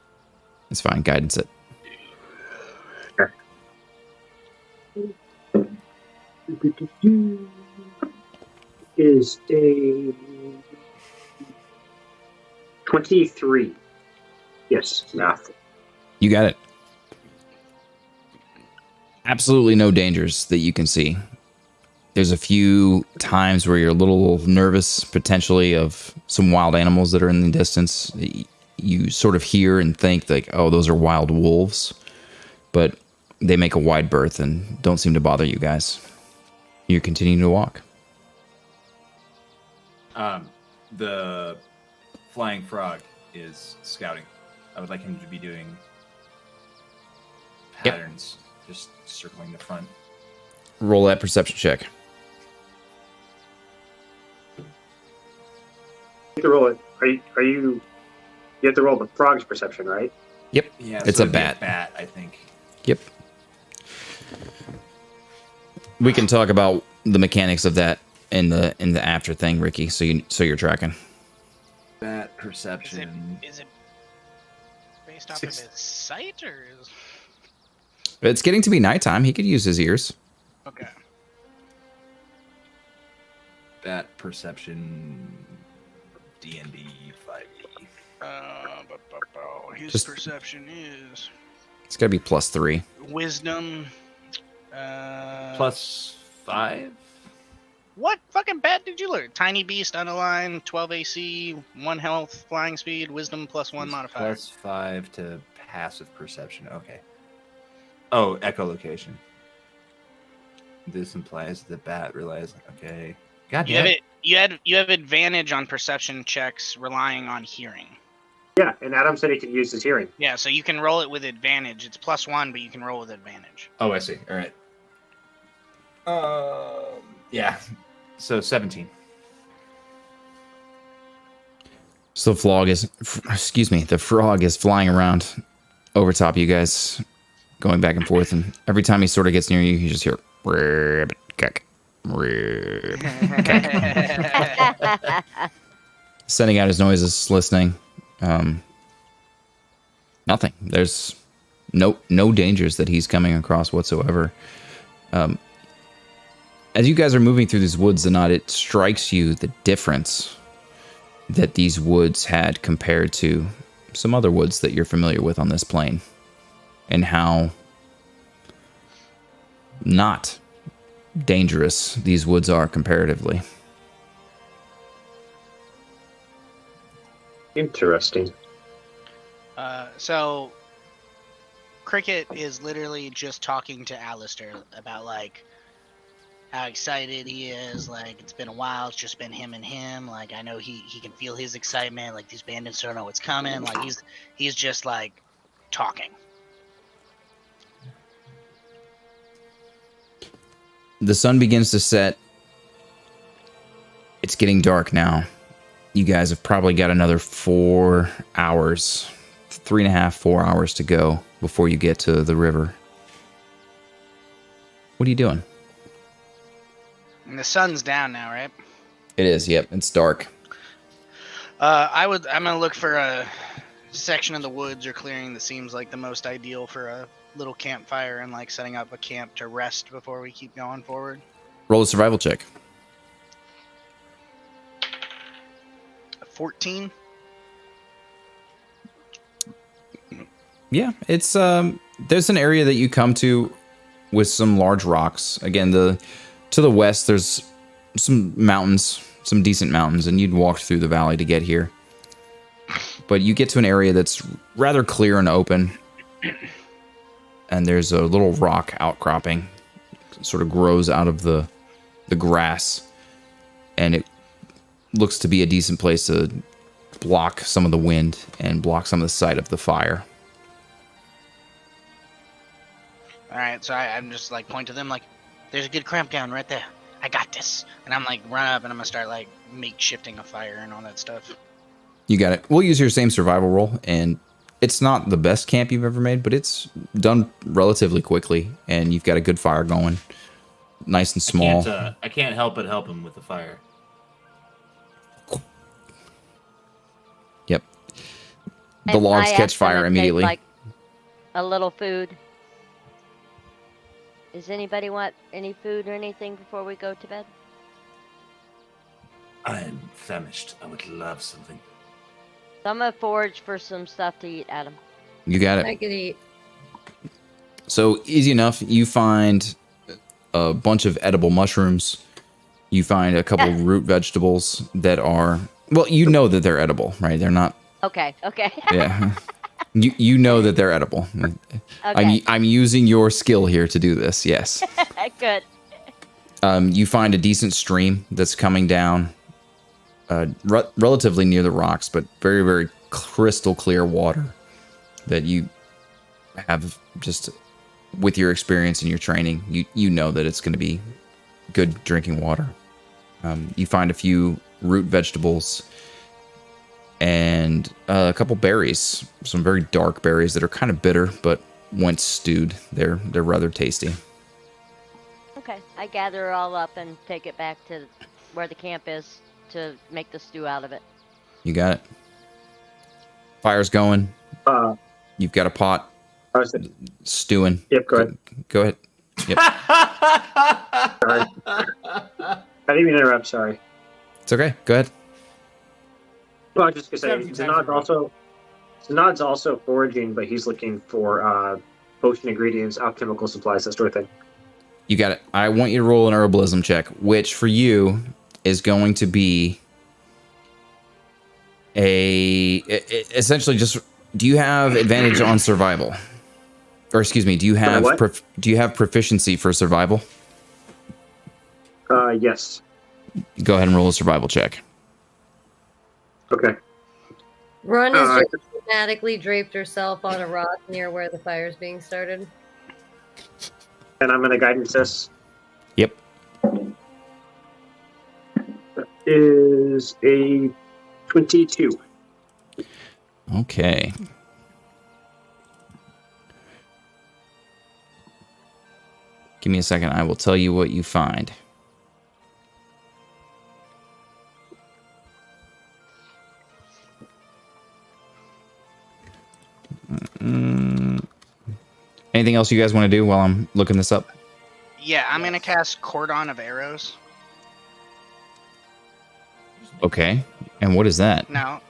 It's fine. Guidance it. Sure. Is a 23. Yes, math. You got it. Absolutely no dangers that you can see. There's a few times where you're a little nervous, potentially, of some wild animals that are in the distance. You sort of hear and think, like, oh, those are wild wolves. But they make a wide berth and don't seem to bother you guys. You're continuing to walk. The flying frog is scouting. I would like him to be doing patterns, just circling the front. Roll that perception check. You have to roll it. Are you? You have to roll the frog's perception, right? Yep. Yeah, It's so a it'd be bat. Bat, I think. Yep. We can talk about the mechanics of that in the after thing, Ricky. So you're tracking. Bat perception. Is it based off of his sight or is? It's getting to be nighttime. He could use his ears. Okay. Bat perception. D&D 5e. His Just- perception is It's got to be +3. wisdom. +5. What fucking bat did you learn? Tiny beast, unaligned, 12 AC, 1 health, flying speed, wisdom +1 modifier. +5 to passive perception. Okay. Oh, echolocation. This implies the bat relies. Okay. God You damn have it. it. You have advantage on perception checks relying on hearing. Yeah, and Adam said he could use his hearing. Yeah, so you can roll it with advantage. It's +1, but you can roll with advantage. Oh, I see. All right. Yeah. So 17. So the frog is flying around over top of you guys, going back and forth, and every time he sort of gets near you, you just hear ribbit, cack, ribbit, cack. Sending out his noises, listening. Nothing. There's no dangers that he's coming across whatsoever. As you guys are moving through these woods, Zanat, it strikes you the difference that these woods had compared to some other woods that you're familiar with on this plane, and how not dangerous these woods are comparatively. Interesting. So Cricket is literally just talking to Alistair about like how excited he is. Like, it's been a while. It's just been him and him. Like, I know he can feel his excitement. Like, these bandits don't know what's coming. Like, he's just like talking. The sun begins to set. It's getting dark now. You guys have probably got another 4 hours, 3.5, 4 hours to go before you get to the river. What are you doing? And the sun's down now, right? It is, yep. It's dark. I'm gonna look for a section of the woods or clearing that seems like the most ideal for a little campfire and like setting up a camp to rest before we keep going forward. Roll a survival check. 14. Yeah, it's there's an area that you come to with some large rocks. Again, to the west there's some mountains, some decent mountains, and you'd walk through the valley to get here. But you get to an area that's rather clear and open, and there's a little rock outcropping, sort of grows out of the grass, and it looks to be a decent place to block some of the wind and block some of the sight of the fire. All right, so I'm just like point to them like, there's a good cramp down right there. I got this. And I'm like run up and I'm gonna start like makeshifting a fire and all that stuff. You got it. We'll use your same survival roll, and it's not the best camp you've ever made, but it's done relatively quickly, and you've got a good fire going, nice and small. I can't help but help him with the fire. Yep. The And logs I catch asked them fire if they'd immediately. like a little food. Does anybody want any food or anything before we go to bed? I'm famished. I would love something. So I'm gonna forage for some stuff to eat, Adam. You got I it. could eat. So easy enough. You find a bunch of edible mushrooms. You find a couple root vegetables that are, well, you know that they're edible, right? They're not. Okay. Yeah. You know that they're edible. Okay. I'm using your skill here to do this. Yes. Good. You find a decent stream that's coming down, relatively near the rocks, but very, very crystal clear water that you have just with your experience and your training. You know that it's going to be good drinking water. You find a few root vegetables and a couple berries, some very dark berries that are kind of bitter, but once stewed, they're rather tasty. Okay. I gather it all up and take it back to where the camp is to make the stew out of it. You got it. Fire's going. Uh, You've got a pot I was, stewing. yep, go ahead. Go ahead. Yep. Sorry. I didn't mean to interrupt, sorry. It's okay. Go ahead. Well, I was just going to say, Zanad's also foraging, but he's looking for potion ingredients, alchemical supplies, that sort of thing. You got it. I want you to roll an herbalism check, which for you is going to be essentially just, do you have advantage on survival? Or excuse me, do you have what? do you have proficiency for survival? Yes. Go ahead and roll a survival check. Okay. Run has Alright. just dramatically draped herself on a rock near where the fire's being started. And I'm going to guidance this. Yep. That is a 22. Okay. Give me a second. I will tell you what you find. Anything else you guys want to do while I'm looking this up? Yeah, I'm gonna cast Cordon of Arrows. Okay. And what is that? No.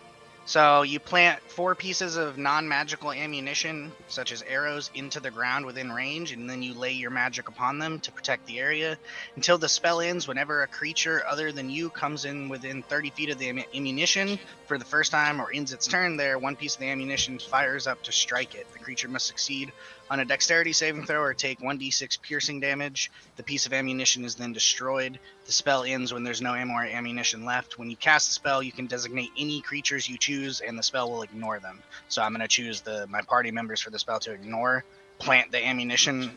So you plant 4 pieces of non-magical ammunition, such as arrows, into the ground within range, and then you lay your magic upon them to protect the area. Until the spell ends, whenever a creature other than you comes in within 30 feet of the ammunition for the first time or ends its turn there, 1 piece of the ammunition fires up to strike it. The creature must succeed on a dexterity saving throw or take 1d6 piercing damage. The piece of ammunition is then destroyed. The spell ends when there's no ammo or ammunition left. When you cast the spell, you can designate any creatures you choose, and the spell will ignore them. So I'm going to choose my party members for the spell to ignore. Plant the ammunition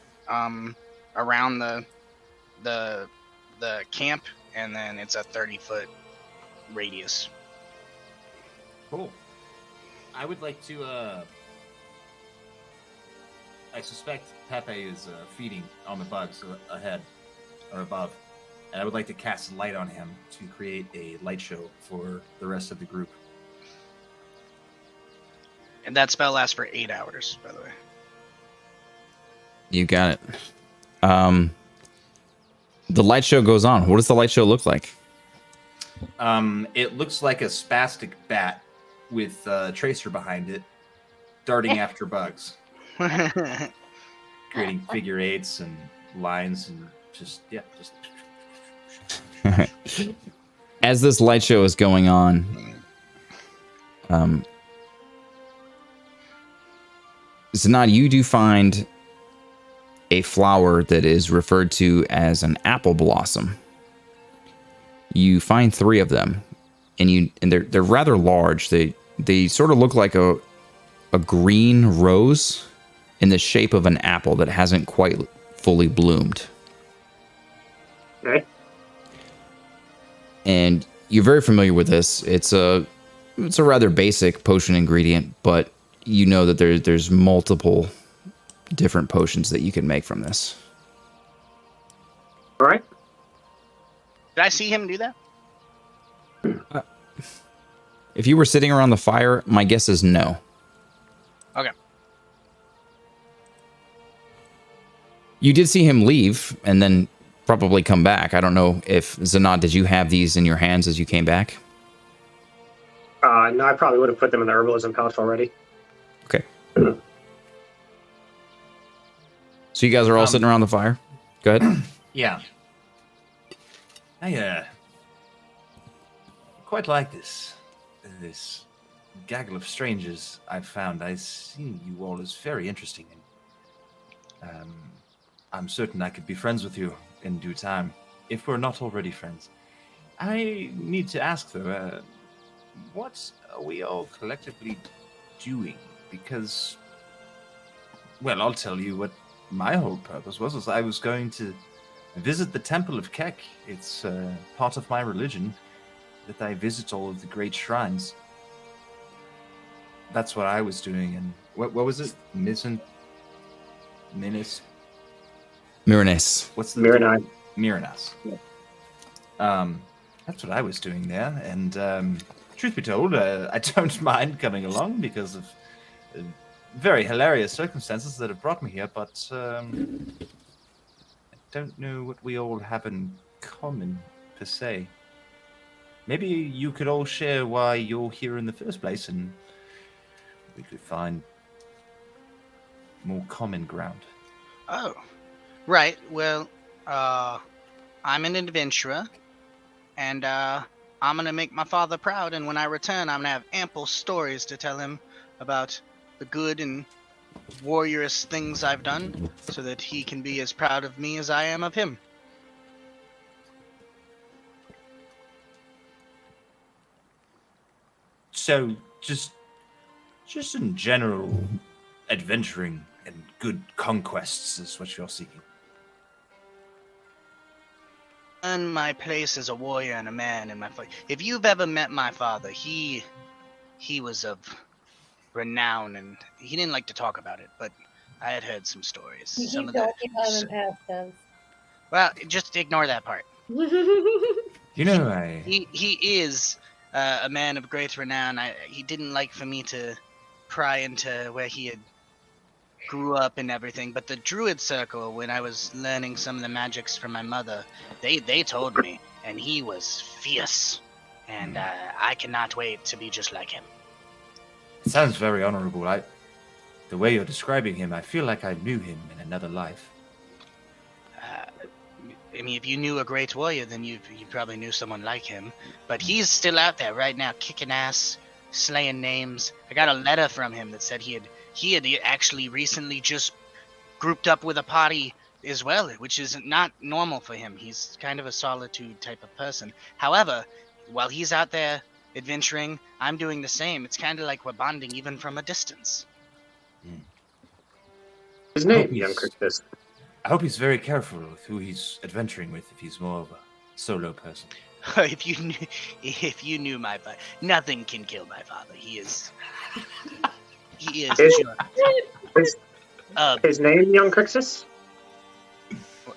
around the camp, and then it's a 30-foot radius. Cool. I would like to. I suspect Pepe is feeding on the bugs ahead or above, and I would like to cast light on him to create a light show for the rest of the group. And that spell lasts for 8 hours, by the way. You got it. The light show goes on. What does the light show look like? It looks like a spastic bat with Tracer behind it, darting after bugs, creating figure eights and lines and just. As this light show is going on, Zanad, you do find a flower that is referred to as an apple blossom. You find 3 of them, and they're rather large. They sort of look like a green rose in the shape of an apple that hasn't quite fully bloomed. Okay. And you're very familiar with this. It's a rather basic potion ingredient, but you know that there's multiple different potions that you can make from this. All right. Did I see him do that? If you were sitting around the fire, my guess is no. Okay. You did see him leave and then probably come back. I don't know if Zanad, did you have these in your hands as you came back? No, I probably would have put them in the herbalism pouch already. Okay. So you guys are all sitting around the fire? Go ahead. Yeah. I quite like this gaggle of strangers I've found. I see you all as very interesting, and I'm certain I could be friends with you in due time, if we're not already friends. I need to ask, though, what are we all collectively doing? Because, well, I'll tell you what my whole purpose was I was going to visit the Temple of Keck. It's part of my religion that I visit all of the great shrines. That's what I was doing. And what was it? Minas? Myronese. What's the Miranai. Myronas. Yeah. That's what I was doing there. And truth be told, I don't mind coming along because of very hilarious circumstances that have brought me here, but I don't know what we all have in common, per se. Maybe you could all share why you're here in the first place, and we could find more common ground. Oh, right. Well, I'm an adventurer, and I'm gonna make my father proud. And when I return, I'm gonna have ample stories to tell him about the good and warriorous things I've done, so that he can be as proud of me as I am of him. So, just in general, adventuring and good conquests is what you're seeking. And my place as a warrior and a man in my fight. If you've ever met my father, he was of renown, and he didn't like to talk about it, but I had heard some stories. You Some keep of the, talking about him in past tense. well, just ignore that part. You know, He is a man of great renown. He didn't like for me to pry into where he had grew up and everything, but the druid circle, when I was learning some of the magics from my mother, they told me, and he was fierce, and I cannot wait to be just like him. it sounds very honorable. The way you're describing him, I feel like I knew him in another life. I mean, if you knew a great warrior, then you probably knew someone like him. But he's still out there right now, kicking ass, slaying names. I got a letter from him that said he had actually recently just grouped up with a party as well, which is not normal for him. He's kind of a solitude type of person. However, while he's out there adventuring, I'm doing the same. It's kind of like we're bonding even from a distance. His name, young Christus. I hope he's very careful with who he's adventuring with if he's more of a solo person. If you knew my father, nothing can kill my father. He is His, sure. his name, young Christus?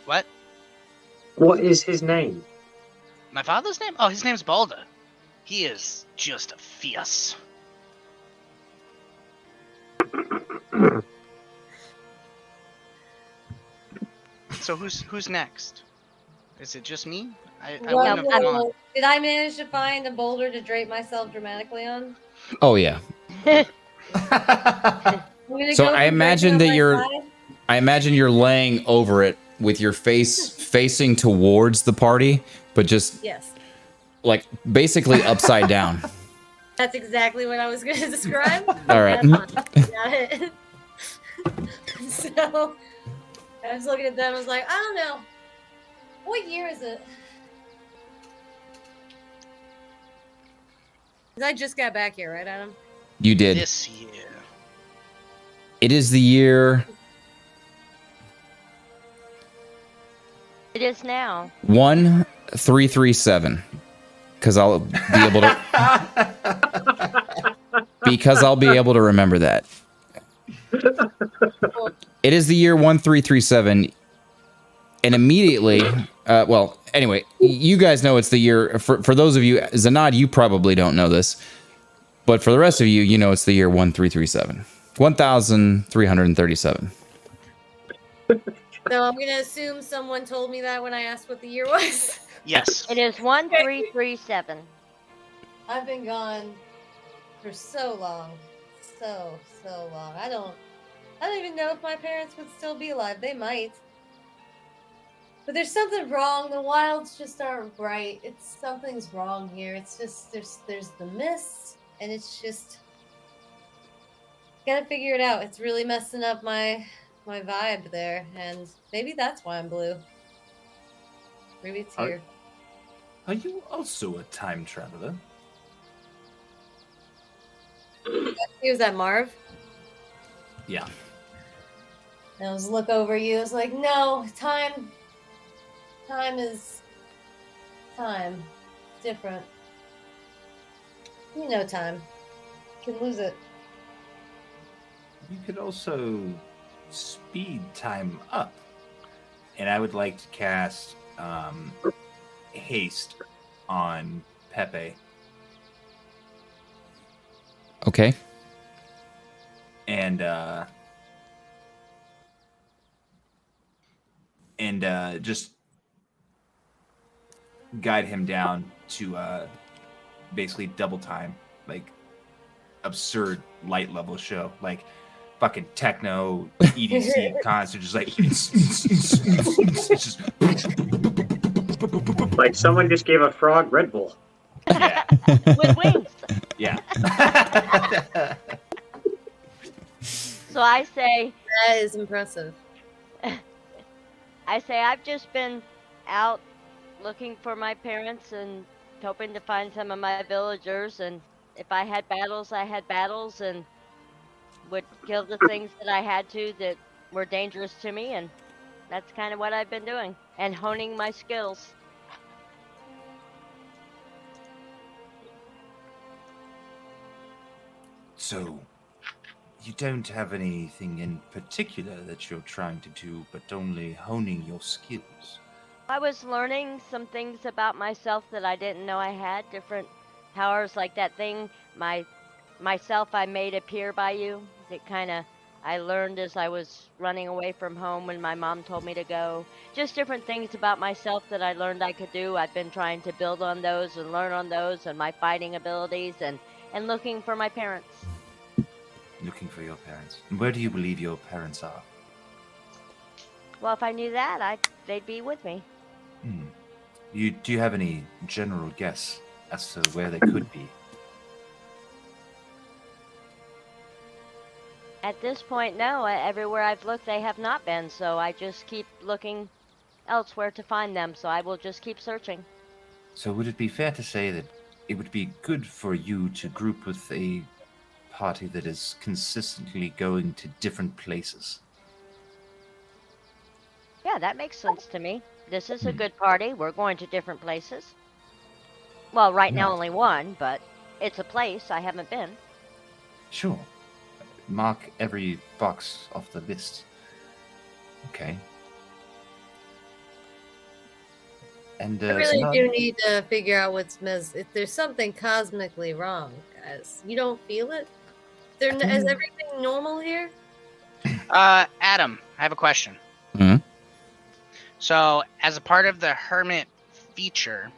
What? What is his name? My father's name? Oh, his name's Balder. He is just a fierce. So who's next? Is it just me? I Well, wouldn't have I'm- gone. did I manage to find a boulder to drape myself dramatically on? Oh yeah. I'm gonna So go I from imagine draping that on my you're- side. I imagine you're laying over it with your face facing towards the party, but just Yes, like basically upside down. that's exactly what I was going to describe. All right. Got it. So I was looking at them. I was like, I don't know. What year is it? 'Cause I just got back here, right, Adam? You did. This year. It is the year It is now. 1337. Because I'll be able to. Because I'll be able to remember that. It is the year 1337, and immediately, well, anyway, you guys know it's the year. For those of you, Zanad, you probably don't know this, but for the rest of you, you know it's the year 1337, 1337. So I'm going to assume someone told me that when I asked what the year was. Yes. It is 1337. I've been gone for so long. So long. I don't even know if my parents would still be alive. They might. But there's something wrong. The wilds just aren't bright. Something's wrong here. It's just there's the mist, and it's just gotta figure it out. It's really messing up my vibe there, and maybe that's why I'm blue. Maybe it's here. Are you also a time traveler? He was that Marv. Yeah. And I was look over you. I was like, no, time is time. Different. You know time. You can lose it. You could also speed time up. And I would like to cast haste on Pepe. Okay. And just guide him down to basically double time, like absurd light level show, like fucking techno EDC concert, just like just Like someone just gave a frog Red Bull. yeah, With wings. yeah. So I say, That is impressive. I've just been out looking for my parents and hoping to find some of my villagers. And if I had battles, I had battles and would kill the things that I had to that were dangerous to me. And that's kind of what I've been doing and honing my skills. So, you don't have anything in particular that you're trying to do, but only honing your skills. I was learning some things about myself that I didn't know I had, different powers like that thing, myself I made appear by you, that kind of I learned as I was running away from home when my mom told me to go. Just different things about myself that I learned I could do. I've been trying to build on those and learn on those and my fighting abilities and looking for my parents. Looking for your parents. Where do you believe your parents are? Well, if I knew that, they'd be with me. Do you have any general guess as to where they could be? At this point, no. Everywhere I've looked, they have not been, so I just keep looking elsewhere to find them, so I will just keep searching. So would it be fair to say that it would be good for you to group with a party that is consistently going to different places? Yeah, that makes sense to me. This is a good party. We're going to different places. Well, right now Yeah. only one, but it's a place I haven't been. Sure. Mark every box off the list. Okay. And I really Sanad- do need to figure out if there's something cosmically wrong, guys. You don't feel it? Is everything normal here? Adam, I have a question. Mhm. So, as a part of the Hermit feature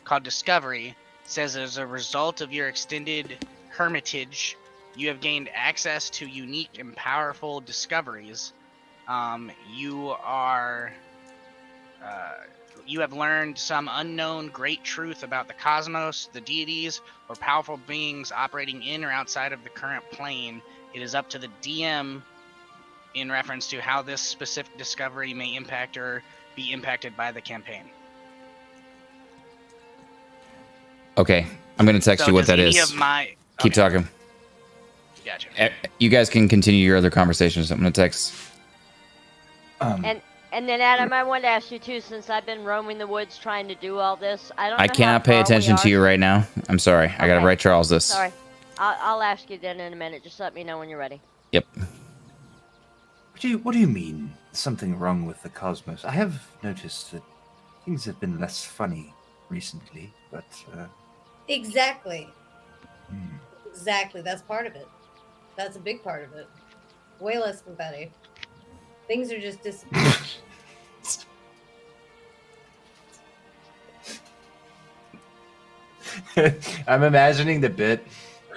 called Discovery, it says as a result of your extended hermitage, you have gained access to unique and powerful discoveries. You have learned some unknown great truth about the cosmos, the deities, or powerful beings operating in or outside of the current plane. It is up to the DM in reference to how this specific discovery may impact or be impacted by the campaign. Okay, I'm gonna text So you what does that any is. of my... Keep okay, talking. Gotcha. You guys can continue your other conversations. I'm gonna text. And then Adam, I want to ask you too, since I've been roaming the woods trying to do all this. I don't know I cannot pay how far attention we to you are. right now. I'm sorry. I gotta Okay. write Charles this. Sorry. I'll ask you then in a minute. Just let me know when you're ready. Yep. What do you mean? Something wrong with the cosmos? I have noticed that things have been less funny recently, but Exactly. hmm. Exactly. That's part of it. That's a big part of it. Way less confetti. Things are just disappearing. I'm imagining the bit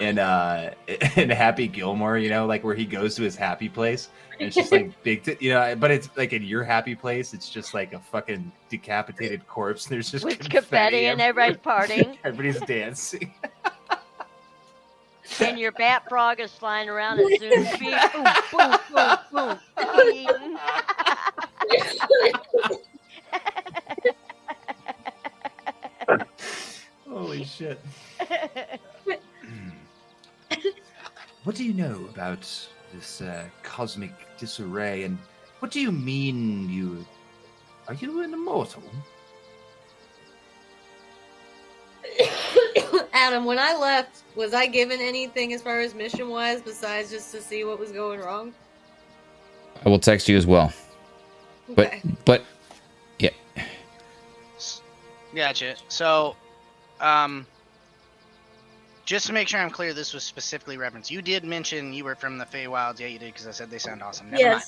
in Happy Gilmore, you know, like where he goes to his happy place and it's just like but it's like in your happy place, it's just like a fucking decapitated corpse. There's just With confetti and everybody's partying. Everybody's dancing. And your bat frog is flying around at zoom speed. Boom, boom, boom, boom. Eating. Holy shit. What do you know about this cosmic disarray, and what do you mean are you an immortal? Adam, when I left, was I given anything as far as mission wise besides just to see what was going wrong? I will text you as well. Okay. But yeah. Gotcha. So, just to make sure I'm clear, this was specifically referenced. You did mention you were from the Feywilds. Yeah, you did, because I said they sound awesome. Never mind.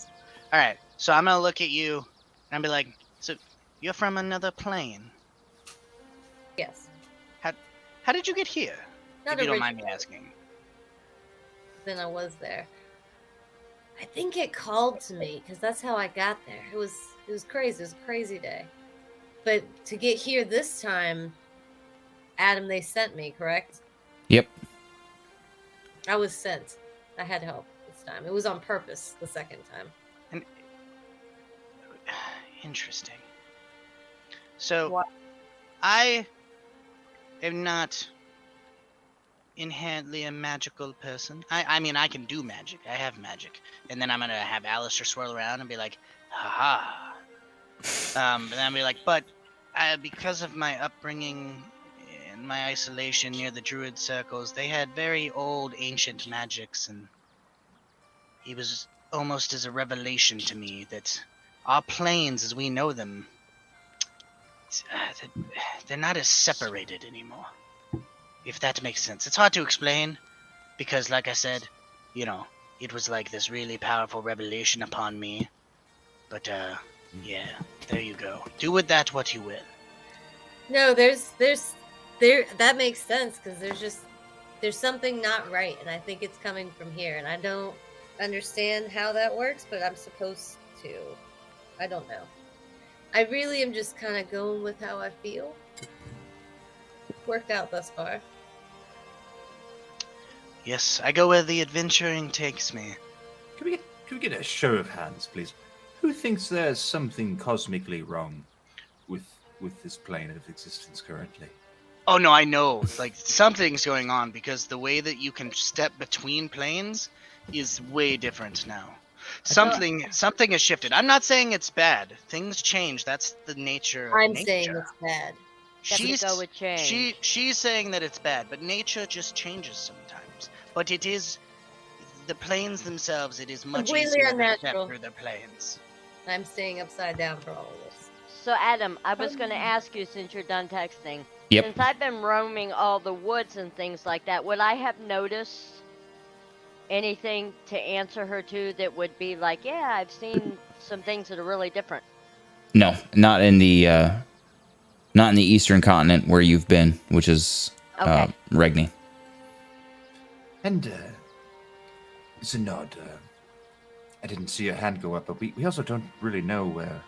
All right. So I'm going to look at you, and I'll be like, so you're from another plane? Yes. How did you get here? Not If you don't mind me originally. asking. Then I was there. I think it called to me because that's how I got there. It was crazy. It was a crazy day. But to get here this time, Adam, they sent me, correct? Yep. I was sent. I had help this time. It was on purpose the second time. And interesting. So What? I am not inherently a magical person. I mean, I can do magic. I have magic. And then I'm going to have Alistair swirl around and be like, haha. And then I'll be like, but because of my upbringing and my isolation near the druid circles, they had very old ancient magics, and it was almost as a revelation to me that our planes as we know them, they're not as separated anymore. If that makes sense. It's hard to explain because, like I said, you know, it was like this really powerful revelation upon me. But, yeah, there you go. Do with that what you will. No, there's that makes sense because there's something not right, and I think it's coming from here, and I don't understand how that works, but I'm supposed to. I don't know. I really am just kind of going with how I feel. Worked out thus far. Yes, I go where the adventuring takes me. Can we get a show of hands, please? Who thinks there's something cosmically wrong with this plane of existence currently? Oh no, I know. Like, something's going on because the way that you can step between planes is way different now. Something has shifted. I'm not saying it's bad. Things change. That's the nature of I'm nature. saying it's bad. Go with change. She's saying that it's bad, but nature just changes sometimes. But it is the planes themselves. It is much Completely easier to step unnatural. through the planes. I'm staying upside down for all of this. So Adam, I was going to ask you since you're done texting. Yep. Since I've been roaming all the woods and things like that, would I have noticed anything to answer her to that would be like, yeah, I've seen some things that are really different? No, not in the eastern continent where you've been, which is Okay. Regni. And, Zenod, I didn't see your hand go up, but we also don't really know where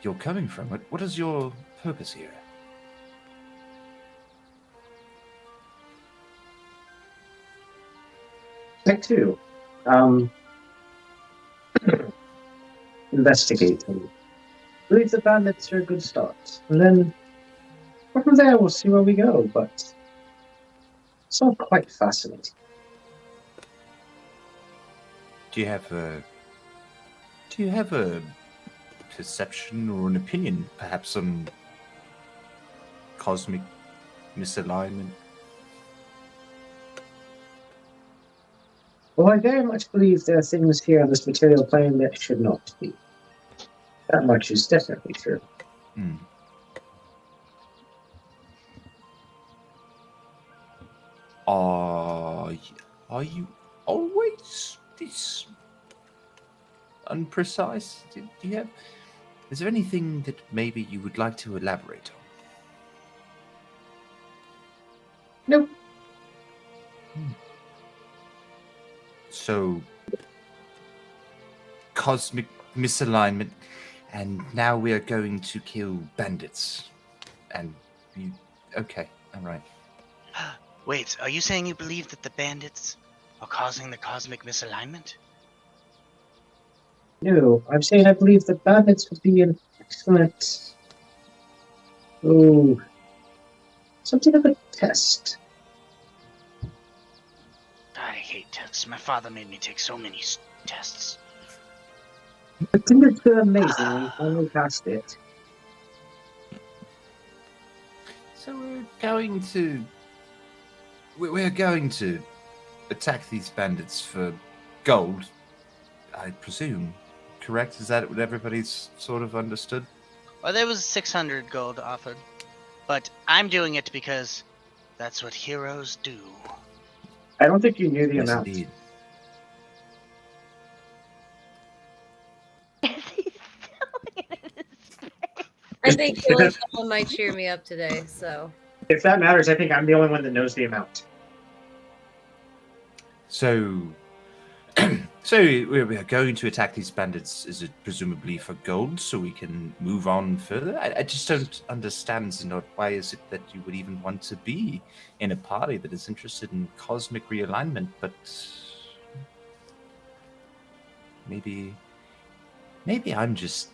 you're coming from. What is your purpose here? Act 2. Investigating. I believe the bandits are a good start. And then from there we'll see where we go, but it's all quite fascinating. Do you have a perception or an opinion, perhaps on cosmic misalignment? Well, I very much believe there are things here on this material plane that should not be. That much is definitely true. Hmm. Are you always this unprecise? Do you have? Is there anything that maybe you would like to elaborate on? Nope. So, cosmic misalignment, and now we are going to kill bandits. And you, okay, all right. Wait, are you saying you believe that the bandits are causing the cosmic misalignment? No, I'm saying I believe the bandits would be an excellent... Oh... something of a test. I hate tests. My father made me take so many tests. I think it's amazing when you finally passed it. So we're going to attack these bandits for gold, I presume. Correct? Is that what everybody's sort of understood? Well, there was 600 gold offered, but I'm doing it because that's what heroes do. I don't think you knew the Yes, amount. indeed. I think killing someone might cheer me up today, so. If that matters, I think I'm the only one that knows the amount. So, so we're going to attack these bandits. Is it presumably for gold, so we can move on further? I just don't understand, Zenod. Why is it that you would even want to be in a party that is interested in cosmic realignment? But maybe I'm just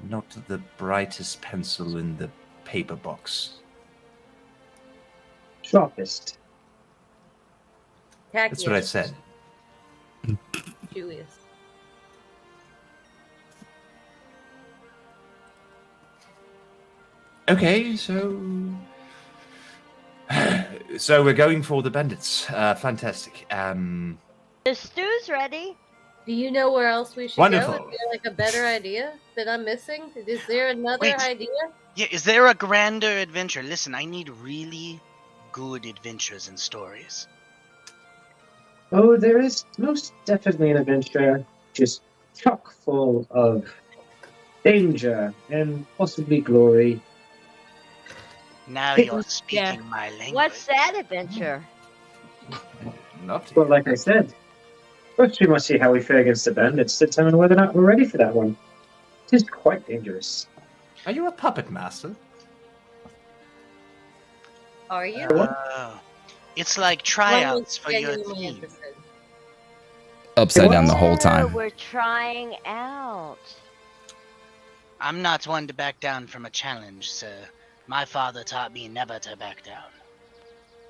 not the brightest pencil in the paper box. Sharpest. That's what I said. Julius. Okay, so we're going for the bandits. Fantastic. The stew's ready. Do you know where else we should Wonderful. go? Is there like a better idea that I'm missing? Is there another Wait. idea? Yeah, is there a grander adventure? Listen, I need really good adventures and stories. Oh, there is most definitely an adventure, just chock full of danger and possibly glory. Now Hey, you're speaking yeah. my language. What's that adventure? Love to. But like I said, first we must see how we fare against the bandits to determine whether or not we're ready for that one. It is quite dangerous. Are you a puppet master? Are you? It's like One tryouts was for your genuinely team. interested. Upside down the whole Oh, time. we're trying out. I'm not one to back down from a challenge, sir. My father taught me never to back down.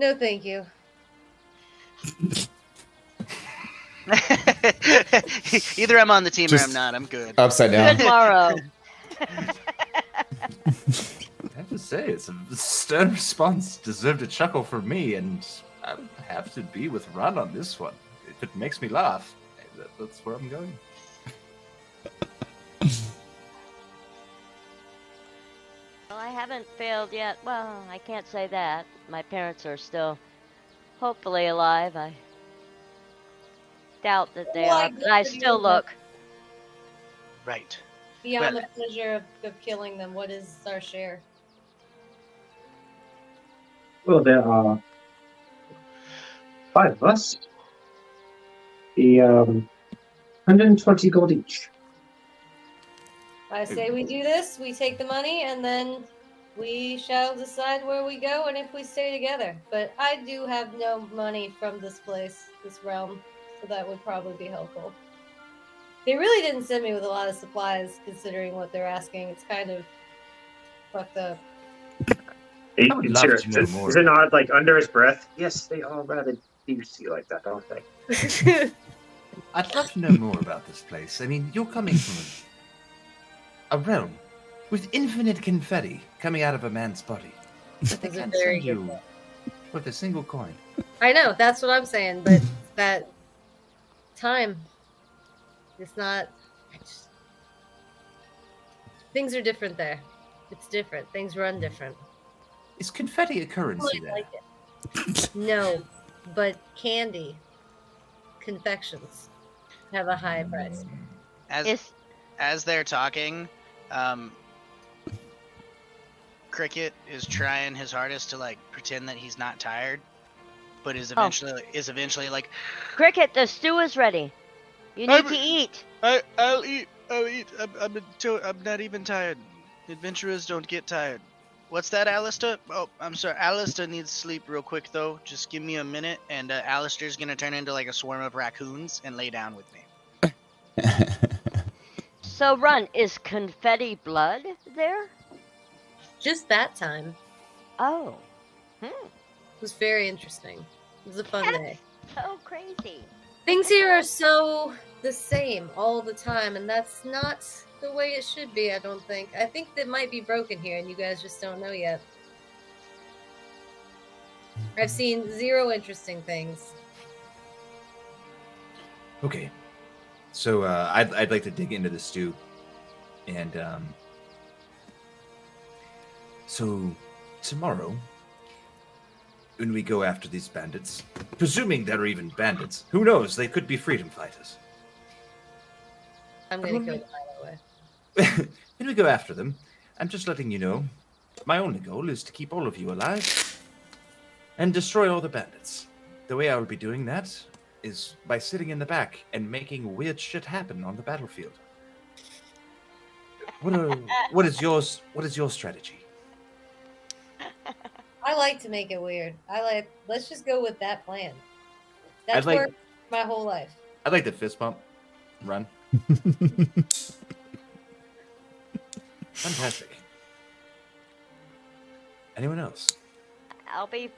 No, thank you. Either I'm on the team Just- or I'm not. I'm good. Upside down. Good morrow. I have to say, it's a stern response. Deserved a chuckle from me, and I would have to be with Ron on this one. If it makes me laugh, that's where I'm going. Well, I haven't failed yet. Well, I can't say that. My parents are still hopefully alive. I doubt that they Why are, but I good for still you, look. Right. Beyond Well- the pleasure of killing them, what is our share? Well, there are 5 of us. The 120 gold each. I say we do this, we take the money, and then we shall decide where we go and if we stay together. But I do have no money from this place, this realm, so that would probably be helpful. They really didn't send me with a lot of supplies, considering what they're asking. It's kind of fucked up. I would love to know more. Is it not like under his breath? Yes, they are rather juicy like that, aren't they? I'd love to know more about this place. I mean, you're coming from a realm with infinite confetti coming out of a man's body. But they Those are can't very send you good. with a single coin. I know, that's what I'm saying, but that time, it's not. Things are different there. It's different. Things run different. Is confetti a currency I there? like it. No, but candy, confections have a high price. As they're talking, Cricket is trying his hardest to like pretend that he's not tired, but is eventually like, Cricket, the stew is ready. You need to eat. I'll eat. I'm not even tired. Adventurers don't get tired. What's that, Alistair? Oh, I'm sorry. Alistair needs sleep real quick though. Just give me a minute, and Alistair's gonna turn into like a swarm of raccoons and lay down with me. So, Run, is confetti blood there? Just that time. Oh. It was very interesting. It was a fun day. So crazy. Things here are so the same all the time, and that's not the way it should be, I don't think. I think that might be broken here, and you guys just don't know yet. I've seen 0 interesting things. Okay. So I'd like to dig into the stew. And so tomorrow, when we go after these bandits, presuming they're even bandits, who knows? They could be freedom fighters. I'm gonna kill them either way. When we go after them, I'm just letting you know, my only goal is to keep all of you alive and destroy all the bandits. The way I will be doing that is by sitting in the back and making weird shit happen on the battlefield. What is your strategy? I like to make it weird. Let's just go with that plan. I'd That's like- worked my whole life. I'd like to fist bump. Run. Fantastic. Anyone else? I'll be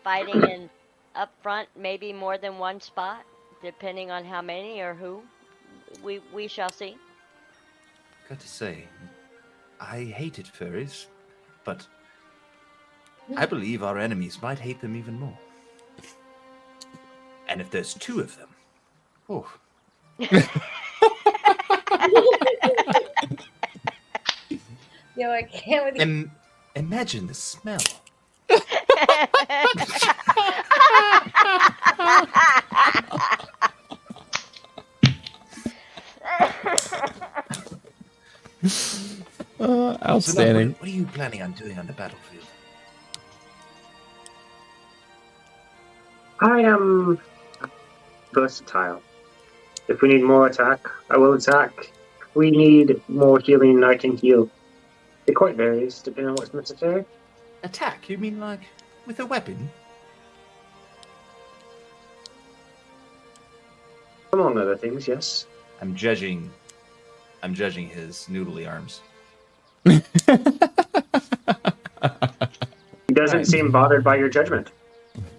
fighting in up front, maybe more than one spot, depending on how many or who. We shall see. Got to say, I hated furries, but I believe our enemies might hate them even more. And if there's 2 of them, oh. Yo, I can't with you. Imagine the smell. Outstanding. So, what are you planning on doing on the battlefield? I am versatile. If we need more attack, I will attack. If we need more healing, I can heal. It quite varies depending on what's necessary. Attack? You mean like with a weapon? Among other things, yes. I'm judging his noodly arms. He doesn't Right. seem bothered by your judgment.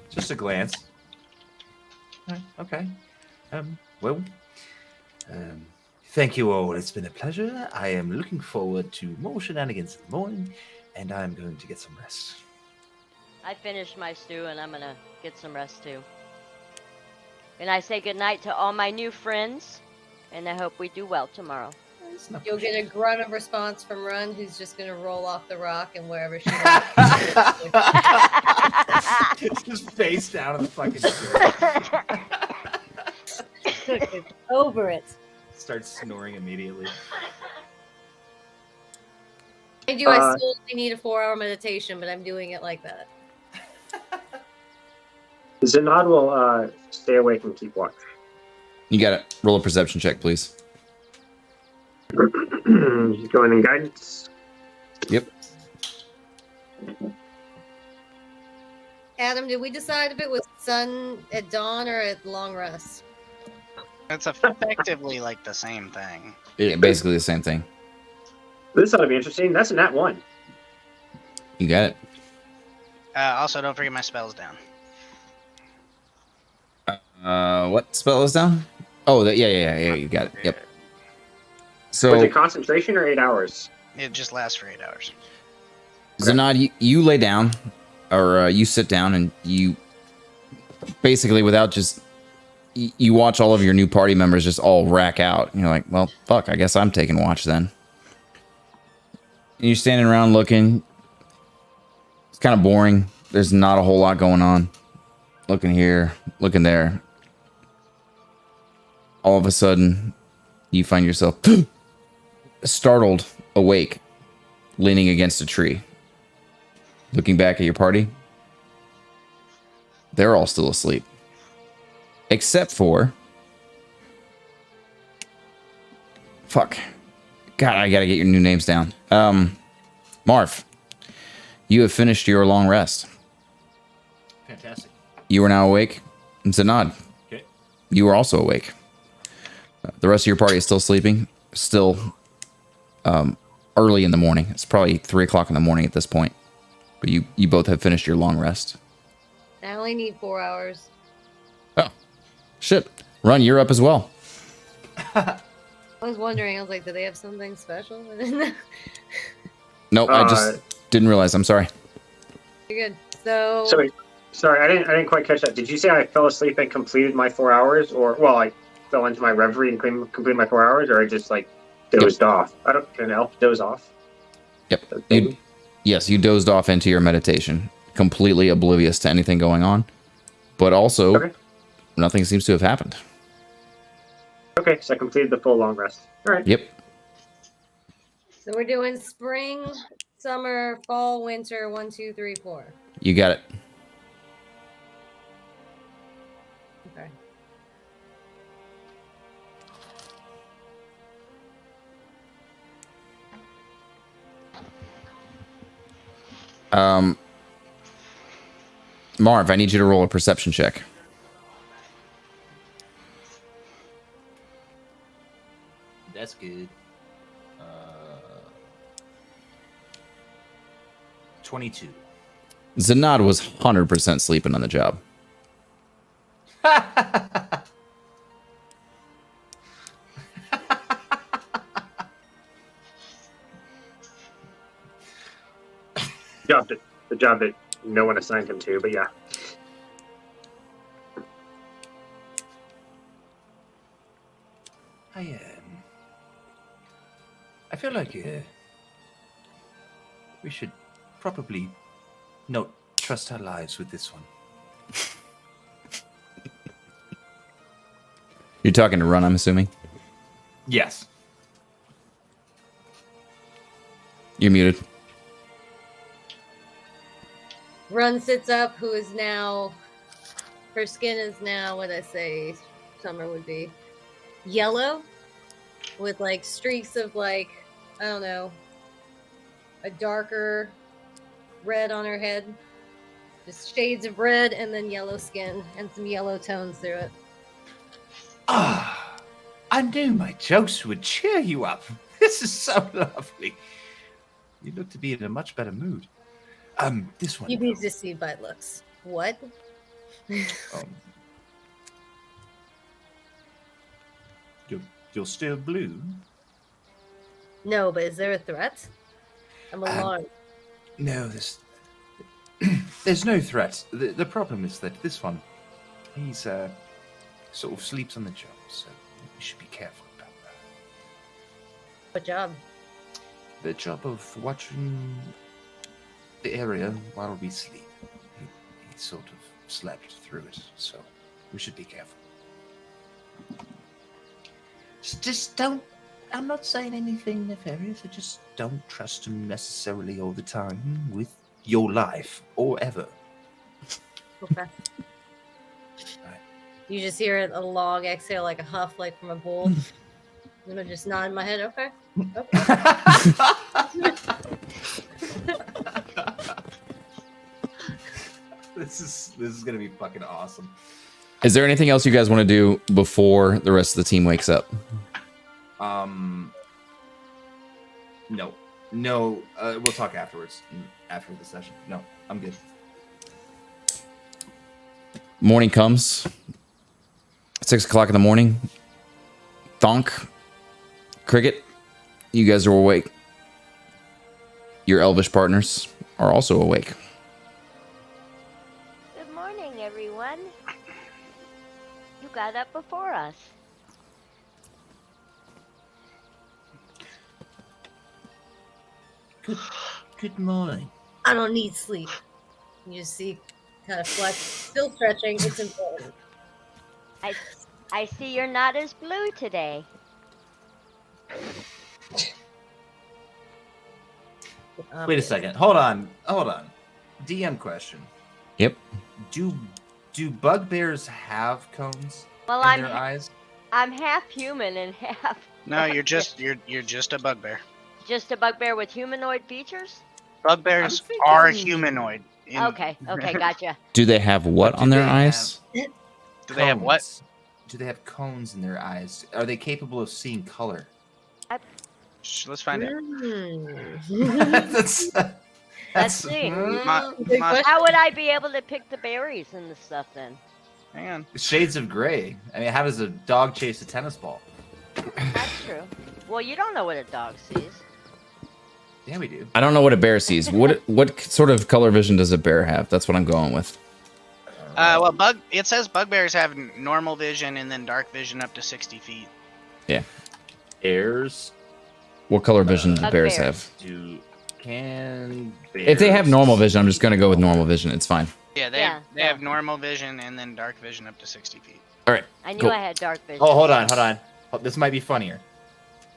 Just a glance. Okay. Thank you all. It's been a pleasure. I am looking forward to more shenanigans in the morning, and I'm going to get some rest. I finished my stew and I'm gonna get some rest too. And I say goodnight to all my new friends, and I hope we do well tomorrow. It's not You'll get a grunt of response from Run, who's just gonna roll off the rock and wherever she Just face down in the fucking Get over it. Start snoring immediately. I do. I still only need a 4-hour meditation, but I'm doing it like that. Zanad will stay awake and keep watch. You got it. Roll a perception check, please. He's going in guidance. Yep. Adam, did we decide if it was sun at dawn or at long rest? It's effectively like the same thing. Yeah, basically the same thing. This ought to be interesting. That's a nat 1. You got it. Also, don't forget my spells down. What spell is down? Oh, yeah. You got it. Yep. Was So, it concentration or 8 hours? It just lasts for 8 hours. Zanad, you lay down, or you sit down, and you basically, without just, you watch all of your new party members just all rack out. And you're like, well, fuck, I guess I'm taking watch then. And you're standing around looking. It's kind of boring. There's not a whole lot going on. Looking here, looking there. All of a sudden, you find yourself startled awake, leaning against a tree. Looking back at your party, they're all still asleep. Except for... Fuck. God, I gotta get your new names down. Marv, you have finished your long rest. Fantastic. You are now awake. Zanad, Okay. you are also awake. The rest of your party is still sleeping. Still early in the morning. It's probably 3 o'clock in the morning at this point. But you both have finished your long rest. I only need 4 hours. Oh, shit. Run, you're up as well. I was wondering. I was like, do they have something special? No, I just didn't realize. I'm sorry. You're good. So Sorry, I didn't quite catch that. Did you say I fell asleep and completed my 4 hours, or I fell into my reverie and completed my 4 hours, or I just like dozed off? Can an elf doze off? Yep. Yes, you dozed off into your meditation, completely oblivious to anything going on. But also, nothing seems to have happened. Okay, so I completed the full long rest. All right. Yep. So we're doing spring, summer, fall, winter. 1, 2, 3, 4. You got it. Okay. Marv, I need you to roll a perception check. That's good. 22. Zanad was 100% sleeping on the job. The job that no one assigned him to, but yeah. I feel like we should probably not trust our lives with this one. You're talking to Run, I'm assuming? Yes. You're muted. Run sits up, who is now, her skin is now, what I say, summer would be, yellow, with like streaks of like, I don't know, a darker red on her head. Just shades of red and then yellow skin and some yellow tones through it. Ah, I knew my jokes would cheer you up. This is so lovely. You look to be in a much better mood. This one. You'd be deceived by looks. What? You're still blue? No, but is there a threat? I'm alarmed. No, there's no threat. The problem is that this one, he's sort of sleeps on the job, so we should be careful about that. What job? The job of watching the area while we sleep. He sort of slept through it, so we should be careful. Just don't. I'm not saying anything nefarious. I just don't trust him necessarily all the time with your life or ever. Okay. You just hear a long exhale, like a huff, like from a bull. I'm gonna just nod my head. Okay. This is gonna be fucking awesome. Is there anything else you guys want to do before the rest of the team wakes up? No. We'll talk afterwards. After the session. No, I'm good. Morning comes. 6 o'clock in the morning. Thonk, Cricket, you guys are awake. Your elvish partners are also awake. Good morning, everyone. You got up before us. Good morning. I don't need sleep. You just see kind of flex, still stretching. It's important. I see you're not as blue today. Wait a second. Hold on. DM question. Yep. Do bugbears have cones Well, in their eyes? I'm half human and half No, you're just a bugbear. just a bugbear with humanoid features. Bugbears I'm thinking- are humanoid. Okay, gotcha. Do they have what But on do their they eyes? Do they have what? Cones. Do they have cones in their eyes? Are they capable of seeing color? Let's find out. That's Let's see. Good My- question. How would I be able to pick the berries and the stuff then? Hang on. shades of gray. I mean, how does a dog chase a tennis ball? That's true. Well, you don't know what a dog sees. Yeah, we do. I don't know what a bear sees. What sort of color vision does a bear have? That's what I'm going with. Well, it says bugbears have normal vision and then dark vision up to 60 feet. Bears What color vision do bears Bugbears. have? can. If they have normal vision, I'm just going to go with normal vision. It's fine. Yeah, they Yeah, have yeah. normal vision and then dark vision up to 60 feet. All right. I knew Cool. I had dark vision. Oh, hold on. Oh, this might be funnier.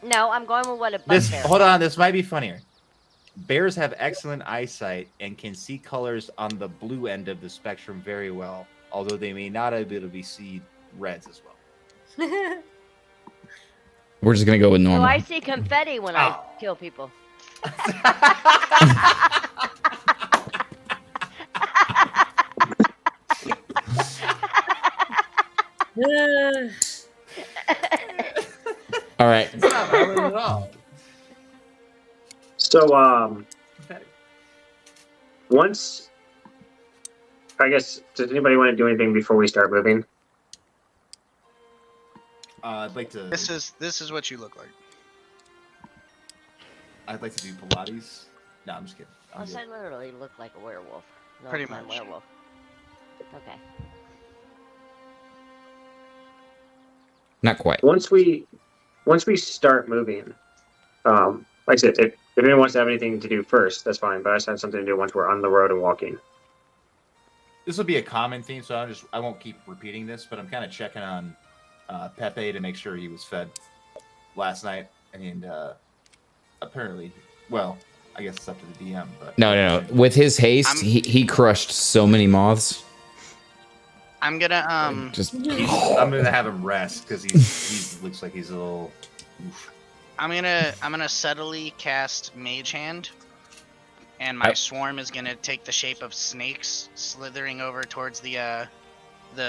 No, I'm going with what a This bugbear. hold on. This might be funnier. Bears have excellent eyesight and can see colors on the blue end of the spectrum very well, although they may not be able to see reds as well. We're just going to go with So normal. I see confetti when I Oh. kill people. All right. It's not violent at all. So, once, I guess, does anybody want to do anything before we start moving? I'd like to. This is what you look like. I'd like to do Pilates. No, I'm just kidding. I'm Unless good. I literally look like a werewolf. No, Pretty I'm not a much. werewolf. Okay. Not quite. Once we start moving, like I said, if anyone wants to have anything to do first, that's fine. But I just have something to do once we're on the road and walking. This will be a common theme, so I won't keep repeating this, but I'm kind of checking on Pepe to make sure he was fed last night, and apparently, well, I guess it's up to the DM. But No. With his haste, he crushed so many moths. I'm gonna Just I'm gonna have him rest because he looks like he's a little. Oof. I'm gonna subtly cast Mage Hand, and my swarm is gonna take the shape of snakes slithering over towards the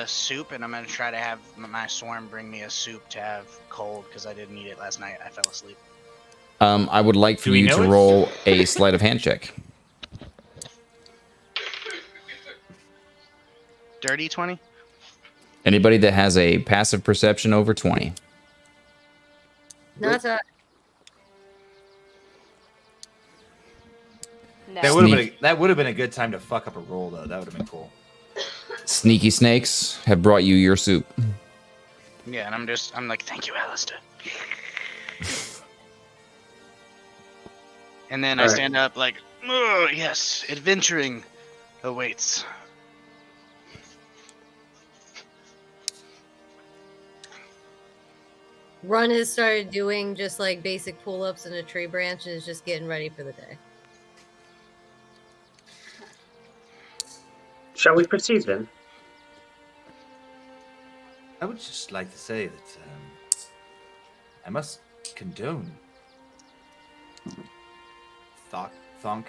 soup, and I'm gonna try to have my swarm bring me a soup to have cold because I didn't eat it last night. I fell asleep. I would like for Do we you know to it's- roll a sleight of hand check. Dirty 20. Anybody that has a passive perception over 20. Not that. No. That would have been a good time to fuck up a roll though. That would have been cool. Sneaky snakes have brought you your soup. Yeah, and I'm like, thank you, Alistair. And then I Alright. stand up like, oh yes, adventuring awaits. Run has started doing just like basic pull-ups in a tree branch and is just getting ready for the day. Shall we proceed then? I would just like to say that I must condone Thonk.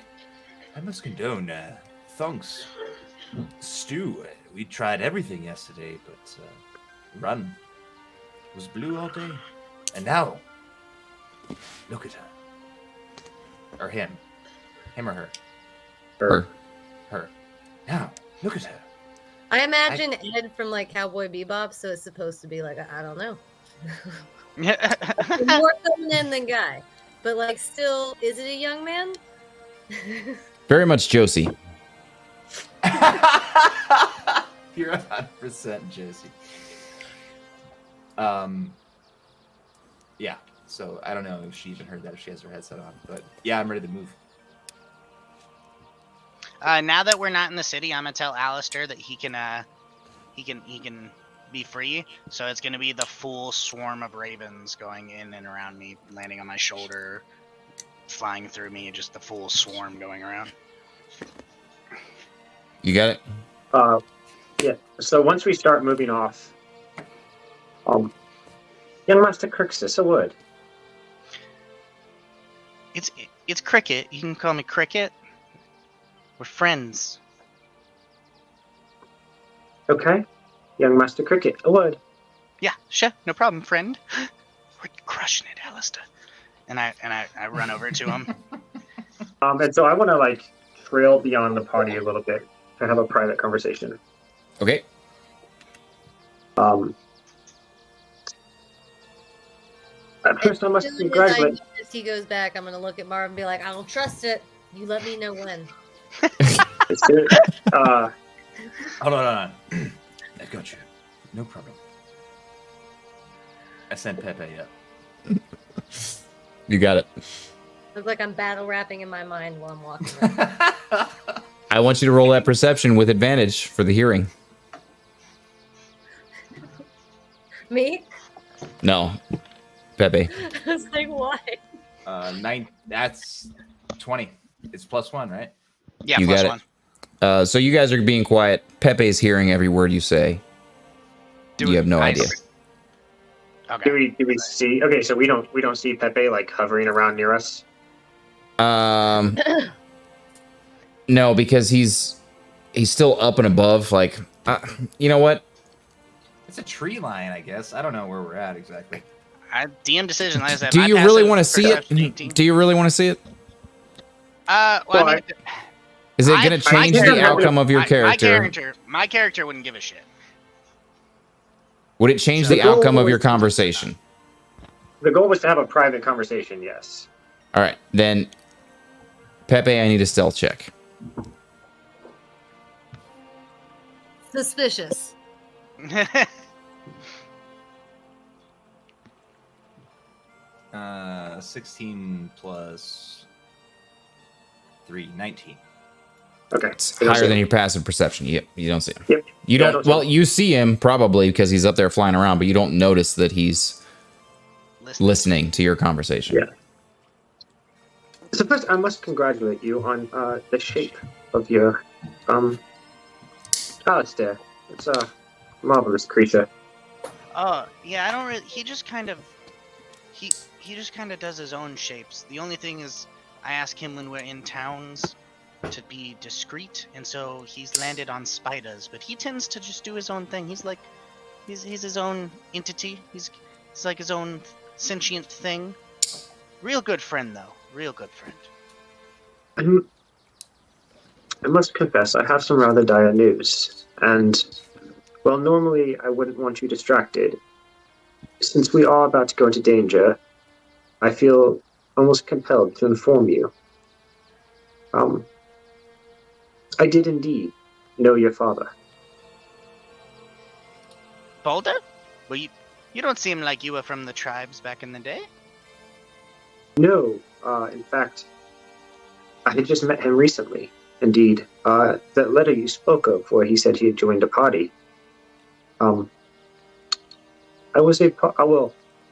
I must condone Thonk's stew. We tried everything yesterday, but Run was blue all day. And now, look at her. Or him. Him or her? Her. Her. Now, look at her. I imagine Ed from like Cowboy Bebop, so it's supposed to be like, I don't know. More feminine than guy. But like still, is it a young man? Very much Josie. You're 100% Josie. Yeah. So I don't know if she even heard that, if she has her headset on. But yeah, I'm ready to move. Now that we're not in the city, I'm gonna tell Alistair that he can be free. So it's gonna be the full swarm of ravens going in and around me, landing on my shoulder, flying through me, just the full swarm going around. You got it? Yeah. So once we start moving off, young Master Crixus, a word. It's Cricket. You can call me Cricket. We're friends. Okay. Young Master Cricket, a word. Yeah, sure, no problem, friend. We're crushing it, Alistair. And I run over to him. And so I want to like trail beyond the party a little bit to have a private conversation. Okay. At first, I must As soon as congratulate. he goes back, I'm gonna look at Marv and be like, I don't trust it. You let me know when. As soon- Hold on. I've got you. No problem. I sent Pepe up. You got it. Looks like I'm battle rapping in my mind while I'm walking around. I want you to roll that perception with advantage for the hearing. Me? No. Pepe. I was like, why? 9. That's 20. It's +1, right? Yeah, You plus got it. one. So you guys are being quiet. Pepe's hearing every word you say. You have no idea. Okay. do we see? Okay, so we don't see Pepe like hovering around near us. No, because he's still up and above. Like, you know what? It's a tree line, I guess. I don't know where we're at exactly. DM decision. Like I said, Do my you really passive want to see it? perception 18. Do you really want to see it? Well, Well, I mean, Is it going to change I- the outcome of your character? My character wouldn't give a shit. Would it change the outcome of your conversation? The goal was to have a private conversation. Yes. All right, then, Pepe, I need a stealth check. Suspicious. 16 plus 3, 19. Okay. It's We don't higher see than him. your passive perception. You don't see him. Yep. You Yeah, I don't. don't see Well, him. you see him probably because he's up there flying around, but you don't notice that he's listening to your conversation. Yeah. So first, I must congratulate you on the shape of your Alistair. It's a marvelous creature. Oh, yeah, I don't really. He just kind of does his own shapes. The only thing is, I ask him when we're in towns to be discreet, and so he's landed on spiders. But he tends to just do his own thing. He's his own entity. He's like his own sentient thing. Real good friend, though. Real good friend. I must confess, I have some rather dire news. And, well, normally I wouldn't want you distracted. Since we are about to go into danger, I feel almost compelled to inform you. I did indeed know your father. Boulder? Well, you don't seem like you were from the tribes back in the day. No, in fact, I had just met him recently. Indeed, that letter you spoke of, where he said he had joined a party. I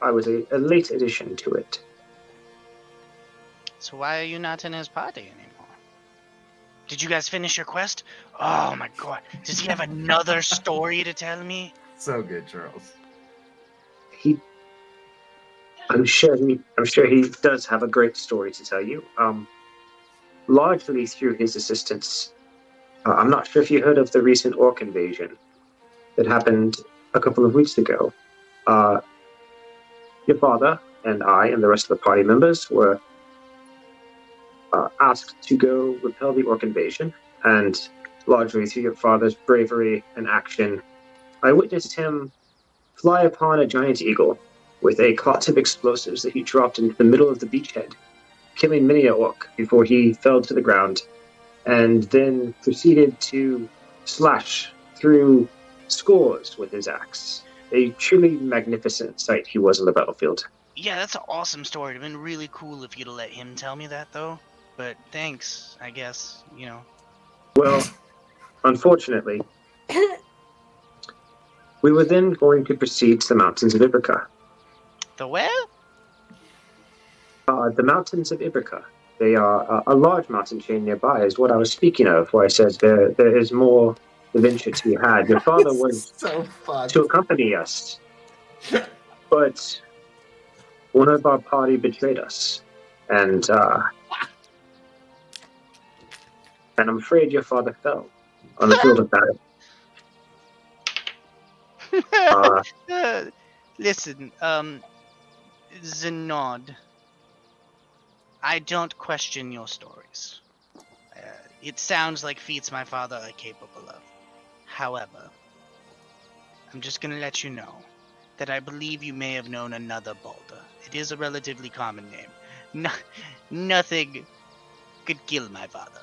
I was a late addition to it. So why are you not in his party anymore? Did you guys finish your quest? Oh my god. Does he have another story to tell me? So good, Charles. I'm sure he does have a great story to tell you. Largely through his assistance. I'm not sure if you heard of the recent orc invasion that happened a couple of weeks ago. Your father and I and the rest of the party members were asked to go repel the orc invasion, and largely through your father's bravery and action, I witnessed him fly upon a giant eagle with a clot of explosives that he dropped into the middle of the beachhead, killing many a orc before he fell to the ground, and then proceeded to slash through scores with his axe. A truly magnificent sight he was on the battlefield. Yeah, that's an awesome story. It'd been really cool if you'd have let him tell me that, though. But thanks, I guess, you know. Well, unfortunately, we were then going to proceed to the mountains of Ibrica. The where? The mountains of Ibrica. They are a large mountain chain nearby, is what I was speaking of, where I said there is more adventure to be had. Your father was so fun. to accompany us, but one of our party betrayed us, and I'm afraid your father fell on the field of battle. Listen, Zenod, I don't question your stories. It sounds like feats my father are capable of. However, I'm just gonna let you know that I believe you may have known another Balder. It is a relatively common name. Nothing could kill my father.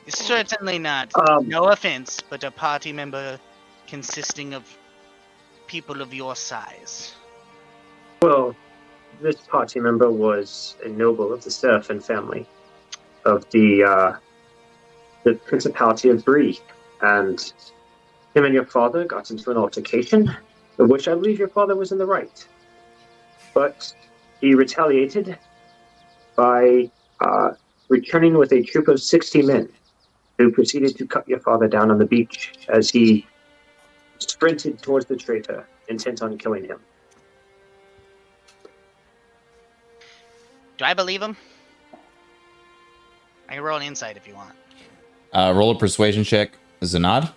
It's certainly not, no offense, but a party member consisting of people of your size. Well, this party member was a noble of the Seraphim family of the Principality of Bree, and him and your father got into an altercation, of which I believe your father was in the right. But he retaliated by returning with a troop of 60 men, who proceeded to cut your father down on the beach as he sprinted towards the traitor, intent on killing him. Do I believe him? I can roll an insight if you want. Roll a persuasion check. Zanad?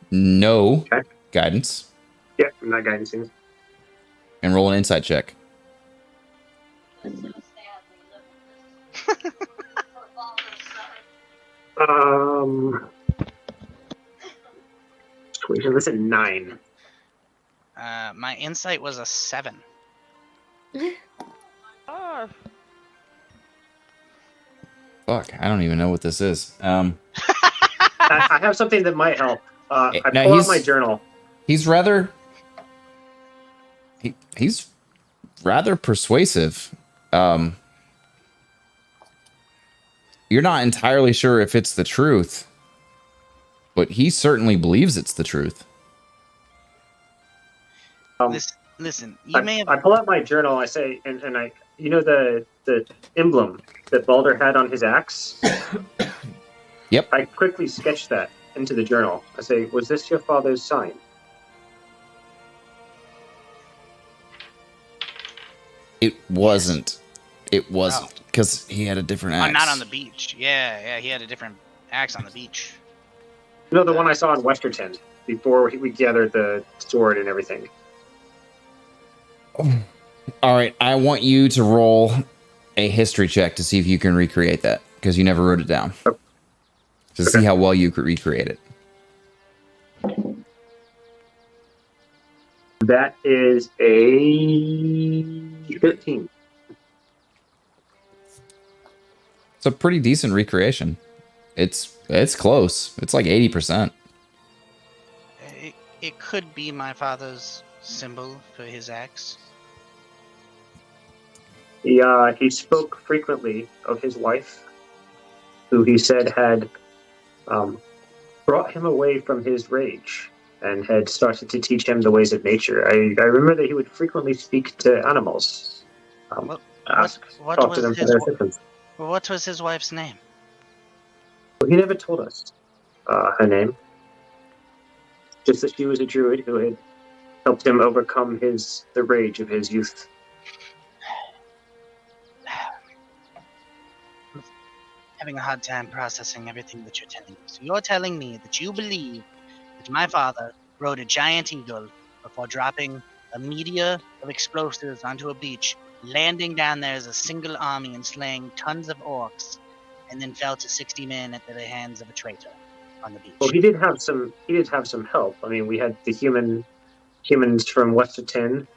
No. Okay. Guidance. Yeah, I'm not guidance. And roll an insight check. That's a 9. My insight was a 7. Fuck, I don't even know what this is. I have something that might help. I Now pull out he's- my journal. He's rather... He's rather persuasive. You're not entirely sure if it's the truth, but he certainly believes it's the truth. Listen, you may have... I pull out my journal. I say, and I, you know, the emblem that Balder had on his axe. Yep. I quickly sketch that into the journal. I say, "Was this your father's sign?" It wasn't. It wasn't. Because he had a different axe. not on the beach. Yeah, he had a different axe on the beach. You know, the one I saw in Westerton before we gathered the sword and everything. All right, I want you to roll a history check to see if you can recreate that, because you never wrote it down. To see how well you could recreate it. That is a 15. It's a pretty decent recreation. It's close. It's like 80%. It could be my father's symbol for his axe. He spoke frequently of his wife, who he said had brought him away from his rage and had started to teach him the ways of nature. I remember that he would frequently speak to animals. What- Ask, what talk was to them for his their wa- assistance. What was his wife's name? Well, he never told us her name. Just that she was a druid who had helped him overcome the rage of his youth. Having a hard time processing everything that you're telling me. So you're telling me that you believe that my father rode a giant eagle before dropping a meteor of explosives onto a beach, landing down there as a single army and slaying tons of orcs, and then fell to 60 men at the hands of a traitor on the beach. Well, he did have some. He did have some help. I mean, we had the humans from Westerton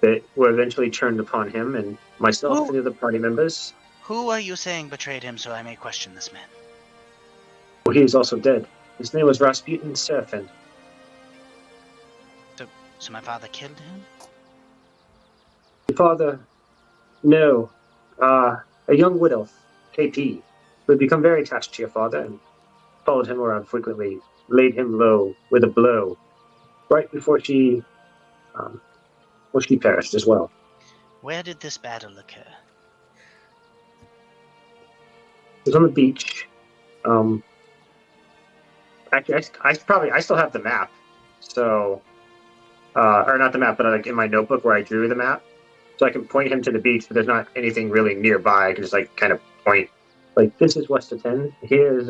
that were eventually turned upon him, and myself Who? and the other party members. Who are you saying betrayed him so I may question this man? Well, he is also dead. His name was Rasputin Serafin. So my father killed him? Your father, no, a young widow, KP, who had become very attached to your father and followed him around frequently, laid him low with a blow right before she perished as well. Where did this battle occur? It was on the beach. Actually, I still have the map. So, or not the map, but like in my notebook where I drew the map, so I can point him to the beach. But there's not anything really nearby. I can just like kind of point, like this is Westerton. Here's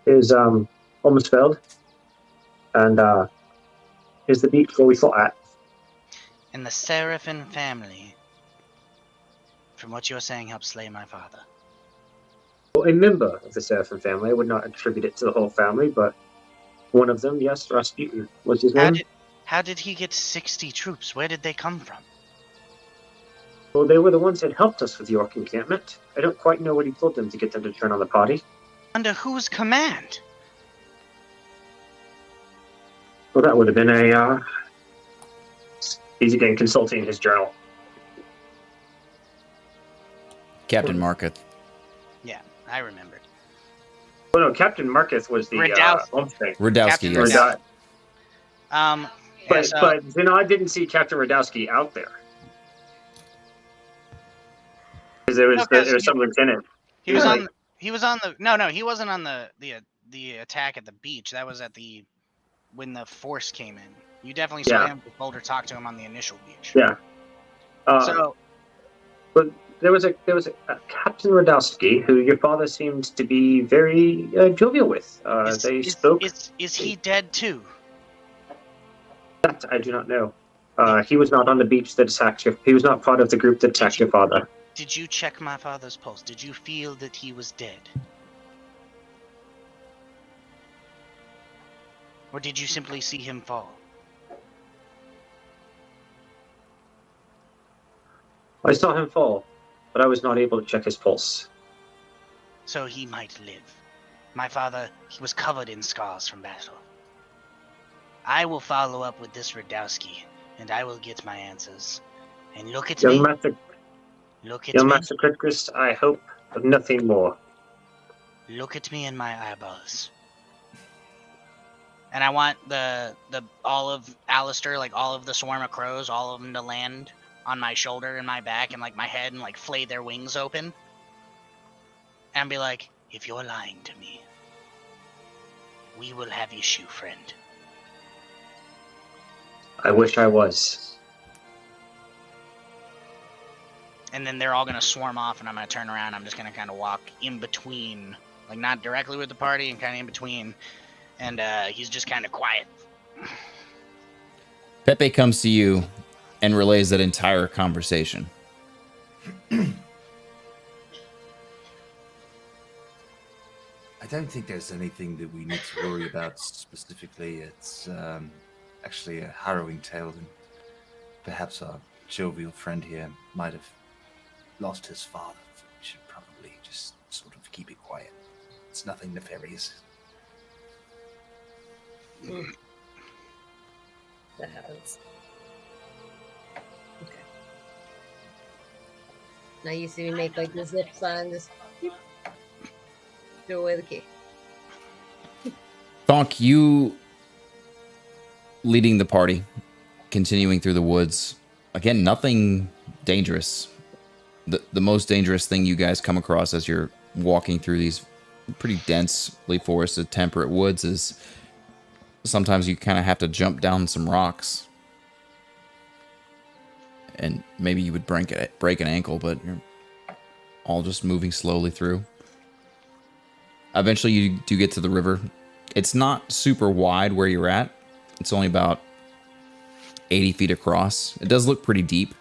Olmsfeld, and here's the beach where we fought at. And the Seraphin family, from what you're saying, helped slay my father. Well, a member of the Seraphin family. I would not attribute it to the whole family, but one of them, yes, Rasputin was his name. How did he get 60 troops? Where did they come from? Well, they were the ones that helped us with the Orc encampment. I don't quite know what he told them to get them to turn on the party. Under whose command? Well, that would have been a he's again consulting his journal. Captain Marketh. Yeah, I remembered. Oh no, Captain Marketh was the Radowski. thing. Radowski, Captain yes. Radowski. But so- but Zinod didn't see Captain Radowski out there because there was No, 'cause there was some lieutenant. He was like- on. He was on the. No, he wasn't on the attack at the beach. That was at the when the force came in. You definitely saw Yeah. him. Boulder talked to him on the initial beach. Yeah. So But there was a Captain Radowski who your father seemed to be very jovial with. They spoke. Is he dead too? That I do not know. He was not on the beach that attacked your. He was not part of the group that attacked your father. Did you check my father's pulse? Did you feel that he was dead? Or did you simply see him fall? I saw him fall, but I was not able to check his pulse. So he might live. My father, he was covered in scars from battle. I will follow up with this Radowski, and I will get my answers. And look at me. Young Master Kritgris, I hope of nothing more. Look at me in my eyeballs. And I want the all of Alistair, like all of the swarm of crows, all of them to land on my shoulder and my back and like my head and like flay their wings open. And be like, if you're lying to me, we will have issue, friend. I wish I was. And then they're all gonna swarm off, and I'm gonna turn around. I'm just gonna kind of walk in between, like not directly with the party, and kind of in between. And he's just kind of quiet. Pepe comes to you and relays that entire conversation. I don't think there's anything that we need to worry about specifically. It's actually a harrowing tale, and perhaps our jovial friend here might have lost his father. We should probably just sort of keep it quiet. It's nothing nefarious. That happens. Okay. Now you see me make like the zip sign, just throw away the key. Thonk, you leading the party, continuing through the woods. Again, nothing dangerous. The most dangerous thing you guys come across as you're walking through these pretty densely forested temperate woods is sometimes you kind of have to jump down some rocks. And maybe you would break an ankle, but you're all just moving slowly through. Eventually you do get to the river. It's not super wide where you're at. It's only about 80 feet across. It does look pretty deep,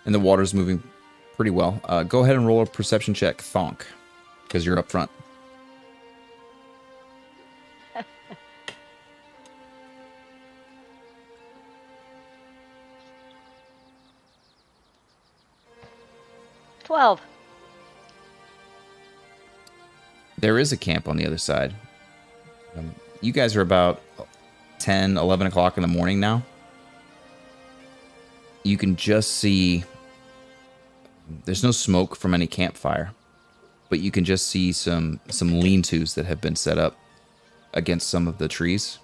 and the water's moving pretty well. Go ahead and roll a perception check, Thonk, because you're up front. $12. There is a camp on the other side. You guys are about 10, 11 o'clock in the morning now. You can just see... There's no smoke from any campfire, but you can just see some lean-tos that have been set up against some of the trees.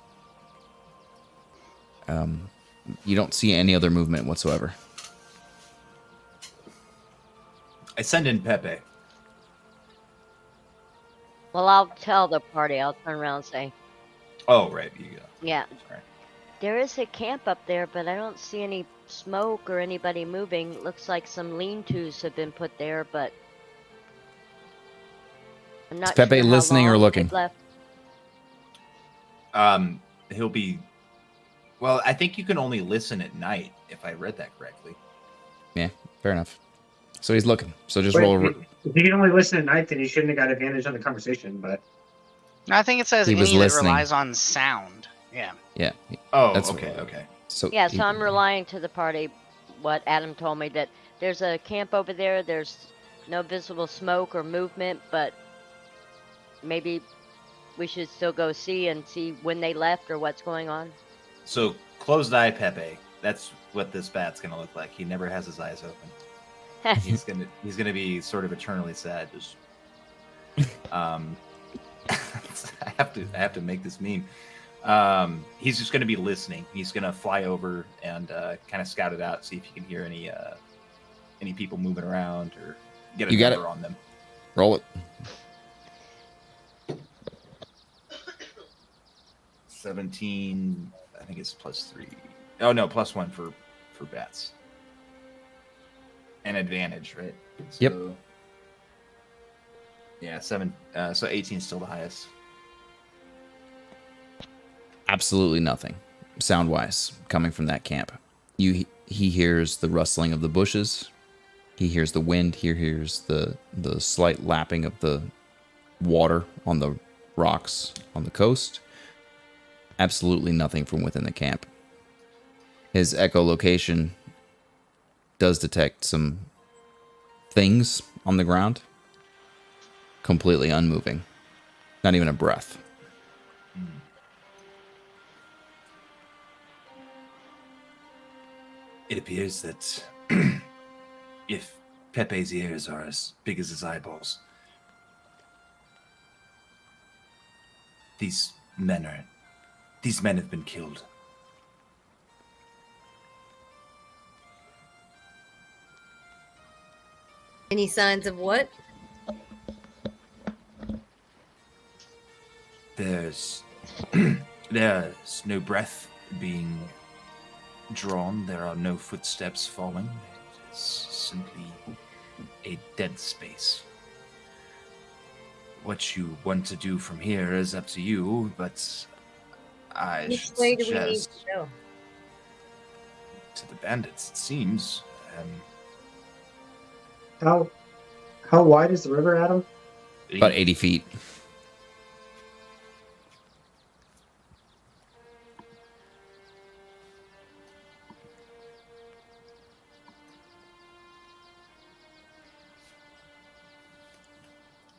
You don't see any other movement whatsoever. I send in Pepe. Well, I'll tell the party. I'll turn around and say, Oh, right. You go. yeah, Sorry. there is a camp up there, but I don't see any smoke or anybody moving. Looks like some lean-tos have been put there, but I'm not Is Pepe sure how listening or long looking? they've left. He'll be. Well, I think you can only listen at night, if I read that correctly. Yeah, fair enough. So he's looking. So just Wait, roll. if you can only listen at night, then you shouldn't have got advantage on the conversation. But No, I think it says He any was that listening. relies on sound. Yeah. Yeah. Oh, That's- okay. So Yeah, so I'm relying to the party what Adam told me, that there's a camp over there. There's no visible smoke or movement, but maybe we should still go see and see when they left or what's going on. So closed eye Pepe. That's what this bat's gonna look like. He never has his eyes open. He's gonna be sort of eternally sad. Just I have to make this meme. He's just gonna be listening. He's gonna fly over and kind of scout it out, see if he can hear any people moving around or get a You got number it. on them. roll it. 17. I think it's +3. Oh no, +1 for bats. An advantage, right? Yep. So, yeah, 7. So 18 is still the highest. Absolutely nothing, sound-wise, coming from that camp. He hears the rustling of the bushes. He hears the wind. He hears the slight lapping of the water on the rocks on the coast. Absolutely nothing from within the camp. His echolocation does detect some things on the ground. Completely unmoving. Not even a breath. It appears that if Pepe's ears are as big as his eyeballs, these men have been killed. Any signs of what? There's no breath being drawn. There are no footsteps falling. It's simply a dead space. What you want to do from here is up to you, but I Which should way do we need suggest to go? to the bandits, it seems. how wide is the river, Adam? About 80 feet.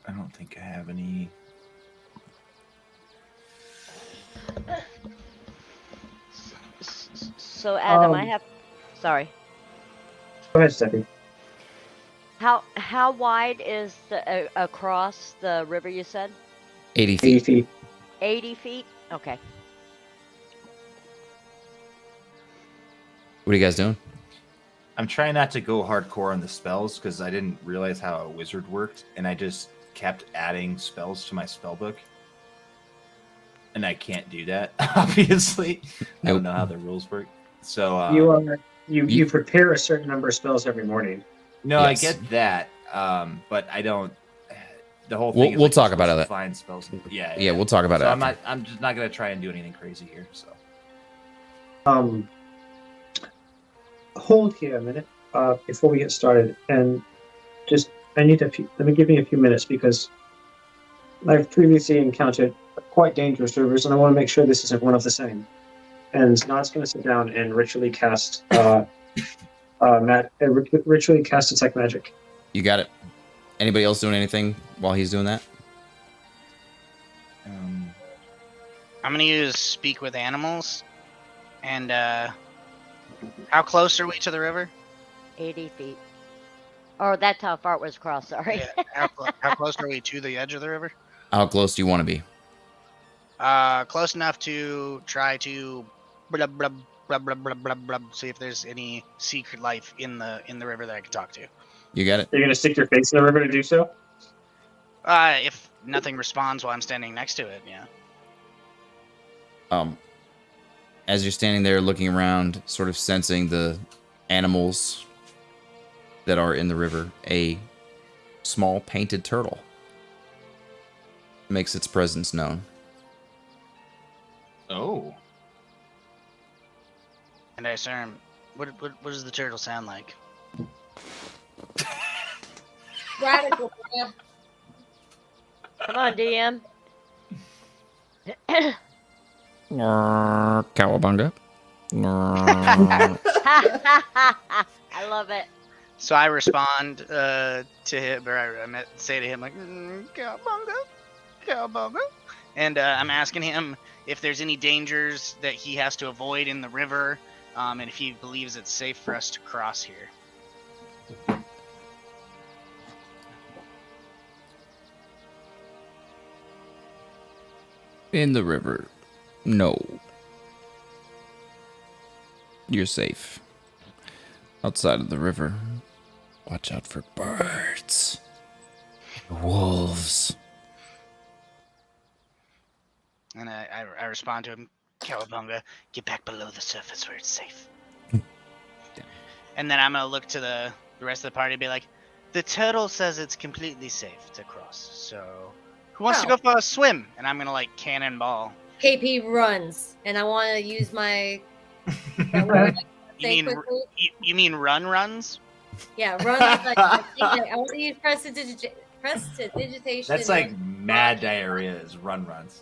I don't think I have any. So Adam, I have. Sorry. Go ahead, Steffi. How wide is the across the river? You said 80 80 feet. feet. 80 feet. Okay. What are you guys doing? I'm trying not to go hardcore on the spells because I didn't realize how a wizard worked, and I just kept adding spells to my spell book. And I can't do that, obviously. I don't know how the rules work. So you prepare a certain number of spells every morning. no, Yes. I get that, but I don't. The whole thing. We'll is talk about it. Find spells. Yeah, Yeah, we'll talk about So it. I'm after. not. I'm just not gonna try and do anything crazy here. So Hold here a minute before we get started, and just let me give me a few minutes because I've previously encountered quite dangerous rivers, and I want to make sure this isn't one of the same. And Nod's going to sit down and ritually cast ritually cast detect magic. You got it. Anybody else doing anything while he's doing that? I'm gonna use speak with animals, and how close are we to the river? 80 feet. Oh, that's how far it was across. Sorry. Yeah, how close are we to the edge of the river? How close do you want to be? Close enough to try to blub blub blub blub blub blub blub. See if there's any secret life in the river that I can talk to. You got it. You're going to stick your face in the river to do so? If nothing responds while I'm standing next to it, yeah. As you're standing there looking around, sort of sensing the animals that are in the river, a small painted turtle makes its presence known. oh, And I asked him, what does the turtle sound like? Radical, bruh. Come on, DM. Cowabunga. I love it. So I respond to him, or I say to him like, cowabunga, cowabunga, and I'm asking him if there's any dangers that he has to avoid in the river, and if he believes it's safe for us to cross here. In the river. No. You're safe. Outside of the river, watch out for birds. Wolves. And I respond to him, cowabunga, get back below the surface where it's safe. And then I'm gonna look to the rest of the party and be like, the turtle says it's completely safe to cross, so who wants to Oh. go for a swim? And I'm gonna like cannonball. KP runs, and I want to use my. that word, You say mean quickly. you mean runs? Yeah, run. Like, I want to use prestidigitation. that's like mad diarrhea is runs.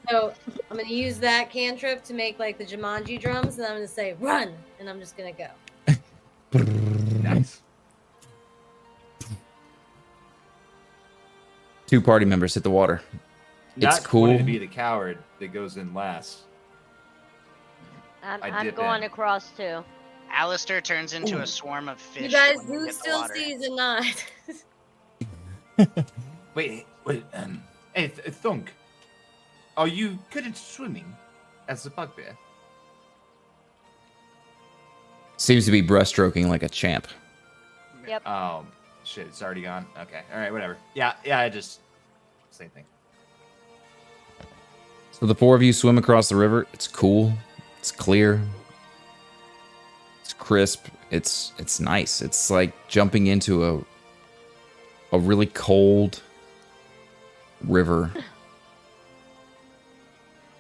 So I'm gonna use that cantrip to make like the Jumanji drums, and I'm gonna say run, and I'm just gonna go. Nice. 2 party members hit the water. Not It's cool. wanting to be the coward that goes in last. I I'm dip going in. across too. Alistair turns into a swarm of fish. You guys when we do hit the still water. see the knot. Wait. Hey, Thunk. Are you good at swimming as a bugbear? Seems to be breaststroking like a champ. Yep. Shit, it's already gone. Okay, all right, whatever. Yeah, I just same thing. So the 4 of you swim across the river. It's cool. It's clear. It's crisp. It's nice. It's like jumping into a really cold river.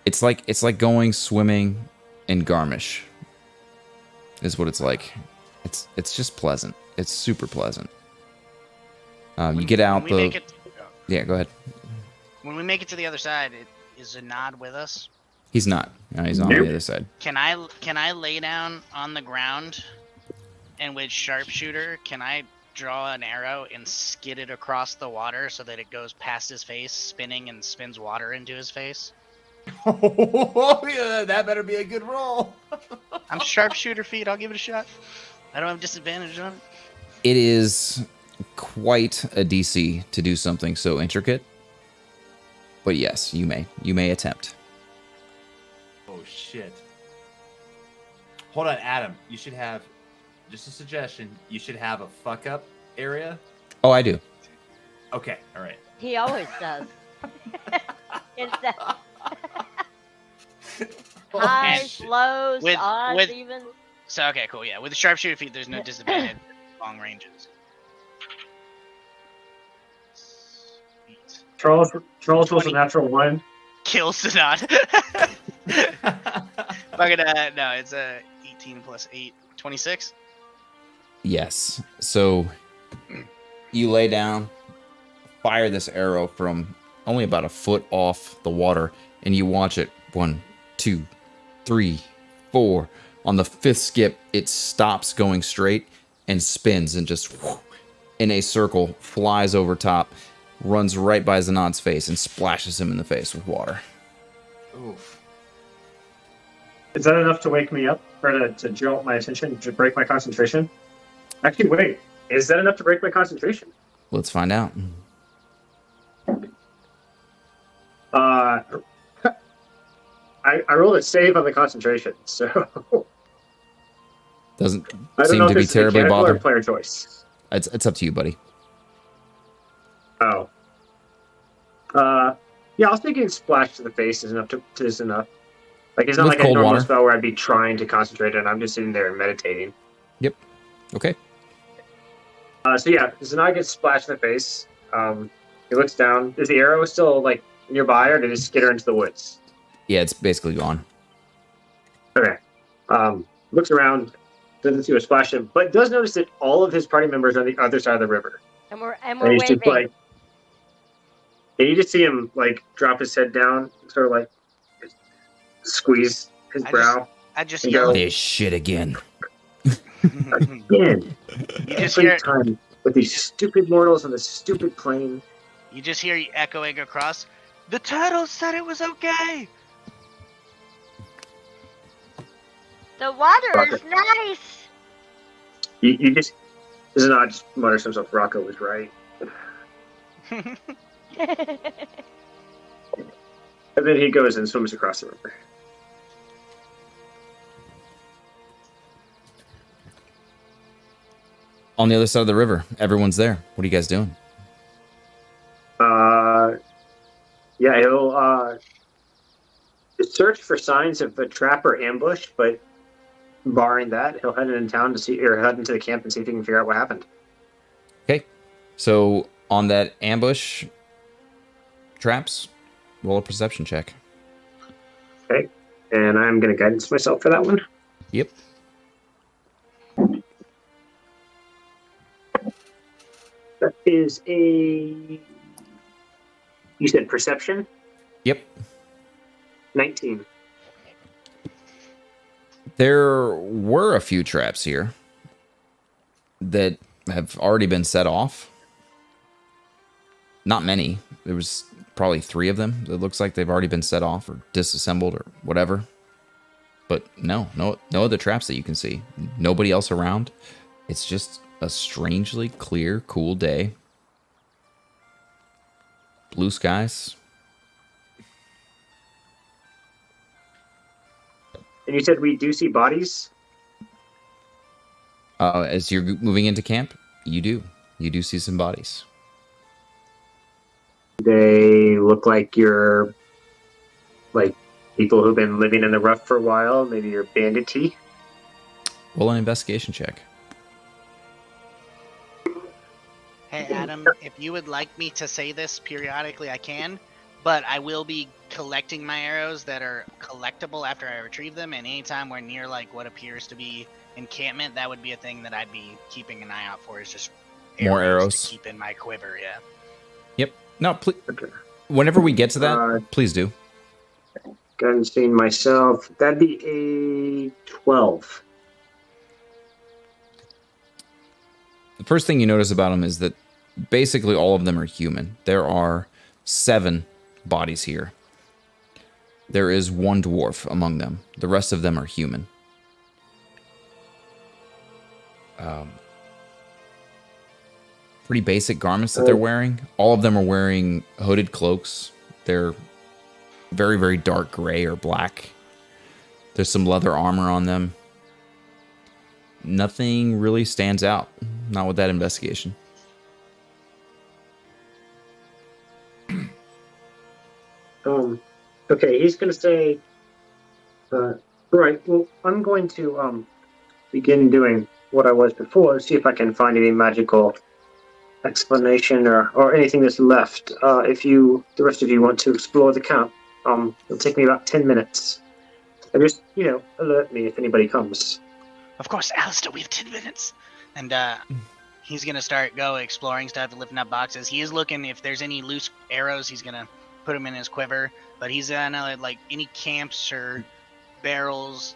It's like going swimming in Garmisch. Is what it's like. It's just pleasant. It's super pleasant. You get out When we make it, Yeah, go ahead. when we make it to the other side, is Zanad with us? He's not. No, he's on Nope. the other side. Can I lay down on the ground, and with sharpshooter, can I draw an arrow and skid it across the water so that it goes past his face, spinning and spins water into his face? Oh, yeah, that better be a good roll. I'm sharpshooter feet. I'll give it a shot. I don't have disadvantage on it. It is quite a DC to do something so intricate. But yes, you may attempt. Oh shit. hold on, Adam. You should have, just a suggestion. You should have a fuck up area. Oh, I do. Okay, all right. He always does. It's that highs, lows, With- odds, with- even. So okay, cool. Yeah, with the sharpshooter feat, there's no disadvantage long ranges. Sweet. Charles was a natural 1. Kill Sanad. Fucking no, it's 18 plus 8, 26. Yes. So you lay down, fire this arrow from only about a foot off the water, and you watch it 1, 2, 3, 4. On the 5th skip, it stops going straight and spins and just in a circle, flies over top, runs right by Zanad's face and splashes him in the face with water. Oof. Is that enough to wake me up? Or to jolt my attention? To break my concentration? Actually, wait. Is that enough to break my concentration? Let's find out. I rolled a save on the concentration, so Doesn't I don't seem know to if be it's terribly mechanical or bothered. player choice. It's up to you, buddy. Oh. Yeah, I was thinking splash to the face is enough. Is enough. Like, it's not With like a cold normal water. spell where I'd be trying to concentrate and I'm just sitting there and meditating. Okay. So yeah, Zanad gets splashed in the face. He looks down. Is the arrow still, like, nearby, or did it skitter into the woods? Yeah, it's basically gone. Okay. Looks around, doesn't see what splashed him, but does notice that all of his party members are on the other side of the river. And we're And waving. he's just like, and you just see him like drop his head down, sort of like squeeze his brow. I just And yell. This shit again. Again, You just every hear. time with these stupid mortals on this stupid plane. You just hear echoing across. The turtle said it was okay. The water is nice. You just Zanad just mutters to himself. Rocco was right, and then he goes and swims across the river. On the other side of the river, everyone's there. What are you guys doing? Yeah, he'll search for signs of a trap or ambush, but barring that, he'll head into town to see, or head into the camp and see if he can figure out what happened. Okay. So on that ambush traps, roll a perception check. Okay, and I'm going to guidance myself for that one. Yep. That is a. You said perception? Yep. 19. There were a few traps here that have already been set off. Not many. There was probably 3 of them. It looks like they've already been set off or disassembled or whatever. But no other traps that you can see. Nobody else around. It's just a strangely clear, cool day. Blue skies. And you said we do see bodies? As you're moving into camp, you do. You do see some bodies. They look like you're like people who've been living in the rough for a while. Maybe you're bandity. Roll an investigation check. Hey Adam, if you would like me to say this periodically, I can, but I will be collecting my arrows that are collectible after I retrieve them, and anytime we're near like what appears to be encampment, that would be a thing that I'd be keeping an eye out for. Is just More arrows? to keep in my quiver. Yeah. Yep. No, please. Okay. Whenever we get to that, please do. Gunseen myself. That'd be a 12. The first thing you notice about them is that basically all of them are human. There are 7 bodies here. There is 1 dwarf among them. The rest of them are human. Pretty basic garments that they're wearing. All of them are wearing hooded cloaks. They're very, very dark gray or black. There's some leather armor on them. Nothing really stands out. Not with that investigation. Okay, he's going to say, right, well, I'm going to begin doing what I was before, see if I can find any magical explanation or anything that's left. If the rest of you want to explore the camp, it'll take me about 10 minutes. And just, alert me if anybody comes. Of course, Alistair, we have 10 minutes. And he's going to start exploring stuff, lifting up boxes. He is looking if there's any loose arrows, he's going to put them in his quiver. But he's gonna like any camps or barrels,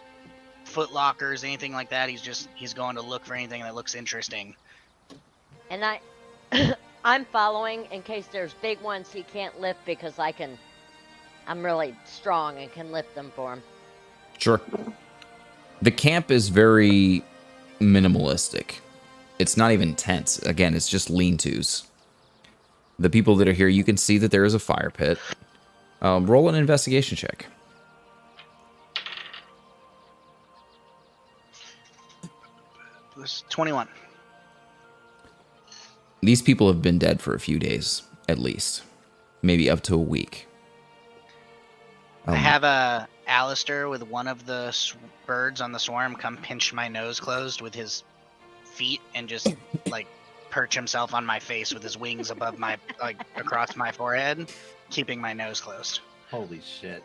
foot lockers, anything like that. He's going to look for anything that looks interesting. And I'm following in case there's big ones he can't lift because I'm really strong and can lift them for him. Sure. The camp is very minimalistic. It's not even tents. Again, it's just lean-tos. The people that are here, you can see that there is a fire pit. Roll an investigation check. It was 21. These people have been dead for a few days, at least. Maybe up to a week. I have Alistair with one of the birds on the swarm come pinch my nose closed with his feet and just like perch himself on my face with his wings above my across my forehead, keeping my nose closed. Holy shit!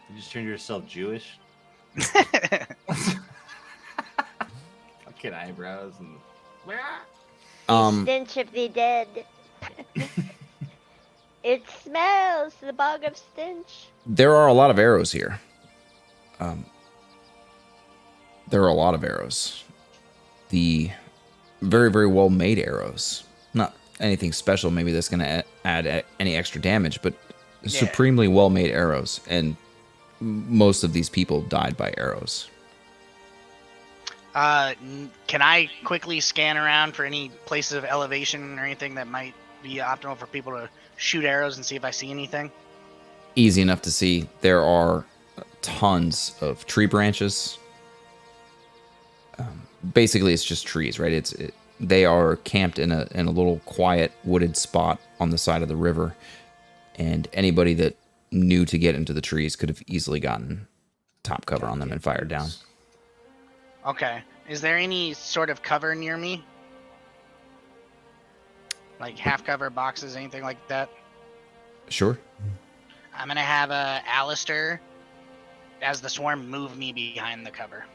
You just turned yourself Jewish. Fucking eyebrows and. Stench of the dead. It smells the bog of stench. There are a lot of arrows here. There are a lot of arrows. The very, very well made arrows. Not anything special, maybe that's going to add any extra damage, but supremely well made arrows. And most of these people died by arrows. Can I quickly scan around for any places of elevation or anything that might be optimal for people to shoot arrows and see if I see anything? Easy enough to see. There are tons of tree branches. Basically, it's just trees, right? They are camped in a little quiet wooded spot on the side of the river, and anybody that knew to get into the trees could have easily gotten top cover on them and fired down. Okay. Is there any sort of cover near me? Like half cover boxes, anything like that? Sure. I'm gonna have Alistair, as the swarm, move me behind the cover.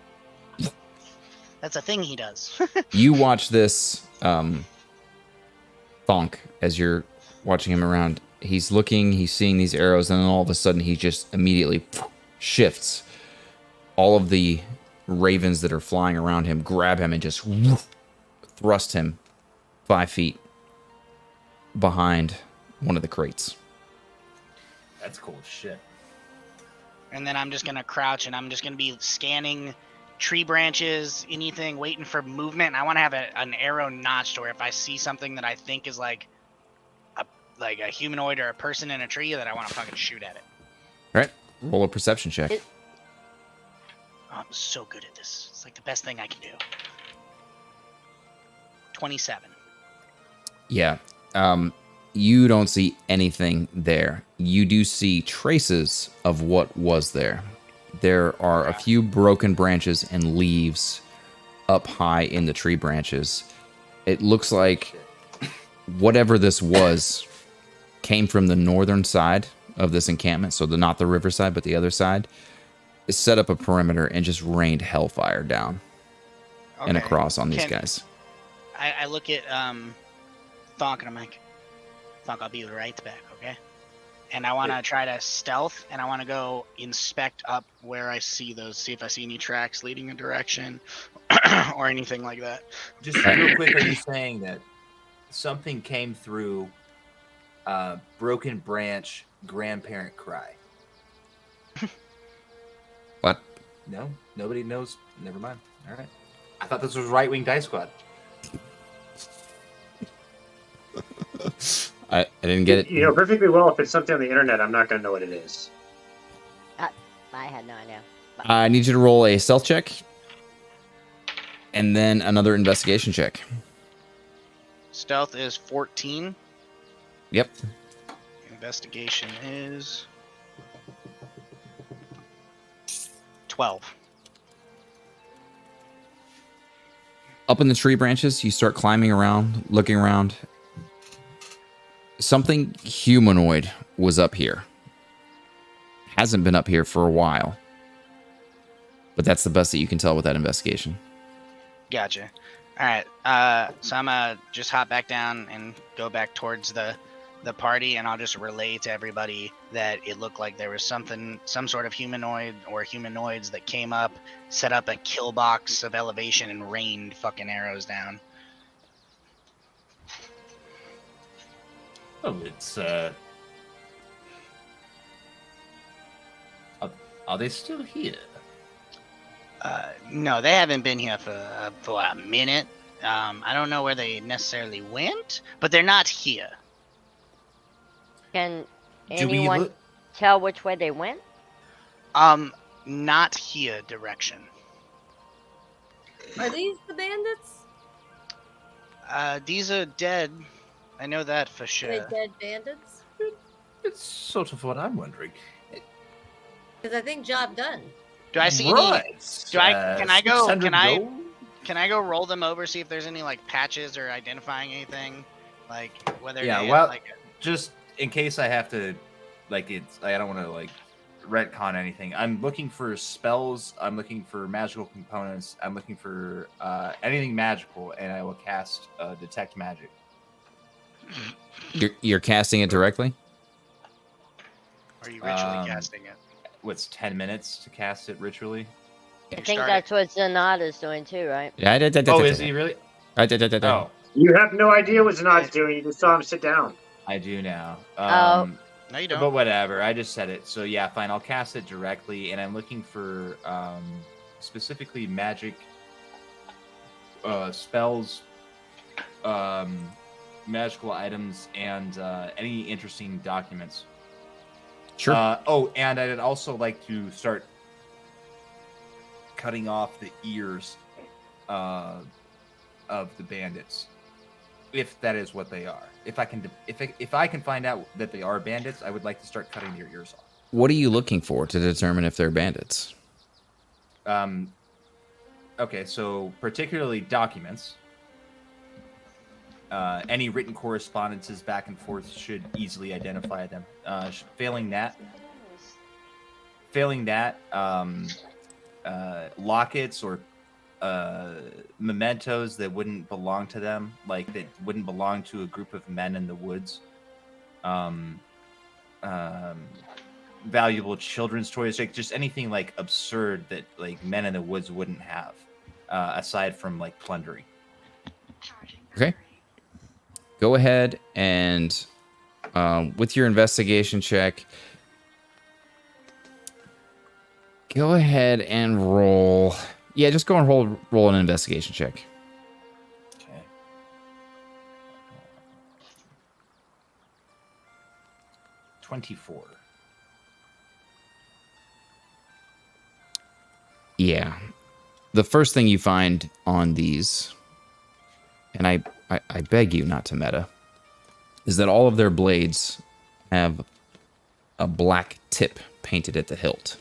That's a thing he does. You watch this Thonk as you're watching him around. He's looking, he's seeing these arrows, and then all of a sudden he just immediately shifts. All of the ravens that are flying around him grab him and just thrust him 5 feet behind one of the crates. That's cool as shit. And then I'm just gonna crouch and I'm just gonna be scanning tree branches, anything, waiting for movement. And I want to have an arrow notched, or if I see something that I think is like a humanoid or a person in a tree, that I want to fucking shoot at it. All right, roll a perception check. Oh, I'm so good at this. It's like the best thing I can do. 27. Yeah. You don't see anything there. You do see traces of what was there. There are a few broken branches and leaves up high in the tree branches. It looks like whatever this was came from the northern side of this encampment, so not the riverside, but the other side. It set up a perimeter and just rained hellfire down and across on these guys. I look at Thonk and I'm like, Thonk, I'll be right back, okay? And I want to try to stealth, and I want to go inspect up where I see those, see if I see any tracks leading a direction or anything like that. Just real quick, are you saying that something came through Broken Branch grandparent cry? What? No? Nobody knows? Never mind. All right. I thought this was Right Wing Dice Squad. I didn't get it. You know perfectly well if it's something on the internet, I'm not going to know what it is. I had no idea. I need you to roll a stealth check. and then another investigation check. Stealth is 14. Yep. Investigation is 12. Up in the tree branches, you start climbing around, looking around. Something humanoid was up here. Hasn't been up here for a while. But that's the best that you can tell with that investigation. Gotcha. All right. So I'm gonna just hop back down and go back towards the party, and I'll just relay to everybody that it looked like there was some sort of humanoid or humanoids that came up, set up a kill box of elevation, and rained fucking arrows down. Oh, it's are they still here? No, they haven't been here for a minute. I don't know where they necessarily went, but they're not here. Can Do we anyone look? tell which way they went? Not here direction. Are these the bandits? These are dead. I know that for Are sure. they dead bandits? It's sort of what I'm wondering. Because I think job done. Do I see any? Right. Do I? Can I go? 600 Can I? gold? Can I go roll them over, see if there's any like patches or identifying anything, like whether Yeah, they well- have, like Just in case I have to, like, I don't want to like retcon anything. I'm looking for spells. I'm looking for magical components. I'm looking for anything magical, and I will cast detect magic. You're casting it directly? are you ritually um, casting it? What's 10 minutes to cast it ritually? I You think start that's what Zanata's doing too, right? Yeah. Oh, is he really? Oh, You have no idea what Zanad's doing. You just saw him sit down. I do now. Oh. No, you don't. But whatever, I just said it. So yeah, fine. I'll cast it directly, and I'm looking for specifically magic spells, magical items, and any interesting documents. Sure. And I'd also like to start cutting off the ears of the bandits, if that is what they are. If I can find out that they are bandits, I would like to start cutting their ears off. What are you looking for to determine if they're bandits? Okay, so particularly documents. Any written correspondences back and forth should easily identify them. Failing that, lockets or mementos that wouldn't belong to them, like that wouldn't belong to a group of men in the woods. Valuable children's toys, like just anything like absurd that like men in the woods wouldn't have, aside from like plundering. Okay. Go ahead and with your investigation check, go ahead and roll. Yeah, just go and roll an investigation check. Okay. 24. Yeah. The first thing you find on these, and I beg you not to meta, is that all of their blades have a black tip painted at the hilt.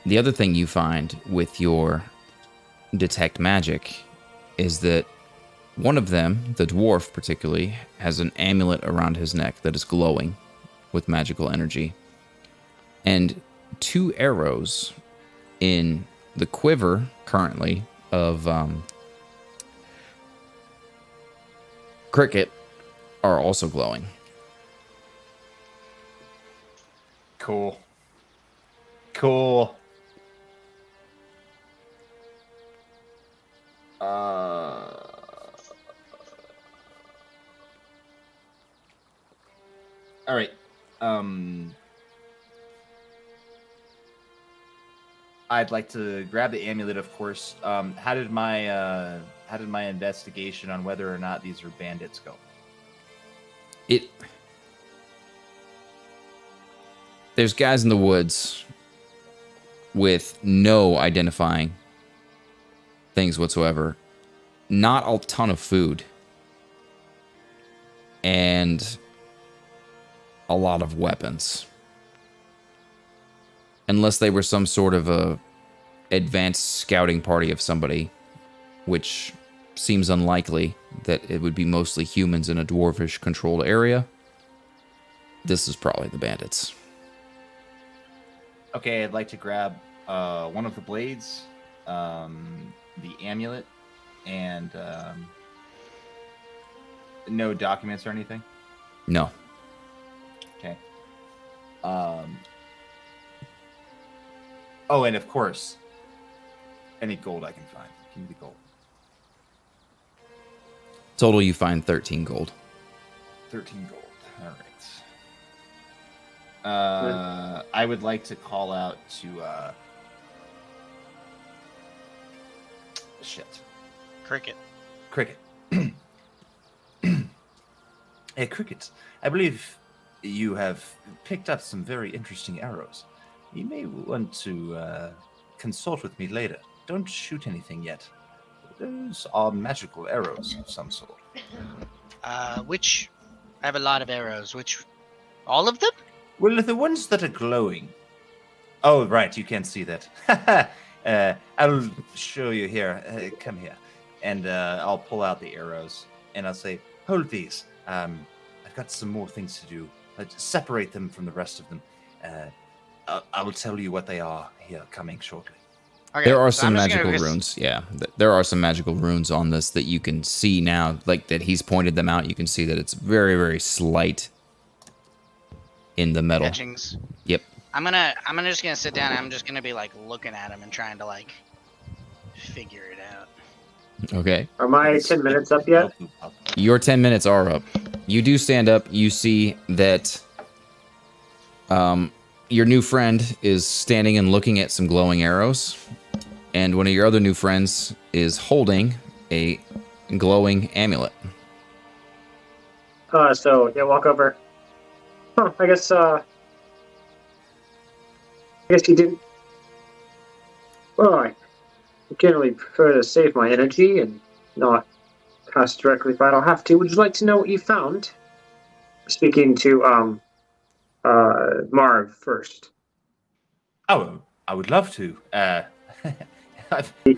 The other thing you find with your detect magic is that one of them, the dwarf particularly, has an amulet around his neck that is glowing with magical energy. And 2 arrows in the quiver currently of Cricket are also glowing. Cool. All right. I'd like to grab the amulet, of course. How did my investigation on whether or not these are bandits go? There's guys in the woods with no identifying things whatsoever. Not a ton of food. And a lot of weapons. Unless they were some sort of a advanced scouting party of somebody, which seems unlikely that it would be mostly humans in a dwarvish controlled area. This is probably the bandits. Okay, I'd like to grab one of the blades, the amulet, and no documents or anything. No. Okay. Oh, and of course, any gold I can find. Give me the gold. Total, you find 13 gold. 13 gold. All right. I would like to call out to shit. Cricket. Cricket. Hey, Cricket. I believe you have picked up some very interesting arrows. You may want to consult with me later. Don't shoot anything yet. Those are magical arrows of some sort. Which? I have a lot of arrows. Which? All of them? Well, the ones that are glowing. Oh, right. You can't see that. I'll show you here. Come here. And I'll pull out the arrows. And I'll say, hold these. I've got some more things to do. Separate them from the rest of them. I will tell you what they are here coming shortly. Okay, There are so some I'm just magical gonna- runes. Yeah, there are some magical runes on this that you can see now. Like that he's pointed them out. You can see that it's very, very slight in the metal. Etchings. Yep. I'm just gonna sit down and I'm just gonna be like looking at him and trying to like figure it out. Okay. Are my 10 minutes up yet? Your 10 minutes are up. You do stand up. You see that your new friend is standing and looking at some glowing arrows. And one of your other new friends is holding a glowing amulet. So yeah, walk over. Huh, I guess you didn't. Well, I generally prefer to save my energy and not cast directly if I don't have to. Would you like to know what you found? Speaking to Marv first. Oh, I would love to.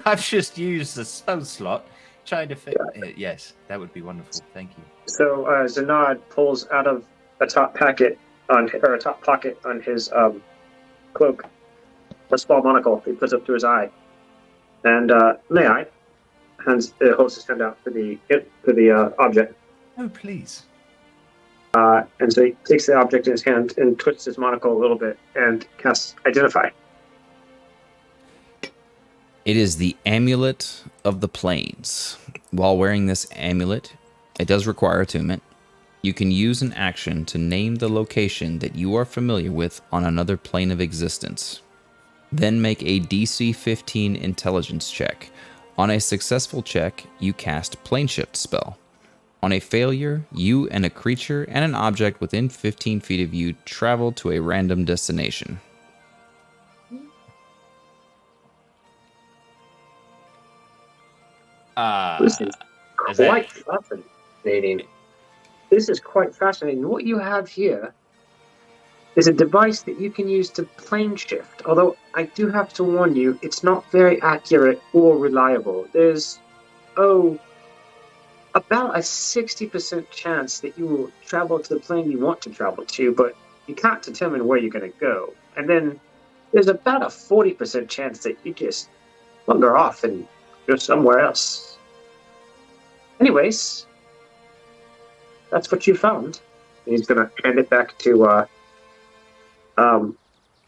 I've just used the spell slot trying to fit. Yes, that would be wonderful. Thank you. So Zanad pulls out of a top pocket on his cloak a small monocle he puts up to his eye, and may I? Holds his hand out for the object. Oh, please. And so he takes the object in his hand and twists his monocle a little bit and casts Identify. It is the Amulet of the Plains. While wearing this amulet, it does require attunement. You can use an action to name the location that you are familiar with on another plane of existence. Then make a DC 15 intelligence check. On a successful check, you cast Plane Shift spell. On a failure, you and a creature and an object within 15 feet of you travel to a random destination. This is quite fascinating. This is quite fascinating. What you have here is a device that you can use to plane shift. Although I do have to warn you, it's not very accurate or reliable. There's, about a 60% chance that you will travel to the plane you want to travel to, but you can't determine where you're going to go. And then there's about a 40% chance that you just wander off and go somewhere else. Anyways, that's what you found. And he's going to hand it back to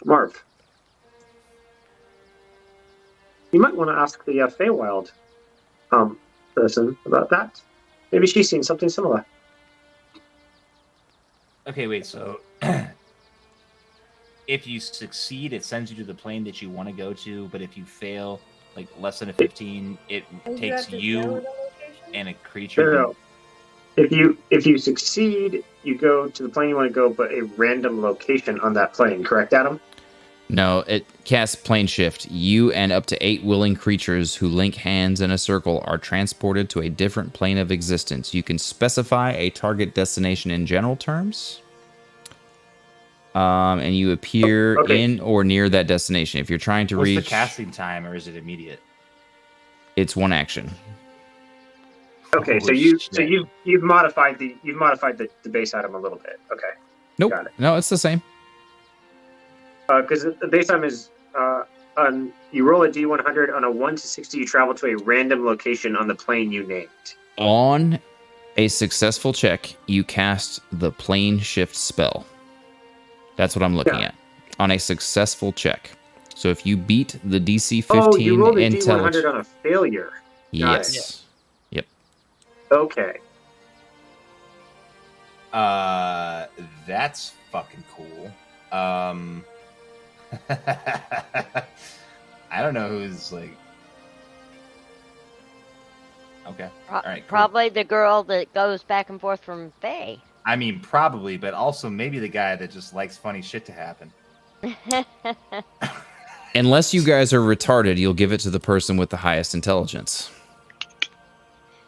Marv. You might want to ask the Feywild person about that. Maybe she's seen something similar. Okay, wait, so if you succeed, it sends you to the plane that you want to go to, but if you fail, like less than a 15, it takes you and a creature. No. If you succeed, you go to the plane you want to go, but a random location on that plane, correct, Adam? No, it casts plane shift. You and up to 8 willing creatures who link hands in a circle are transported to a different plane of existence. You can specify a target destination in general terms. And you appear in or near that destination. If you're trying to What's reach, the casting time, or is it immediate? it's 1 action. Okay, so Holy you've modified the base item a little bit. Okay, Nope. Got it. No, it's the same. because the base item is you roll a d100 on a 1 to 60. You travel to a random location on the plane you named. On a successful check, you cast the plane shift spell. That's what I'm looking at. On a successful check. So if you beat the DC 15 Oh, you rolled a intelligence. d100 on a failure. Got it. Yes. Yep. Okay. That's fucking cool. I don't know who's like. Okay. All right. Cool. Probably the girl that goes back and forth from Faye. I mean, probably, but also maybe the guy that just likes funny shit to happen. Unless you guys are retarded, you'll give it to the person with the highest intelligence.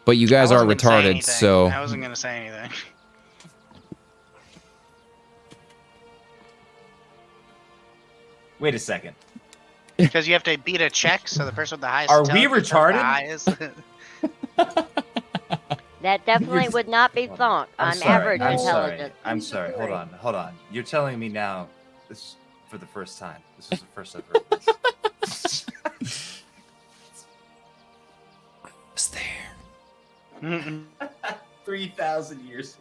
But you guys I are wasn't gonna say retarded, anything. so I wasn't gonna say anything. Wait a second. Because you have to beat a check, so the person with the highest. Are we intelligence has the retarded? highest- That definitely would not be thought. I'm average intelligence. I'm sorry. Hold on. You're telling me now this for the first time. This is the first I've heard this. I was there. Mm-mm. 3,000 years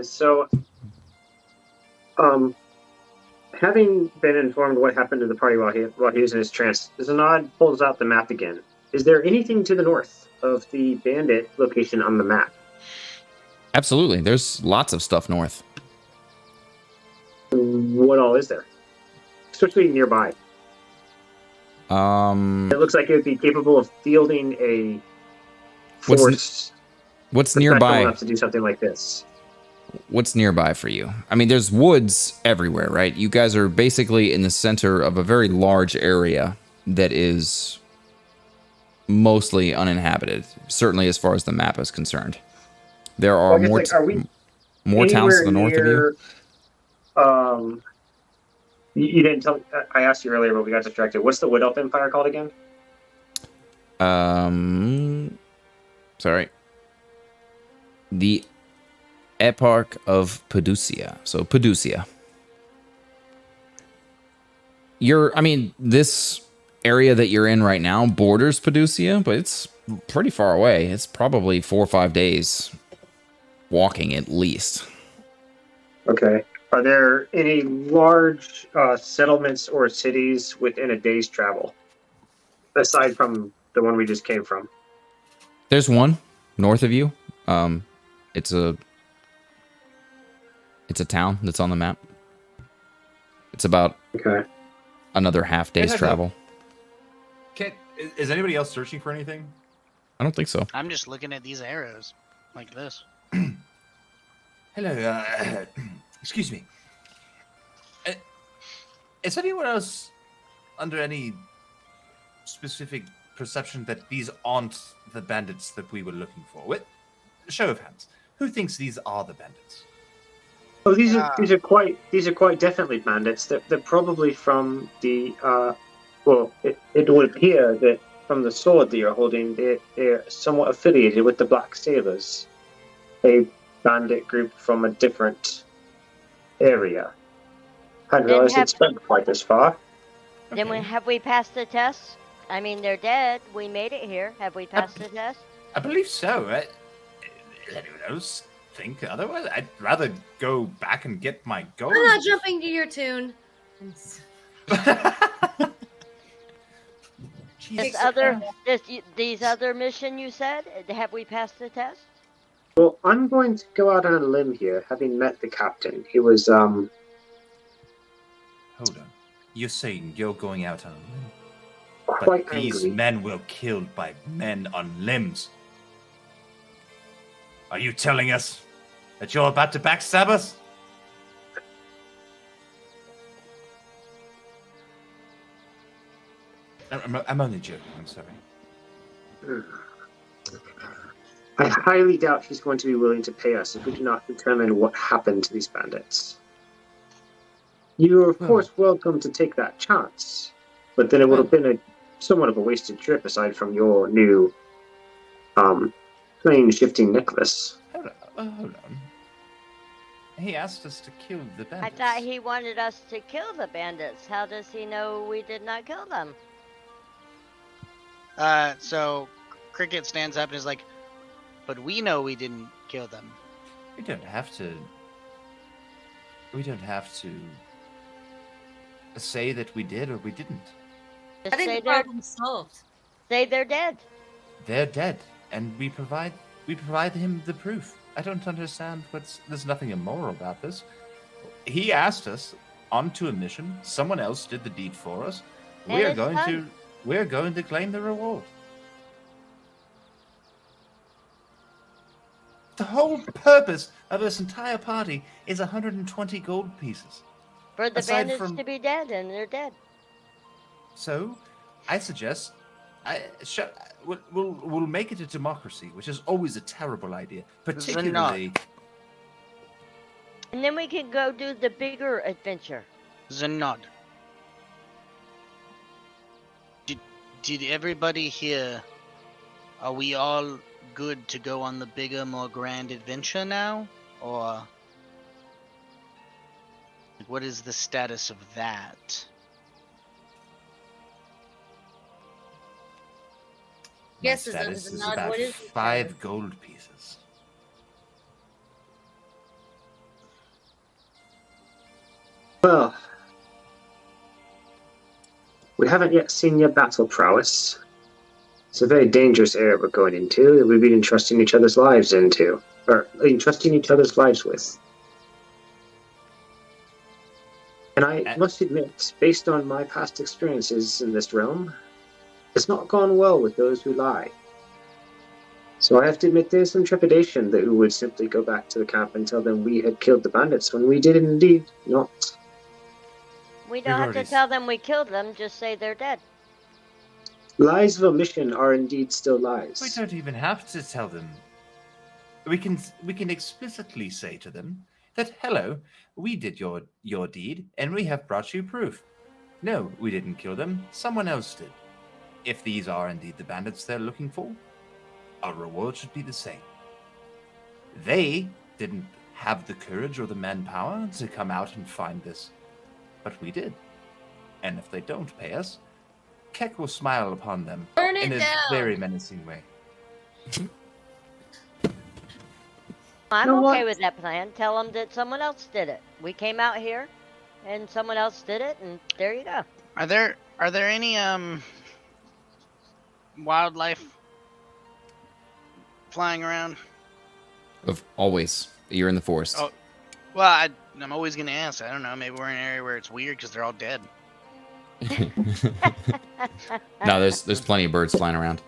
So, having been informed what happened to the party while he was in his trance, Zanad pulls out the map again. Is there anything to the north of the bandit location on the map? Absolutely. There's lots of stuff north. What all is there? Especially nearby. It looks like it would be capable of fielding a force. What's that's not nearby? enough to do something like this. What's nearby for you? I mean, there's woods everywhere, right? You guys are basically in the center of a very large area that is mostly uninhabited, certainly as far as the map is concerned. There are Well, I guess, are we more towns to the north of you. You didn't tell. I asked you earlier, but we got distracted. What's the Wood Elf Empire called again? Sorry. The Eparch of Pedusia. So Pedusia. This area that you're in right now borders Pedusia, but it's pretty far away. It's probably 4 or 5 days walking at least. Okay. Are there any large settlements or cities within a day's travel, aside from the one we just came from? There's one north of you. It's a town that's on the map. It's about another half day's travel. Is anybody else searching for anything? I don't think so. I'm just looking at these arrows like this. Hello, excuse me. Is anyone else under any specific perception that these aren't the bandits that we were looking for? Show of hands. Who thinks these are the bandits? Oh, these are quite definitely bandits. They're probably from the it would appear that from the sword that you're holding, they're somewhat affiliated with the Black Sailors, a bandit group from a different area. I hadn't realized it spread quite this far. Then have we passed the test? I mean, they're dead. We made it here. Have we passed the test? I believe so. Anyone else think otherwise? I'd rather go back and get my gold. I'm not jumping to your tune. These other mission you said, have we passed the test? Well, I'm going to go out on a limb here, having met the captain. He was Hold on. You're saying you're going out on a limb? quite But these angry. men were killed by men on limbs. Are you telling us that you're about to backstab us? I'm only joking. I'm sorry. I highly doubt he's going to be willing to pay us if we do not determine what happened to these bandits. You are, of course, welcome to take that chance, but then it would have been somewhat of a wasted trip aside from your new plane-shifting necklace. Hold on. He asked us to kill the I bandits. thought he wanted us to kill the bandits. How does he know we did not kill them? So Cricket stands up and is like, but we know we didn't kill them. We don't have to say that we did or we didn't. Just I think say the they're, problem's solved. say they're dead. They're dead, and we provide him the proof. I don't understand there's nothing immoral about this. He asked us onto a mission. Someone else did the deed for us. And We're it's going done. to claim the reward. The whole purpose of this entire party is 120 gold pieces. For the Aside bandits from- to be dead, and they're dead. So, I suggest we'll make it a democracy, which is always a terrible idea, particularly. And then we can go do the bigger adventure. Zanod. Did everybody here? Are we all good to go on the bigger, more grand adventure now, or what is the status of that? Yes, My is that- status is is not- about what is the 5 status? gold pieces. Well, we haven't yet seen your battle prowess. It's a very dangerous area we're going into that we've been entrusting each other's lives into, or entrusting each other's lives with. And I must admit, based on my past experiences in this realm, it's not gone well with those who lie. So I have to admit there's some trepidation that we would simply go back to the camp and tell them we had killed the bandits when we did indeed not. We don't have to already- tell them we killed them, just say they're dead. Lies of omission are indeed still lies. We don't even have to tell them. We can explicitly say to them that, hello, we did your deed, and we have brought you proof. No, we didn't kill them. Someone else did. If these are indeed the bandits they're looking for, our reward should be the same. They didn't have the courage or the manpower to come out and find this, but we did. And if they don't pay us, Keck will smile upon them Burn it in a down. very menacing way. I'm know okay what? with that plan. Tell them that someone else did it. We came out here, and someone else did it, and there you go. Are there any wildlife flying around? Of always, you're in the forest. Oh. Well, I'm always gonna ask. I don't know. Maybe we're in an area where it's weird because they're all dead. No, there's plenty of birds flying around.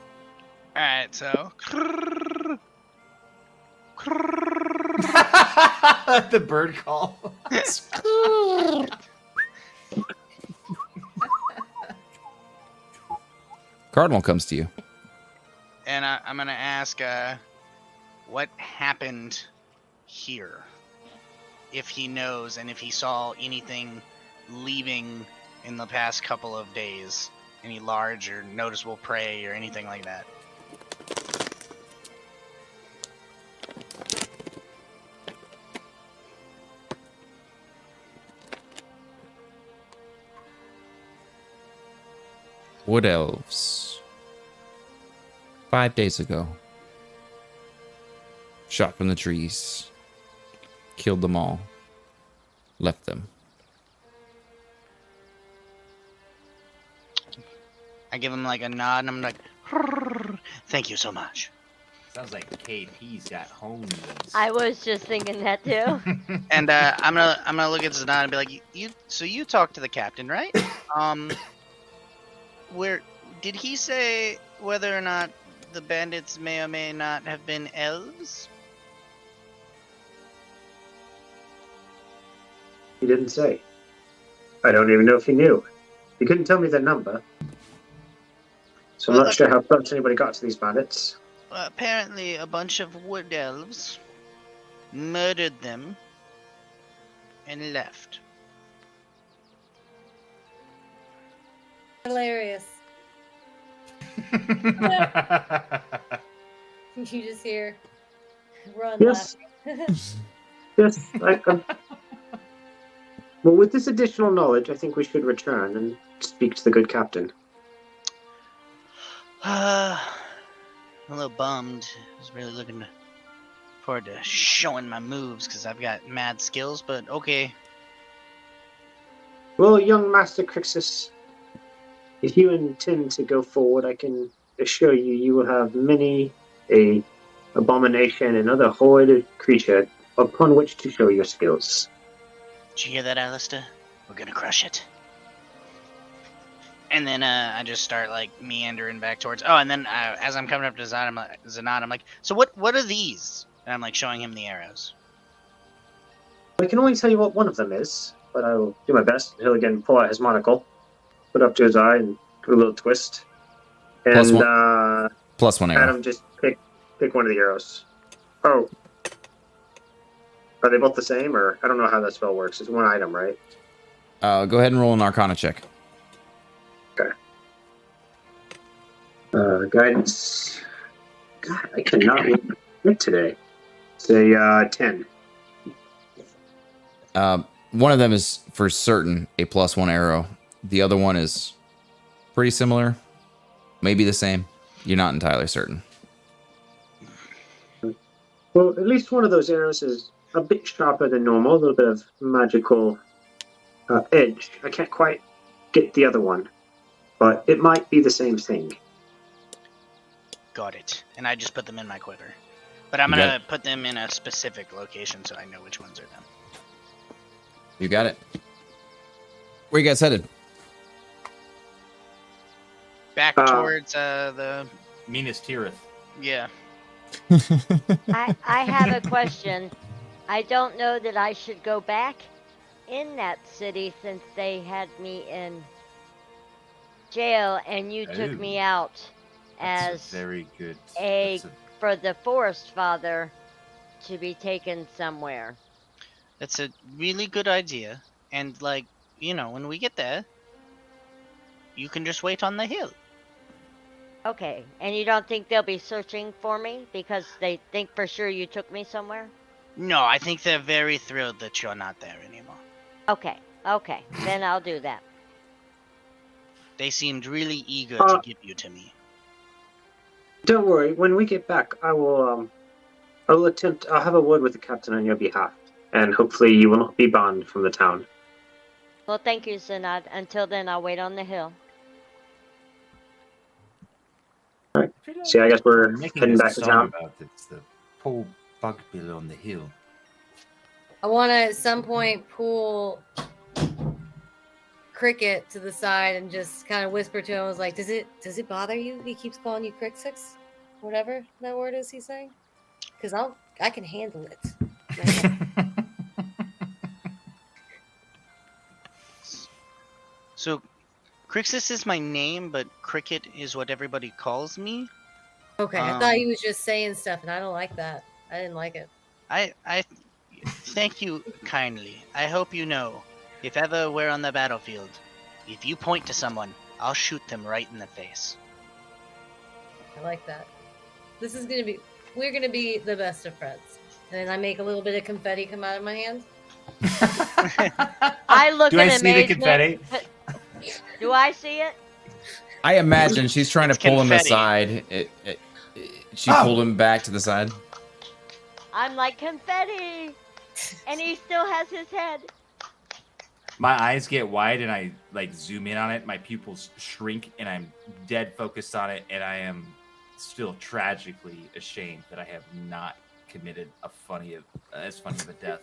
All right, so The bird call. Cardinal comes to you. and I'm gonna ask what happened here, if he knows, and if he saw anything leaving in the past couple of days, any large or noticeable prey or anything like that. Wood elves. 5 days ago. Shot from the trees. Killed them all. Left them. I give him like a nod, and I'm like, "Thank you so much." Sounds like KP's got homes. I was just thinking that too. And I'm gonna look at Zanad and be like, you talked to the captain, right? Where did he say whether or not the bandits may or may not have been elves? He didn't say. I don't even know if he knew. He couldn't tell me the number. So I'm Well, not sure how close anybody got to these bandits. Apparently, a bunch of wood elves murdered them and left. Hilarious. You just hear run Yes. laughing. Yes. Well, with this additional knowledge, I think we should return and speak to the good captain. I'm a little bummed. I was really looking forward to showing my moves because I've got mad skills, but okay. Well, young Master Crixus, if you intend to go forward, I can assure you, you will have many a abomination and other horrid creature upon which to show your skills. Did you hear that, Alistair? We're gonna crush it. And then I just start like meandering back towards. Oh, and then as I'm coming up to Zanad, I'm like, so what are these? And I'm like showing him the arrows. I can only tell you what one of them is, but I will do my best. He'll again pull out his monocle, put it up to his eye, and do a little twist. And +1 arrow. Adam, just pick one of the arrows. Oh. Are they both the same, or I don't know how that spell works. It's one item, right? Go ahead and roll an Arcana check. Okay. Guidance. God, I cannot get today. Say 10. One of them is for certain a +1 arrow. The other one is pretty similar, maybe the same. You're not entirely certain. Well, at least one of those arrows is a bit sharper than normal, a little bit of magical edge. I can't quite get the other one, but it might be the same thing. Got it. And I just put them in my quiver. But I'm You gonna got it. put them in a specific location so I know which ones are them. You got it. Where you guys headed? Back towards the Minas Tirith. yeah. I have a question. I don't know that I should go back in that city since they had me in jail and you took Oh. me out That's as a very good. a- that's for the forest father to be taken somewhere. That's a really good idea. And like, you know, when we get there, you can just wait on the hill. Okay, and you don't think they'll be searching for me because they think for sure you took me somewhere? No, I think they're very thrilled that you're not there anymore. Okay, then I'll do that. They seemed really eager to give you to me. Don't worry. When we get back, I'll have a word with the captain on your behalf, and hopefully you will not be banned from the town. Well, thank you, Zanad. Until then, I'll wait on the hill. See, I guess we're making heading a back to song town. about this. The poor bugbear on the hill. I want to at some point pull Cricket to the side and just kind of whisper to him. I was like, does it bother you? He keeps calling you Crixix, whatever that word is he's saying. Because I can handle it. So, Crixus is my name, but Cricket is what everybody calls me. Okay, I thought he was just saying stuff, and I don't like that. I didn't like it. I thank you kindly. I hope you know, if ever we're on the battlefield, if you point to someone, I'll shoot them right in the face. I like that. We're gonna be the best of friends. And then I make a little bit of confetti come out of my hand. I look Do in I see the amazement. confetti? Do I see it? I imagine she's trying to It's pull him confetti. aside. She Oh. pulled him back to the side. I'm like confetti, and he still has his head. My eyes get wide and I like zoom in on it. My pupils shrink and I'm dead focused on it. And I am still tragically ashamed that I have not committed as funny of a death.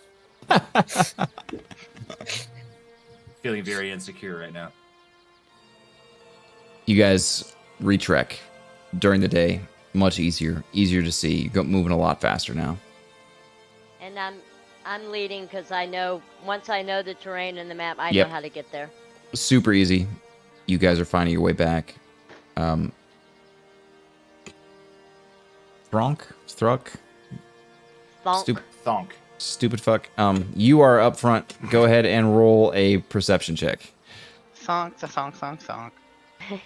Feeling very insecure right now. You guys retrek during the day. Much easier to see. You go moving a lot faster now. And I'm leading because once I know the terrain and the map, I Yep. know how to get there. Super easy. You guys are finding your way back. Thronk? Thruck? Thonk. Thonk. Stupid fuck. You are up front. Go ahead and roll a perception check. Thonk, the thonk, thonk, thonk.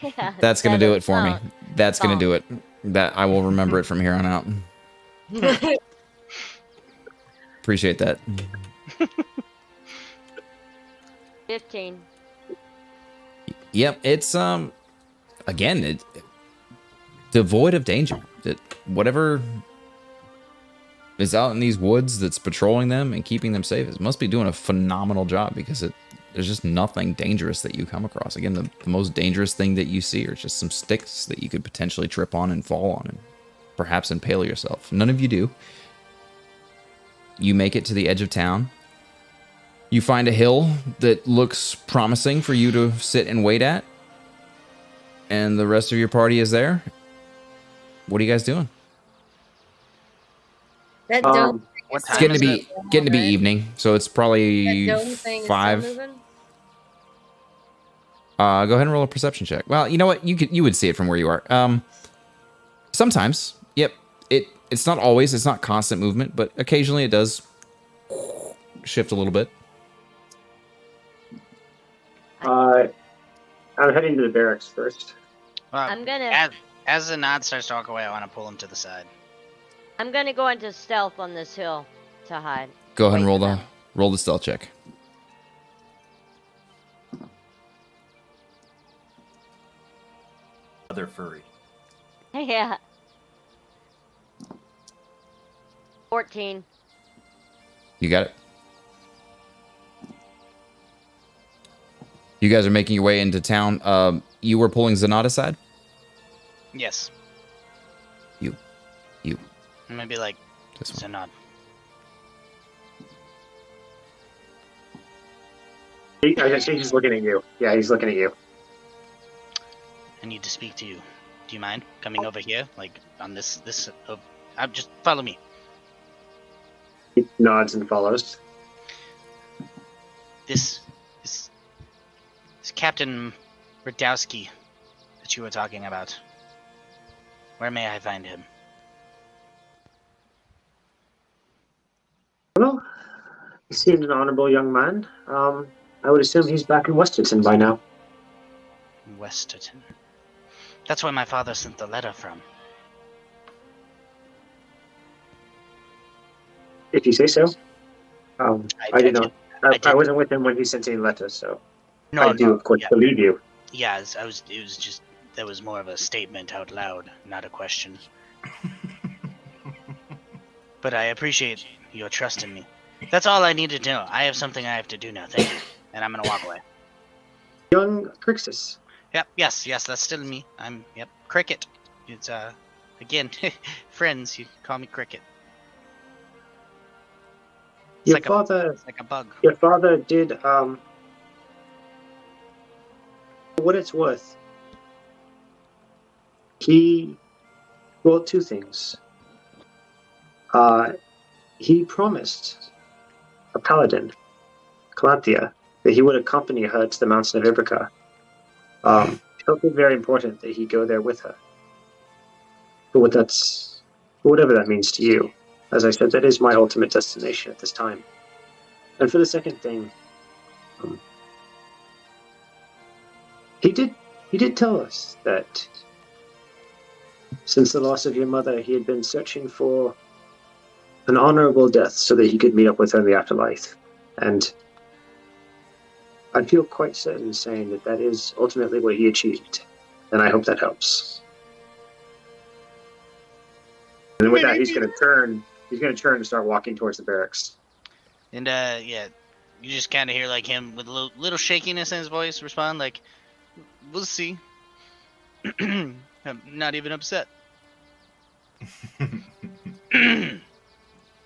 Yeah, That's gonna instead do of it for me. thonk. That's gonna Thonk. do it. That I will remember it from here on out. Appreciate that. 15. Yep, it's again, it devoid of danger. Whatever is out in these woods that's patrolling them and keeping them safe, it must be doing a phenomenal job, because there's just nothing dangerous that you come across. Again, the most dangerous thing that you see are just some sticks that you could potentially trip on and fall on and perhaps impale yourself. None of you do. You make it to the edge of town. You find a hill that looks promising for you to sit and wait at. And the rest of your party is there. What are you guys doing? That dome. What It's time getting is to be evening, so it's probably That dome thing is still 5. moving? Go ahead and roll a perception check. Well, you know what? You would see it from where you are. Sometimes, yep. It's not always. It's not constant movement, but occasionally it does shift a little bit. I'm heading to the barracks first. I'm gonna As the nod starts to walk away, I want to pull him to the side. I'm gonna go into stealth on this hill to hide. Go ahead and Wait roll for the them. roll the stealth check. Other furry. Yeah. 14. You got it. You guys are making your way into town. You were pulling Zanat aside? Yes. You. Maybe like This it's one. a nod. I think he's looking at you. Yeah, he's looking at you. I need to speak to you. Do you mind coming over here, like on this? Just follow me. He nods and follows. This Captain Radowski that you were talking about. Where may I find him? Well, he seemed an honorable young man. I would assume he's back in Westerton by now. Westerton. That's where my father sent the letter from. If you say so. I did not. I did. wasn't with him when he sent any letters, so No, I do, of course, yeah. believe you. Yeah, it was just that was more of a statement out loud, not a question. But I appreciate your trust in me. That's all I needed to know. I have something I have to do now. Thank you, and I'm gonna walk away. Young Crixus. Yep. Yes. That's still me. Yep. Cricket. It's again, friends. You call me Cricket. It's Your like father. it's like a bug. Your father did. For what it's worth, he brought two things. He promised a paladin, Calanthea, that he would accompany her to the mountain of Ibrica. It felt very important that he go there with her. For whatever that means to you. As I said, that is my ultimate destination at this time. And for the second thing, he did tell us that since the loss of your mother, he had been searching for an honorable death so that he could meet up with her in the afterlife. And I feel quite certain saying that that is ultimately what he achieved. And I hope that helps. And with that, he's going to turn and start walking towards the barracks. And yeah, you just kind of hear like him with a little shakiness in his voice respond like, "We'll see." I'm not even upset.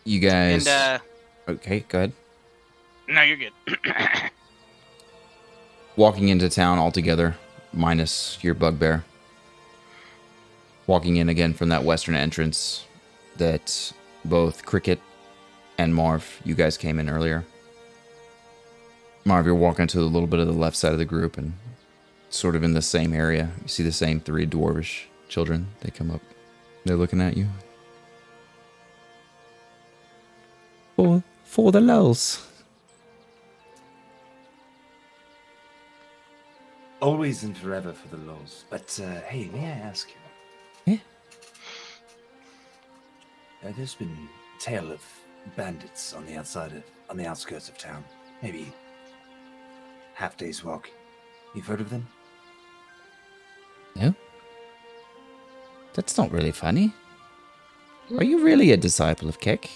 You guys. And Okay, go ahead. no, you're good. Walking into town altogether, minus your bugbear. Walking in again from that western entrance that both Cricket and Marv, you guys came in earlier. Marv, you're walking to a little bit of the left side of the group and sort of in the same area. You see the same 3 dwarvish children. They come up. They're looking at you. for the lulz. Always and forever for the lulz. But hey, may I ask you? Yeah. There's been a tale of bandits on the outskirts of town. Maybe half day's walk. You've heard of them? No? That's not really funny. Are you really a disciple of Keck?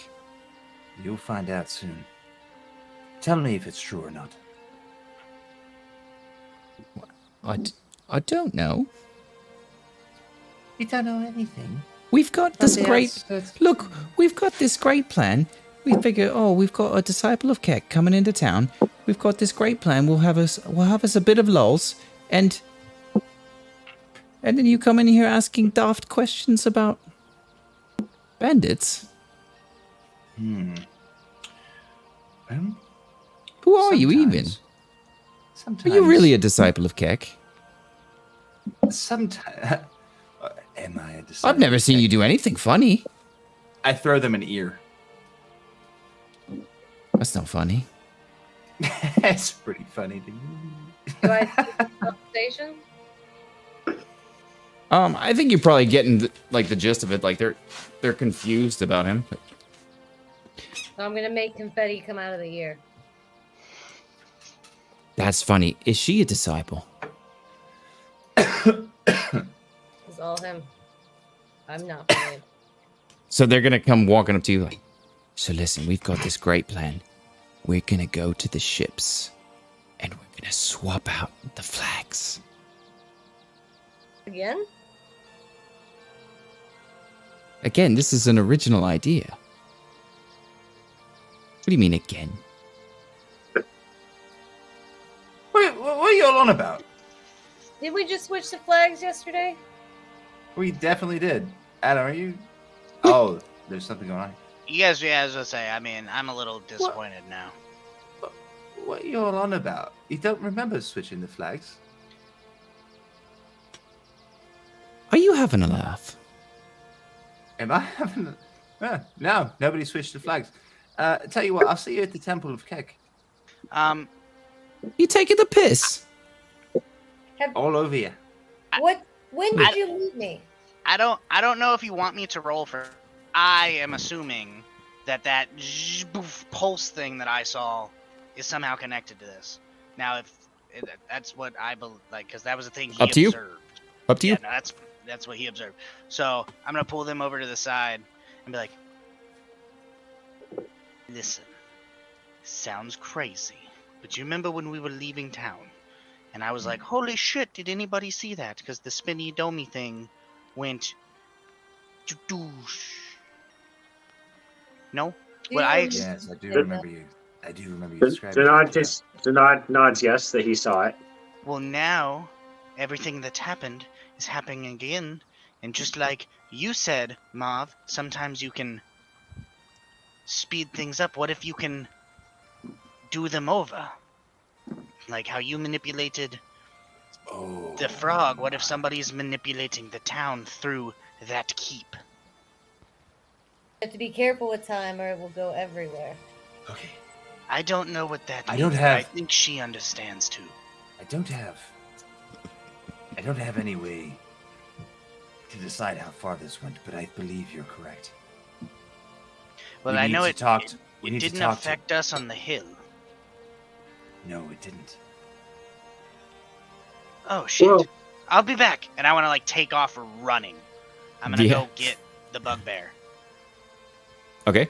You'll find out soon. Tell me if it's true or not. I don't know. You don't know anything? We've got this On the great... outskirts. Look, we've got this great plan. We figure, we've got a disciple of Keck coming into town. We've got this great plan. We'll have us a bit of lulz, and then you come in here asking daft questions about bandits. Well, Who are you even? Sometimes. Are you really a disciple of Keck? Sometimes. Am I a disciple? I've never seen you do anything funny. I throw them an ear. That's not funny. It's pretty funny to me. Do I skip the conversation? I think you're probably getting the gist of it. Like they're confused about him. So I'm gonna make confetti come out of the ear. That's funny. Is she a disciple? It's all him. I'm not afraid. So they're gonna come walking up to you like, So listen, we've got this great plan. We're gonna go to the ships, and we're gonna swap out the flags. Again? Again, this is an original idea. What do you mean again? What are you all on about? Did we just switch the flags yesterday? We definitely did. Adam, are you? Oh, there's something going on. You guys, yeah, as I say, I mean, I'm a little disappointed now. What are you all on about? You don't remember switching the flags? Are you having a laugh? Am I having? No, nobody switched the flags. Tell you what, I'll see you at the Temple of Keck. You taking the piss? All over you. When did you meet me? I don't know if you want me to roll for. I am assuming that pulse thing that I saw is somehow connected to this. Now, if that's what I believe, like, because that was the thing he Up to you. observed. up to you. Yeah, no, that's what he observed. So I'm gonna pull them over to the side and be like, "Listen, sounds crazy, but you remember when we were leaving town, and I was like, holy shit, did anybody see that? Because the spinny domey thing went, doosh. No, well, I Yes, I do remember you. I do remember you describing. Denard nods yes that he saw it. well now, everything that's happened is happening again, and just like you said, Marv, sometimes you can speed things up. What if you can do them over? Like how you manipulated the frog. What if somebody's manipulating the town through that keep? You have to be careful with time or it will go everywhere. Okay. I don't know what that means. I don't have- I think she understands too. I don't have any way to decide how far this went, but I believe you're correct. Well, We I need know to it, talk it, to- we it need to didn't talk to- affect us on the hill. No, it didn't. Oh shit. Well- I'll be back. And I want to like take off running. I'm gonna Yeah. go get the bugbear. Okay.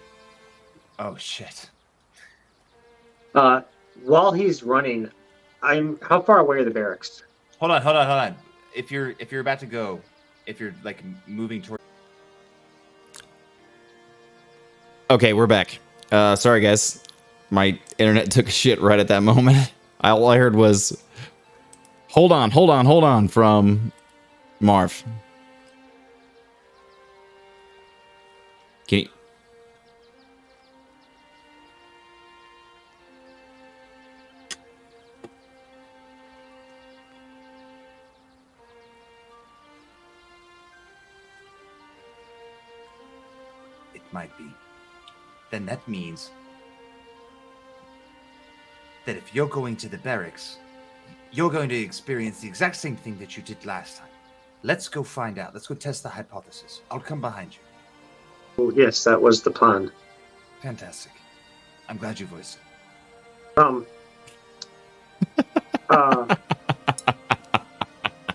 Oh shit. While he's running, how far away are the barracks? Hold on. If you're about to go, if you're like moving toward. Okay, we're back. Sorry guys, my internet took a shit right at that moment. All I heard was, "Hold on," from Marv. Can you? It might be. Then that means that if you're going to the barracks, you're going to experience the exact same thing that you did last time. Let's go find out. Let's go test the hypothesis. I'll come behind you. Oh, yes, that was the plan. Fantastic. I'm glad you voiced it.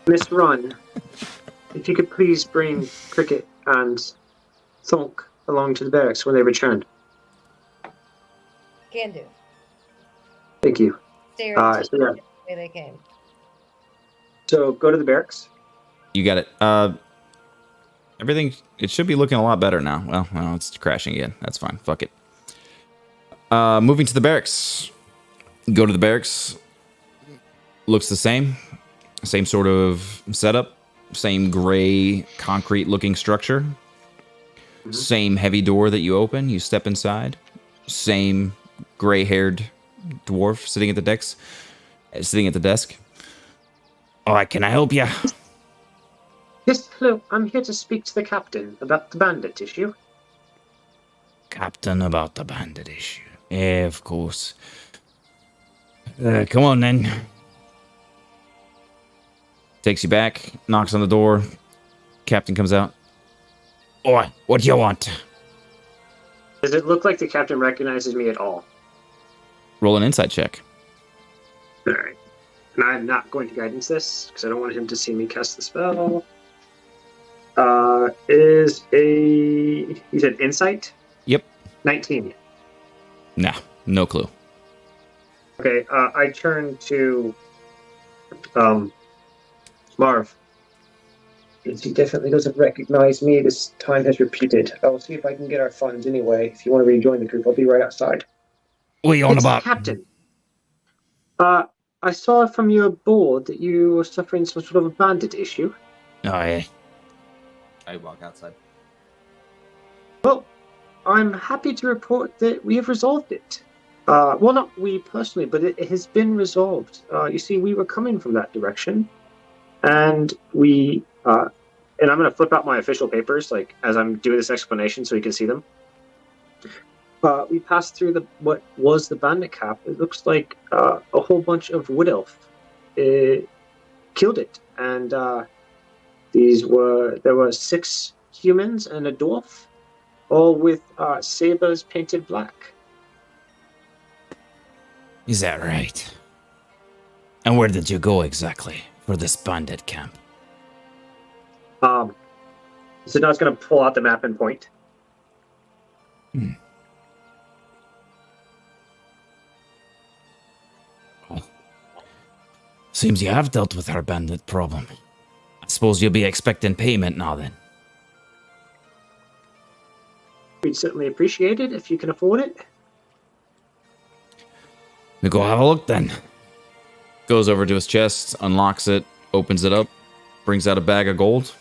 Miss Run, if you could please bring Cricket and Thonk along to the barracks when they return. Can do. Thank you. Stay So, right yeah. the way they came. So go to the barracks. You got it. Everything, it should be looking a lot better now. Well, it's crashing again. That's fine. Fuck it. Moving to the barracks. Go to the barracks. Looks the same. Same sort of setup. Same gray concrete looking structure. Same heavy door that you open. You step inside. Same gray haired dwarf sitting at the desk. Oh, can I help you? Yes, hello. I'm here to speak to the captain about the bandit issue. Captain, about the bandit issue. Yeah, of course. Come on then. Takes you back, knocks on the door. Captain comes out. Oi, what do you want? Does it look like the captain recognizes me at all? Roll an insight check. All right. And I'm not going to guidance this because I don't want him to see me cast the spell. You said insight? Yep. 19. Nah, no clue. Okay, I turn to Marv. Yes, he definitely doesn't recognize me. This time has repeated. I will see if I can get our funds anyway. If you want to rejoin the group, I'll be right outside. What are you on It's about? Captain. I saw from your board that you were suffering some sort of a bandit issue. Oh, yeah. I walk outside. Well, I'm happy to report that we have resolved it. Well, not we personally, but it has been resolved. You see, we were coming from that direction, and and I'm going to flip out my official papers, like, as I'm doing this explanation so you can see them. We passed through what was the bandit camp. It looks like a whole bunch of wood elf killed it, and there were 6 humans and a dwarf, all with sabers painted black. Is that right? And where did you go exactly for this bandit camp? So now it's going to pull out the map and point. Seems you have dealt with our bandit problem. I suppose you'll be expecting payment now then. We'd certainly appreciate it if you can afford it. We go have a look then. Goes over to his chest, unlocks it, opens it up, brings out a bag of gold,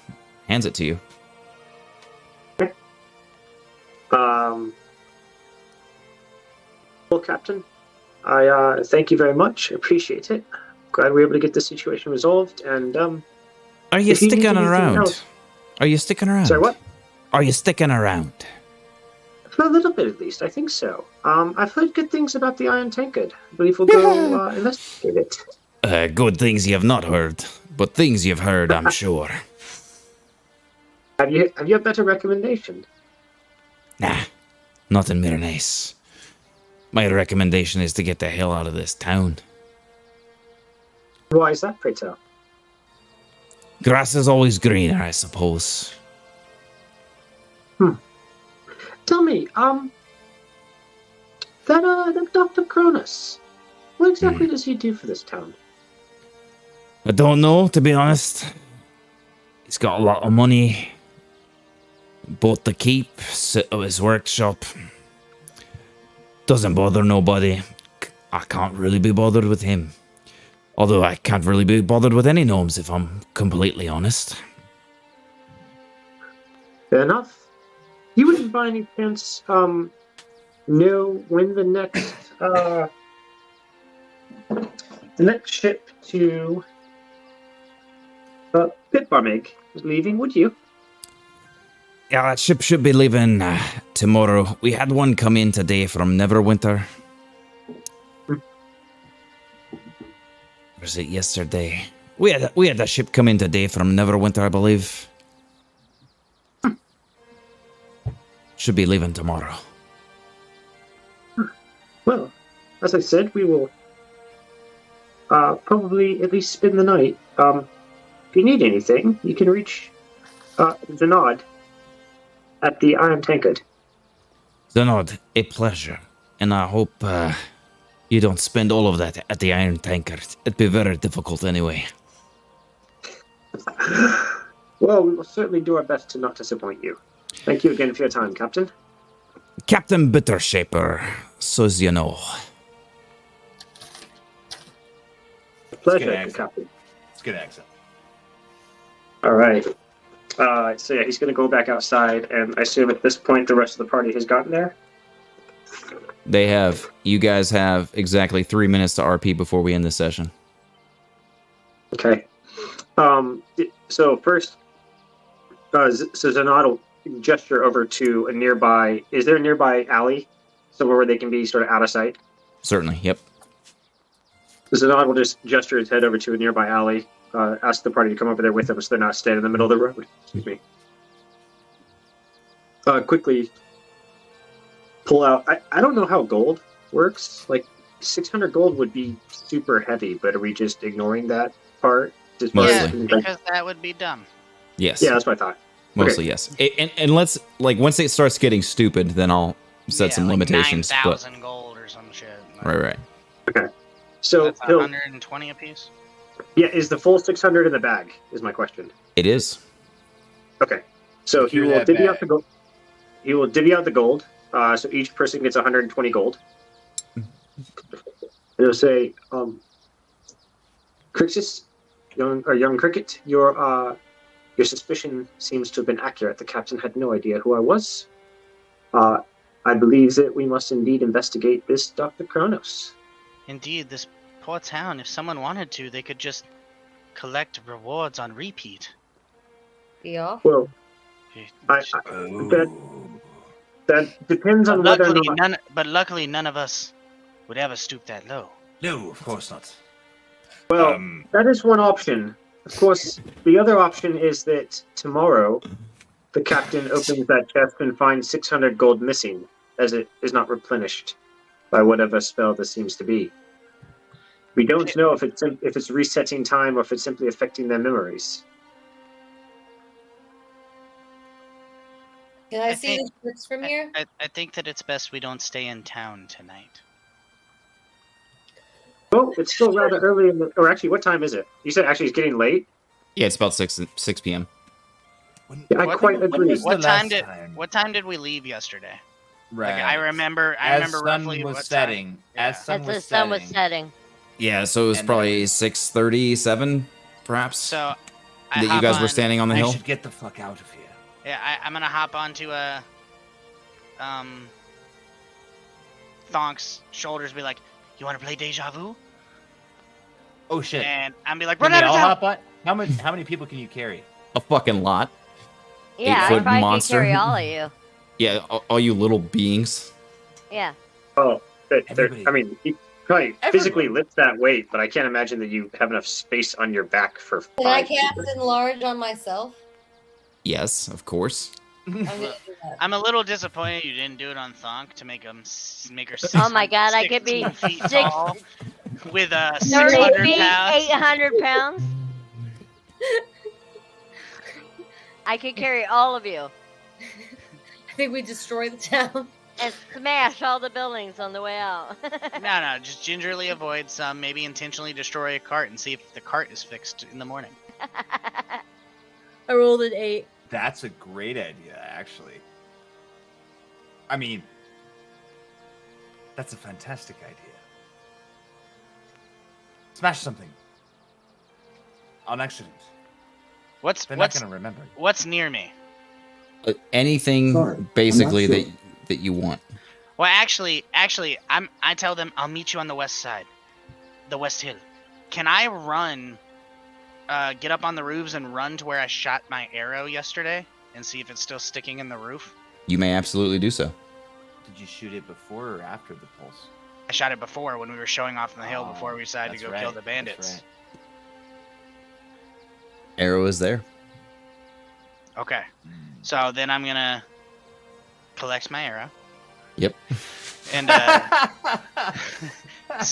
hands it to you. Well, Captain, I thank you very much. Appreciate it. Glad we were able to get this situation resolved. And Are you if you need sticking anything around? else- Are you sticking around? Sorry, what? Are you sticking around? For a little bit, at least. I think so. I've heard good things about the Iron Tankard. I believe we'll go investigate it. Good things you have not heard, but things you've heard, I'm sure. Have you a better recommendation? Nah, not in Mirenes. My recommendation is to get the hell out of this town. Why is that, pray tell? Grass is always greener, I suppose. Tell me, that Dr. Cronus, what exactly does he do for this town? I don't know, to be honest. He's got a lot of money. Bought the keep, sit at his workshop. Doesn't bother nobody. I can't really be bothered with him. Although I can't really be bothered with any gnomes, if I'm completely honest. Fair enough. You wouldn't by any chance, know when the next ship to Pitbarmig is leaving, would you? Yeah, that ship should be leaving tomorrow. We had one come in today from Neverwinter. Was it yesterday? We had a ship come in today from Neverwinter, I believe. Should be leaving tomorrow. Well, as I said, we will probably at least spend the night. If you need anything, you can reach Zanod at the Iron Tankard. Zanod, a pleasure. And I hope you don't spend all of that at the Iron Tankard. It'd be very difficult anyway. Well, we will certainly do our best to not disappoint you. Thank you again for your time, Captain. Captain Bittershaper, so's you know. Pleasure, accent. Captain. It's a good accent. All right. So yeah, he's going to go back outside, and I assume at this point the rest of the party has gotten there. They have. You guys have exactly 3 minutes to RP before we end the session. Okay. So first, so Zanod will gesture over to a nearby. Is there a nearby alley somewhere where they can be sort of out of sight? Certainly. Yep. Zanod will just gesture his head over to a nearby alley. Ask the party to come over there with him so they're not standing in the middle of the road. Excuse me. Quickly pull out. I don't know how gold works. Like 600 gold would be super heavy, but are we just ignoring that part? Just Mostly. Because that would be dumb. Yes. Yeah, that's what I thought. Mostly yes. And let's, like, once it starts getting stupid, then I'll set some like limitations. 9,000 gold or some shit. Like, Right. So That's he'll, 120 apiece. yeah, is the full 600 in the bag? Is my question. It is. Okay, so he Secure will that divvy bag. out the gold. He will divvy out the gold. So each person gets 120 gold. And he'll say, Crixus, young Cricket, your suspicion seems to have been accurate. The captain had no idea who I was. I believe that we must indeed investigate this Dr. Kronos. Indeed, this poor town, if someone wanted to, they could just collect rewards on repeat. Yeah. Well, But that depends on whether or not. luckily, none of us would ever stoop that low. No, of course not. Well, that is one option. Of course, the other option is that tomorrow the captain opens that chest and finds 600 gold missing, as it is not replenished by whatever spell this seems to be. We don't know if it's resetting time or if it's simply affecting their memories. Can I I see think- the ships from here? I think that it's best we don't stay in town tonight. Well, it's still rather early in the... Or actually, what time is it? You said actually it's getting late? Yeah, it's about 6 p.m. Yeah, I What- quite when agree. was the last time? What time did we leave yesterday? Right. Like, I remember As sun roughly was what setting. time. As Yeah. sun As was the sun was setting. setting. Yeah, so it was And probably 6:37, perhaps. So that you guys were standing on the I hill. should get the fuck out of here. Yeah, I'm gonna hop onto Thonk's shoulders, be like, "You want to play Deja Vu?" Oh shit. And I'm be like, Can "Run we out of all town!" hop on? How many people can you carry? A fucking lot. Yeah, I 8-foot probably monster. could carry all of you. Yeah, all you little beings. Yeah. Oh, Everybody. I mean, you probably physically lift that weight, but I can't imagine that you have enough space on your back for Can I 5 cast people. enlarge on myself? Yes, of course. I'm gonna do that. I'm a little disappointed you didn't do it on Thonk to make make her. Oh my God, I could be 16 feet 6 tall with 30 600 feet, pounds. 800 pounds. I could carry all of you I think we destroy the town. and smash all the buildings on the way out. No, just gingerly avoid some. Maybe intentionally destroy a cart and see if the cart is fixed in the morning. I rolled an 8. That's a great idea, actually. I mean, that's a fantastic idea. Smash something. On accident. They're not gonna remember. What's near me? Anything Sorry, I'm basically not sure. that you want. Well, actually, I tell them I'll meet you on the west side, the West Hill. Can I run? Get up on the roofs and run to where I shot my arrow yesterday and see if it's still sticking in the roof. You may absolutely do so. Did you shoot it before or after the pulse? I shot it before when we were showing off on the hill before we decided to That's go kill right, the that's bandits. right. Arrow is there. Okay. So then I'm gonna collect my arrow Yep. and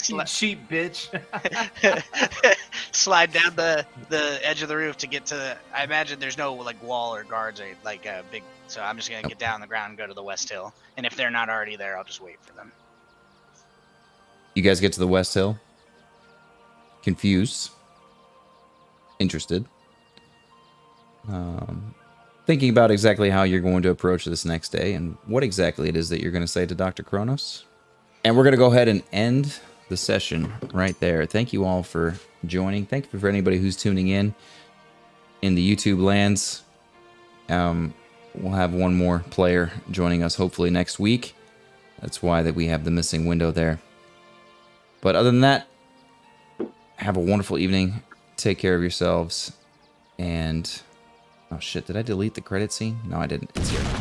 You cheap bitch. slide down the edge of the roof to get to. I imagine there's no like wall or guards or like a big. So I'm just gonna get down on the ground and go to the west hill. And if they're not already there, I'll just wait for them. You guys get to the West Hill. Confused. Interested. Thinking about exactly how you're going to approach this next day and what exactly it is that you're going to say to Dr. Kronos. And we're going to go ahead and end the session right there. Thank you all for joining. Thank you for anybody who's tuning in the YouTube lands. We'll have one more player joining us hopefully next week. That's why that we have the missing window there. But other than that, have a wonderful evening. Take care of yourselves. And oh shit, did I delete the credit scene? No, I didn't. It's here.